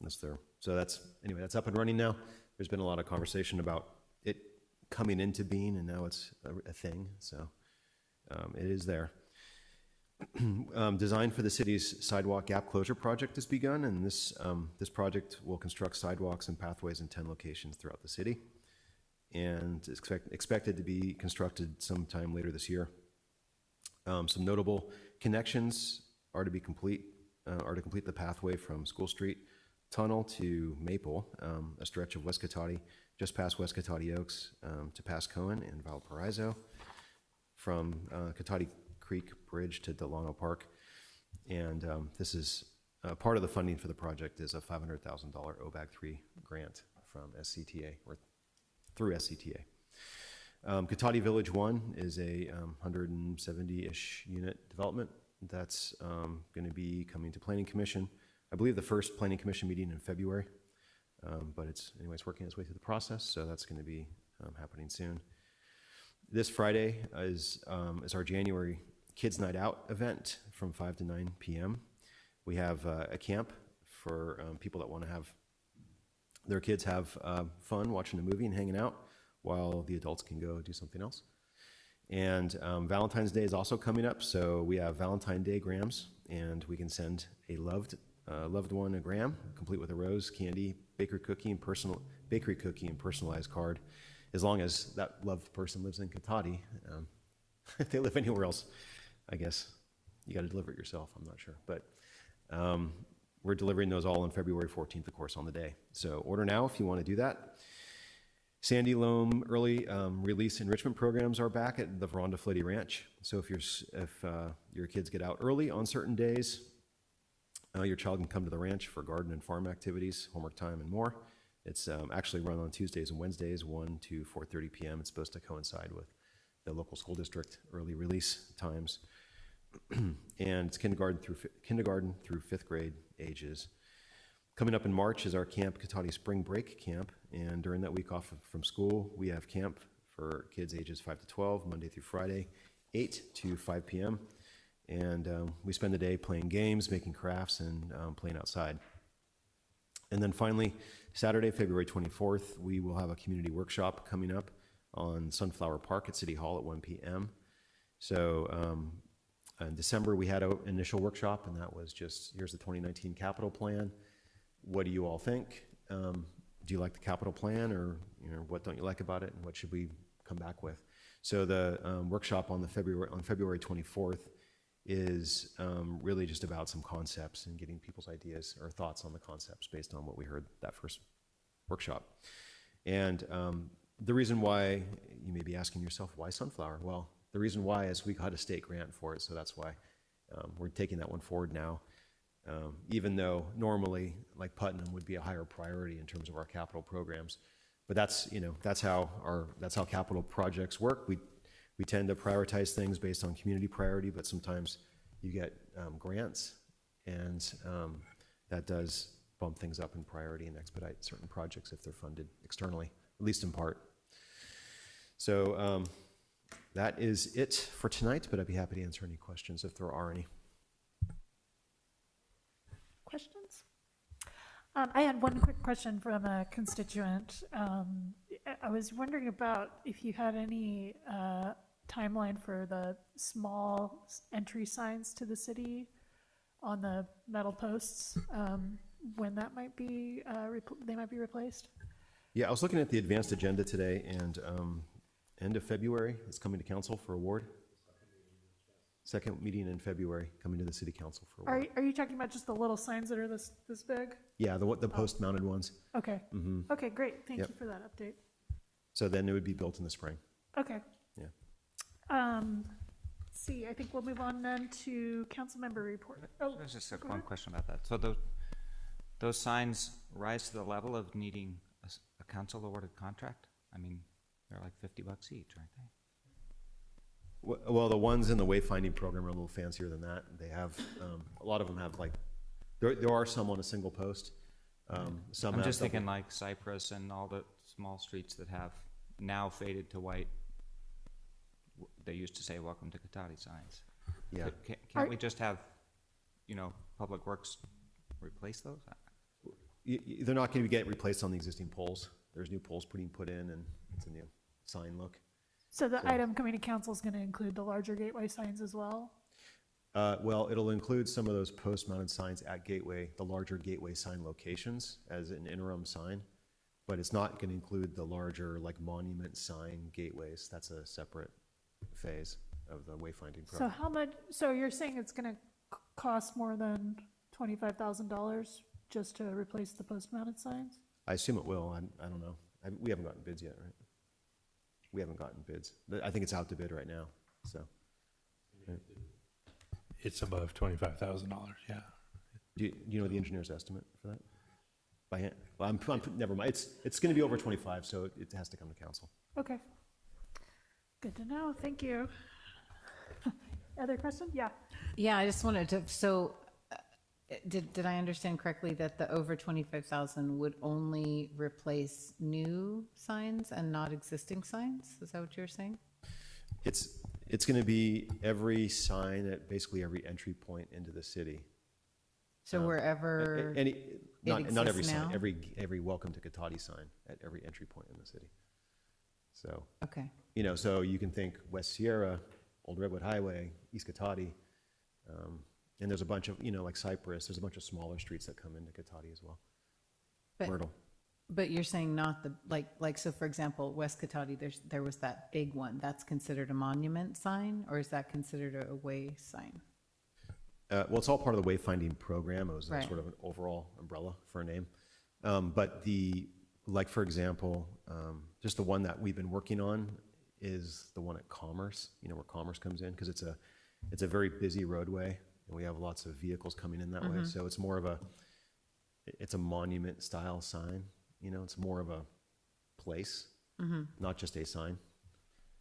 That's there. So that's up and running now. There's been a lot of conversation about it coming into being, and now it's a thing. So it is there. Design for the city's sidewalk gap closure project has begun, and this project will construct sidewalks and pathways in 10 locations throughout the city, and it's expected to be constructed sometime later this year. Some notable connections are to complete the pathway from School Street Tunnel to Maple, a stretch of West Cotati, just past West Cotati Oaks, to past Cohen and Valparaiso, from Cotati Creek Bridge to Delano Park. And this is part of the funding for the project is a $500,000 OBAG 3 grant from SCTA, or through SCTA. Cotati Village 1 is a 170-ish unit development that's going to be coming to Planning Commission. I believe the first Planning Commission meeting in February, but it's working its way through the process, so that's going to be happening soon. This Friday is our January Kids Night Out event from 5 to 9 p.m. We have a camp for people that want to have their kids have fun watching a movie and hanging out, while the adults can go do something else. And Valentine's Day is also coming up, so we have Valentine Day grams, and we can send a loved one a gram, complete with a rose, candy, bakery cookie, and personalized card, as long as that loved person lives in Cotati. If they live anywhere else, I guess you got to deliver it yourself. I'm not sure, but we're delivering those all on February 14th, of course, on the day. So order now if you want to do that. Sandy Loam early release enrichment programs are back at the Veronda Flitty Ranch. So if your kids get out early on certain days, your child can come to the ranch for garden and farm activities, homework time, and more. It's actually run on Tuesdays and Wednesdays, 1 to 4:30 p.m. It's supposed to coincide with the local school district early release times. And it's kindergarten through fifth grade ages. Coming up in March is our Camp Katati Spring Break Camp, and during that week off from school, we have camp for kids ages 5 to 12, Monday through Friday, 8 to 5 p.m. And we spend the day playing games, making crafts, and playing outside. And then finally, Saturday, February 24th, we will have a community workshop coming up on Sunflower Park at City Hall at 1 p.m. So in December, we had an initial workshop, and that was just, here's the 2019 capital plan. What do you all think? Do you like the capital plan, or what don't you like about it, and what should we come back with? So the workshop on February 24th is really just about some concepts and getting people's ideas or thoughts on the concepts based on what we heard that first workshop. And the reason why, you may be asking yourself, why sunflower? Well, the reason why is we got a state grant for it, so that's why we're taking that one forward now. Even though normally, like Putnam would be a higher priority in terms of our capital programs, but that's how capital projects work. We tend to prioritize things based on community priority, but sometimes you get grants, and that does bump things up in priority and expedite certain projects if they're funded externally, at least in part. So that is it for tonight, but I'd be happy to answer any questions if there are any. Questions? I had one quick question from a constituent. I was wondering about if you had any timeline for the small entry signs to the city on the metal posts, when that might be they might be replaced. Yeah, I was looking at the advanced agenda today, and end of February it's coming to council for award. Second meeting in February, coming to the city council for award. Are you talking about just the little signs that are this big? Yeah, the post mounted ones. Okay. Mm-hmm. Okay, great. Thank Yep. you for that update. So then it would be built in the spring. Okay. Yeah. See, I think we'll move on then to council member report. Oh, There's just go one ahead. question about that. So those signs rise to the level of needing a council awarded contract? I mean, they're like $50 each, aren't they? Well, the ones in the wayfinding program are a little fancier than that. They have, a lot of them have there are some on a single post. Some I'm have just thinking double- like Cypress and all the small streets that have now faded to white. They used to say "Welcome to Katati" signs. Yeah. Can't we just have, Public Works replace those? They're not going to get replaced on the existing poles. There's new poles put in, and it's a new sign look. So the item coming to council is going to include the larger gateway signs as well? Well, it'll include some of those post-mounted signs at Gateway, the larger Gateway sign locations as an interim sign, but it's not going to include the larger monument sign gateways. That's a separate phase of the wayfinding So program. how much, so you're saying it's going to cost more than $25,000 just to replace the post-mounted signs? I assume it will. I don't know. We haven't gotten bids yet, right? We haven't gotten bids. I think it's out to bid right now, so. It's above $25,000, yeah. Do you know the engineer's estimate for that? By hand? Well, never mind. It's going to be over 25, so it has to come to council. Okay. Good to know. Thank you. Other question? Yeah. Yeah, I just wanted to, so did I understand correctly that the over 25,000 would only replace new signs and not existing signs? Is that what you're saying? It's going to be every sign at basically every entry point into the city. So wherever Not every exists sign, now? every welcome to Katati sign at every entry point in the city. So, Okay. so you can think West Sierra, Old Redwood Highway, East Katati, and there's a bunch of, like Cypress, there's a bunch of smaller streets that come into Katati as well. But- Myrtle. But you're saying not the, so for example, West Katati, there was that big one, that's considered a monument sign, or is that considered a way sign? Well, it's all part of the wayfinding program. It was Right. sort of an overall umbrella for a name. But for example, just the one that we've been working on is the one at Commerce, where Commerce comes in, because it's a very busy roadway, and we have lots of vehicles coming in that way. So it's more of it's a monument style sign, it's more of a place, not just a sign.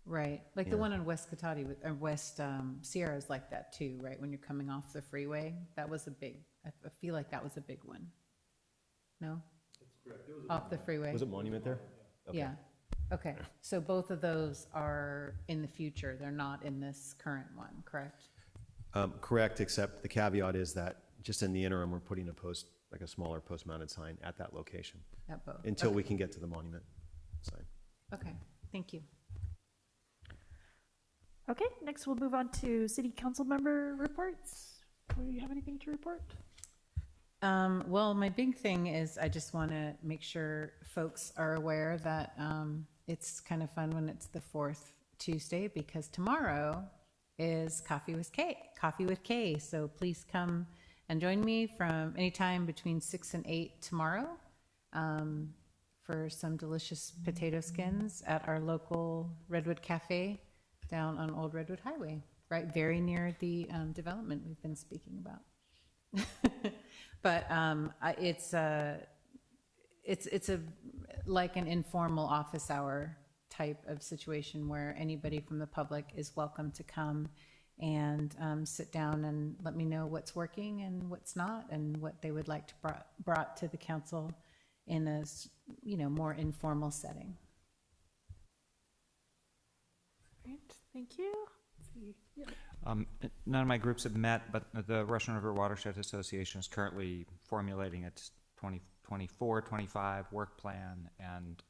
Right, like the Yeah. one in West Katati, West Sierra is like that too, right? When you're coming off the freeway, that was a big, I feel like that was a big one. No? Off the freeway? Was it Monument there? Okay. Yeah, okay. So both of those are in the future, they're not in this current one, correct? Correct, except the caveat is that just in the interim, we're putting a post, like a smaller post-mounted sign at that location At both? until Okay. we can get to the monument sign. Okay, thank you. Okay, next we'll move on to city council member reports. Do you have anything to report? Well, my big thing is I just want to make sure folks are aware that it's kind of fun when it's the fourth Tuesday, because tomorrow is Coffee with Kay. So please come and join me from anytime between 6 and 8 tomorrow for some delicious potato skins at our local Redwood Cafe down on Old Redwood Highway, right very near the development we've been speaking about. But it's a like an informal office hour type of situation where anybody from the public is welcome to come and sit down and let me know what's working and what's not, and what they would like to brought to the council in a more informal setting. Great, thank you. Let's see. Yeah. None of my groups have met, but the Russian River Watershed Association is currently formulating its 2024-25 work plan, and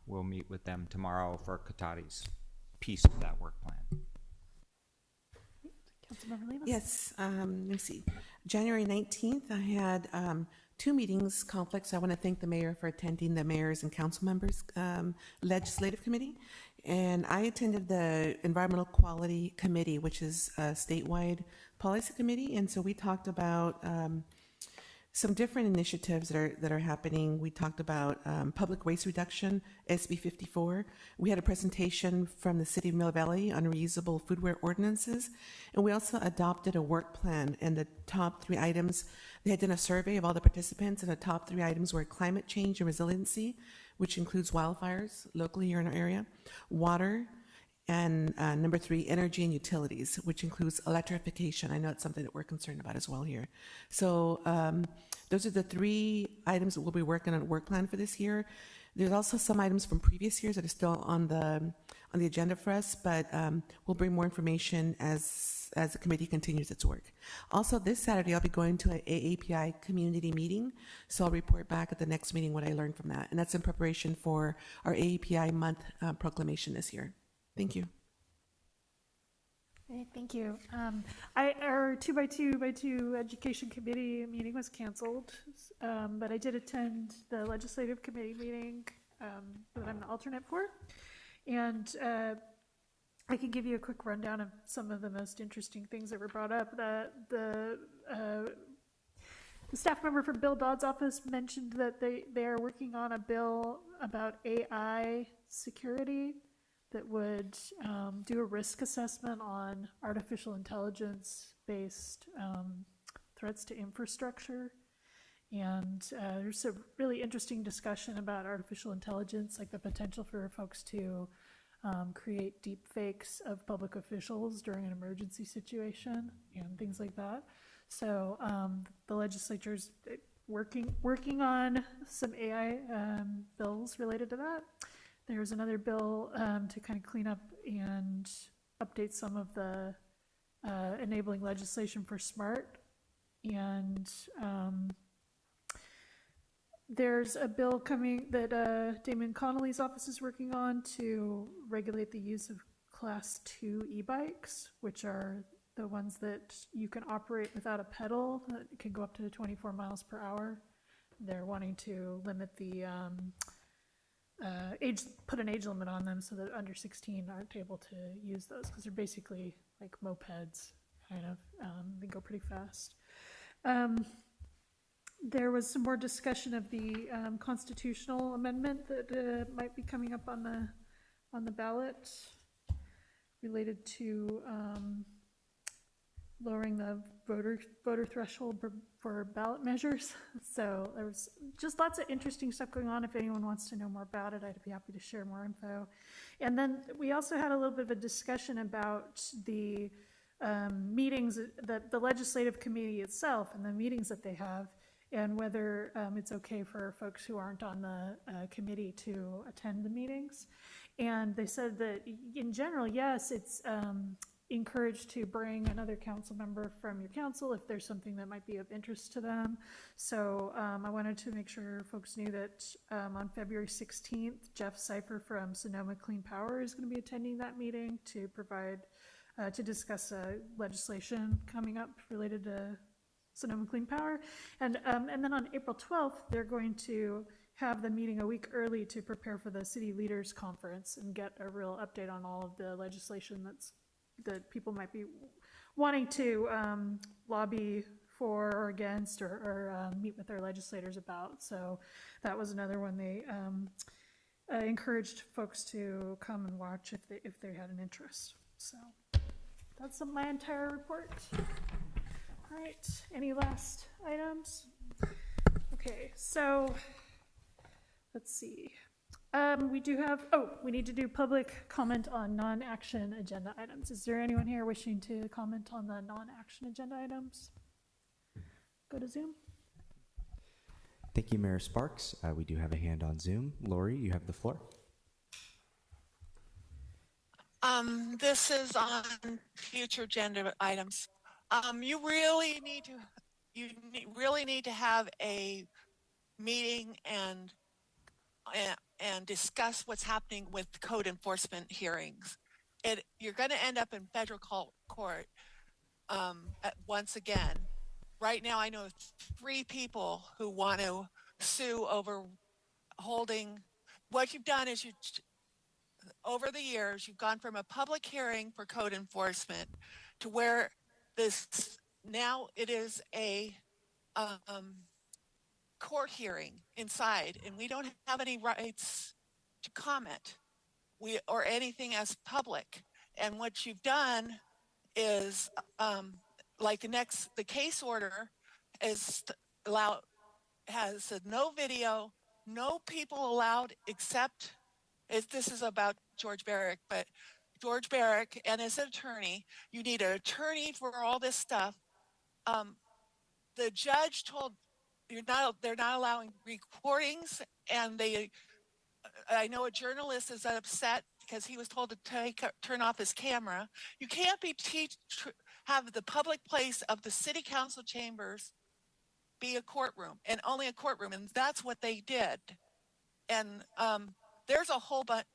we'll meet with them tomorrow for Katati's piece of that work plan. Councilmember Lemus? Yes, let me see. January 19th, I had 2 meetings, conflicts. I want to thank the mayor for attending the mayor's and council members' legislative committee. And I attended the Environmental Quality Committee, which is a statewide policy committee. And so we talked about some different initiatives that are happening. We talked about public waste reduction, SB 54. We had a presentation from the city of Mill Valley on reusable foodware ordinances. And we also adopted a work plan. And the top 3 items, they had done a survey of all the participants, and the top 3 items were climate change and resiliency, which includes wildfires locally here in our area, water, and number 3, energy and utilities, which includes electrification. I know it's something that we're concerned about as well here. So those are the 3 items that we'll be working on a work plan for this year. There's also some items from previous years that are still on the agenda for us, but we'll bring more information as the committee continues its work. Also, this Saturday, I'll be going to an AAPI community meeting, so I'll report back at the next meeting what I learned from that, and that's in preparation for our AAPI month proclamation this year. Thank you. Okay, thank you. Our 2x2x2 education committee meeting was canceled, but I did attend the legislative committee meeting that I'm the alternate for. And I can give you a quick rundown of some of the most interesting things that were brought up. The staff member from Bill Dodd's office mentioned that they are working on a bill about AI security that would do a risk assessment on artificial intelligence-based threats to infrastructure. And there's a really interesting discussion about artificial intelligence, like the potential for folks to create deep fakes of public officials during an emergency situation and things like that. So the legislature's working on some AI bills related to that. There's another bill to kind of clean up and update some of the enabling legislation for SMART. And there's a bill coming that Damon Connolly's office is working on to regulate the use of Class 2 e-bikes, which are the ones that you can operate without a pedal. It can go up to 24 miles per hour. They're wanting to limit the put an age limit on them so that under 16 aren't able to use those, because they're basically like mopeds, kind of. They go pretty fast. There was some more discussion of the constitutional amendment that might be coming up on the ballot related to lowering the voter threshold for ballot measures. So there was just lots of interesting stuff going on. If anyone wants to know more about it, I'd be happy to share more info. And then we also had a little bit of a discussion about the meetings that the legislative committee itself and the meetings that they have. and whether it's okay for folks who aren't on the committee to attend the meetings. And they said that in general, yes, it's encouraged to bring another council member from your council if there's something that might be of interest to them. So I wanted to make sure folks knew that on February 16th, Jeff Cipher from Sonoma Clean Power is going to be attending that meeting to provide, to discuss legislation coming up related to Sonoma Clean Power. And then on April 12th, they're going to have the meeting a week early to prepare for the City Leaders Conference and get a real update on all of the legislation that people might be wanting to lobby for or against or meet with their legislators about. So that was another one they encouraged folks to come and watch if they had an interest. So that's my entire report. All right, any last items? Okay, so let's see. We do have, we need to do public comment on non-action agenda items. Is there anyone here wishing to comment on the non-action agenda items? Go to Zoom. Thank you, Mayor Sparks. We do have a hand on Zoom. Lori, you have the floor. This is on future agenda items. You really need to have a meeting and discuss what's happening with code enforcement hearings. You're going to end up in federal court once again. Right now, I know 3 people who want to sue over holding. What you've done is over the years, you've gone from a public hearing for code enforcement to where now it is a court hearing inside, and we don't have any rights to comment or anything as public. And what you've done is the case order has said no video, no people allowed except this is about George Barrick, but George Barrick and his attorney, you need an attorney for all this stuff. The judge told they're not allowing recordings, and I know a journalist is upset because he was told to turn off his camera. You can't have the public place of the city council chambers be a courtroom, and only a courtroom, and that's what they did. And there's a whole bunch.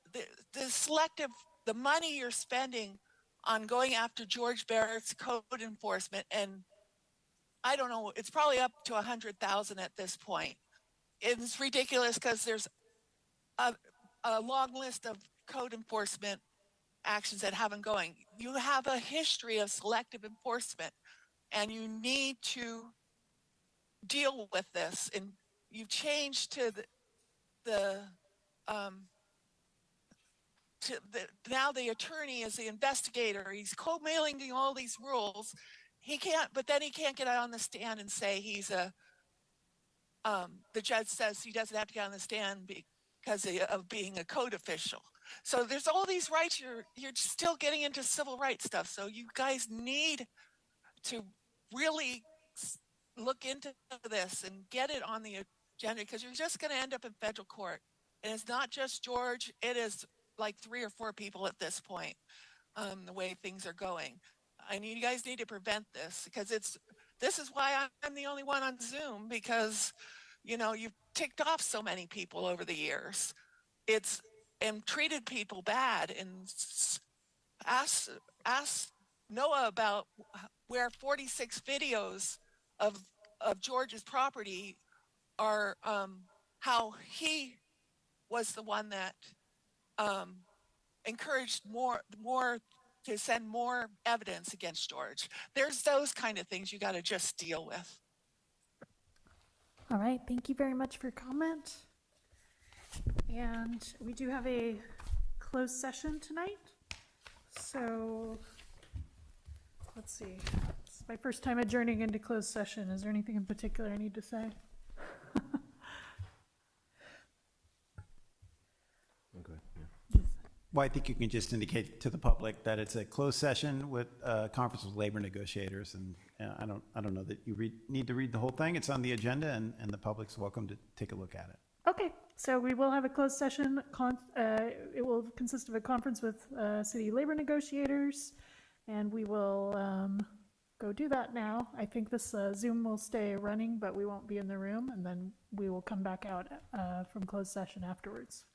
The money you're spending on going after George Barrett's code enforcement, and I don't know, it's probably up to 100,000 at this point. It's ridiculous because there's a long list of code enforcement actions that haven't going. You have a history of selective enforcement, and you need to deal with this. And you've changed to now the attorney is the investigator. He's co-mailing all these rules. But then he can't get on the stand and say the judge says he doesn't have to get on the stand because of being a code official. So there's all these rights. You're still getting into civil rights stuff. So you guys need to really look into this and get it on the agenda, because you're just going to end up in federal court. And it's not just George. It is like 3 or 4 people at this point, the way things are going. You guys need to prevent this, because this is why I'm the only one on Zoom, because, you've ticked off so many people over the years. And treated people bad, and ask Noah about where 46 videos of George's property are, how he was the one that encouraged more to send more evidence against George. There's those kind of things you got to just deal with. All right, thank you very much for your comment. And we do have a closed session tonight. So let's see. It's my first time adjourning into closed session. Is there anything in particular I need to say? Okay. Well, I think you can just indicate to the public that it's a closed session with a conference with labor negotiators, and I don't know that you need to read the whole thing. It's on the agenda, and the public's welcome to take a look at it. Okay, so we will have a closed session. It will consist of a conference with city labor negotiators, and we will go do that now. I think this Zoom will stay running, but we won't be in the room, and then we will come back out from closed session afterwards.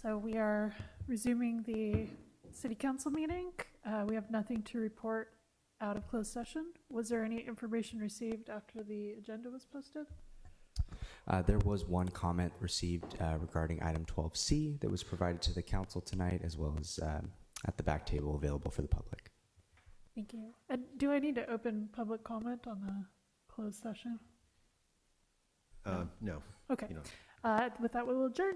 So we are resuming the city council meeting. We have nothing to report out of closed session. Was there any information received after the agenda was posted? There was one comment received regarding item 12C that was provided to the council tonight, as well as at the back table available for the public. Thank you. And do I need to open public comment on the closed session? No. Okay. You don't. With that, we will adjourn.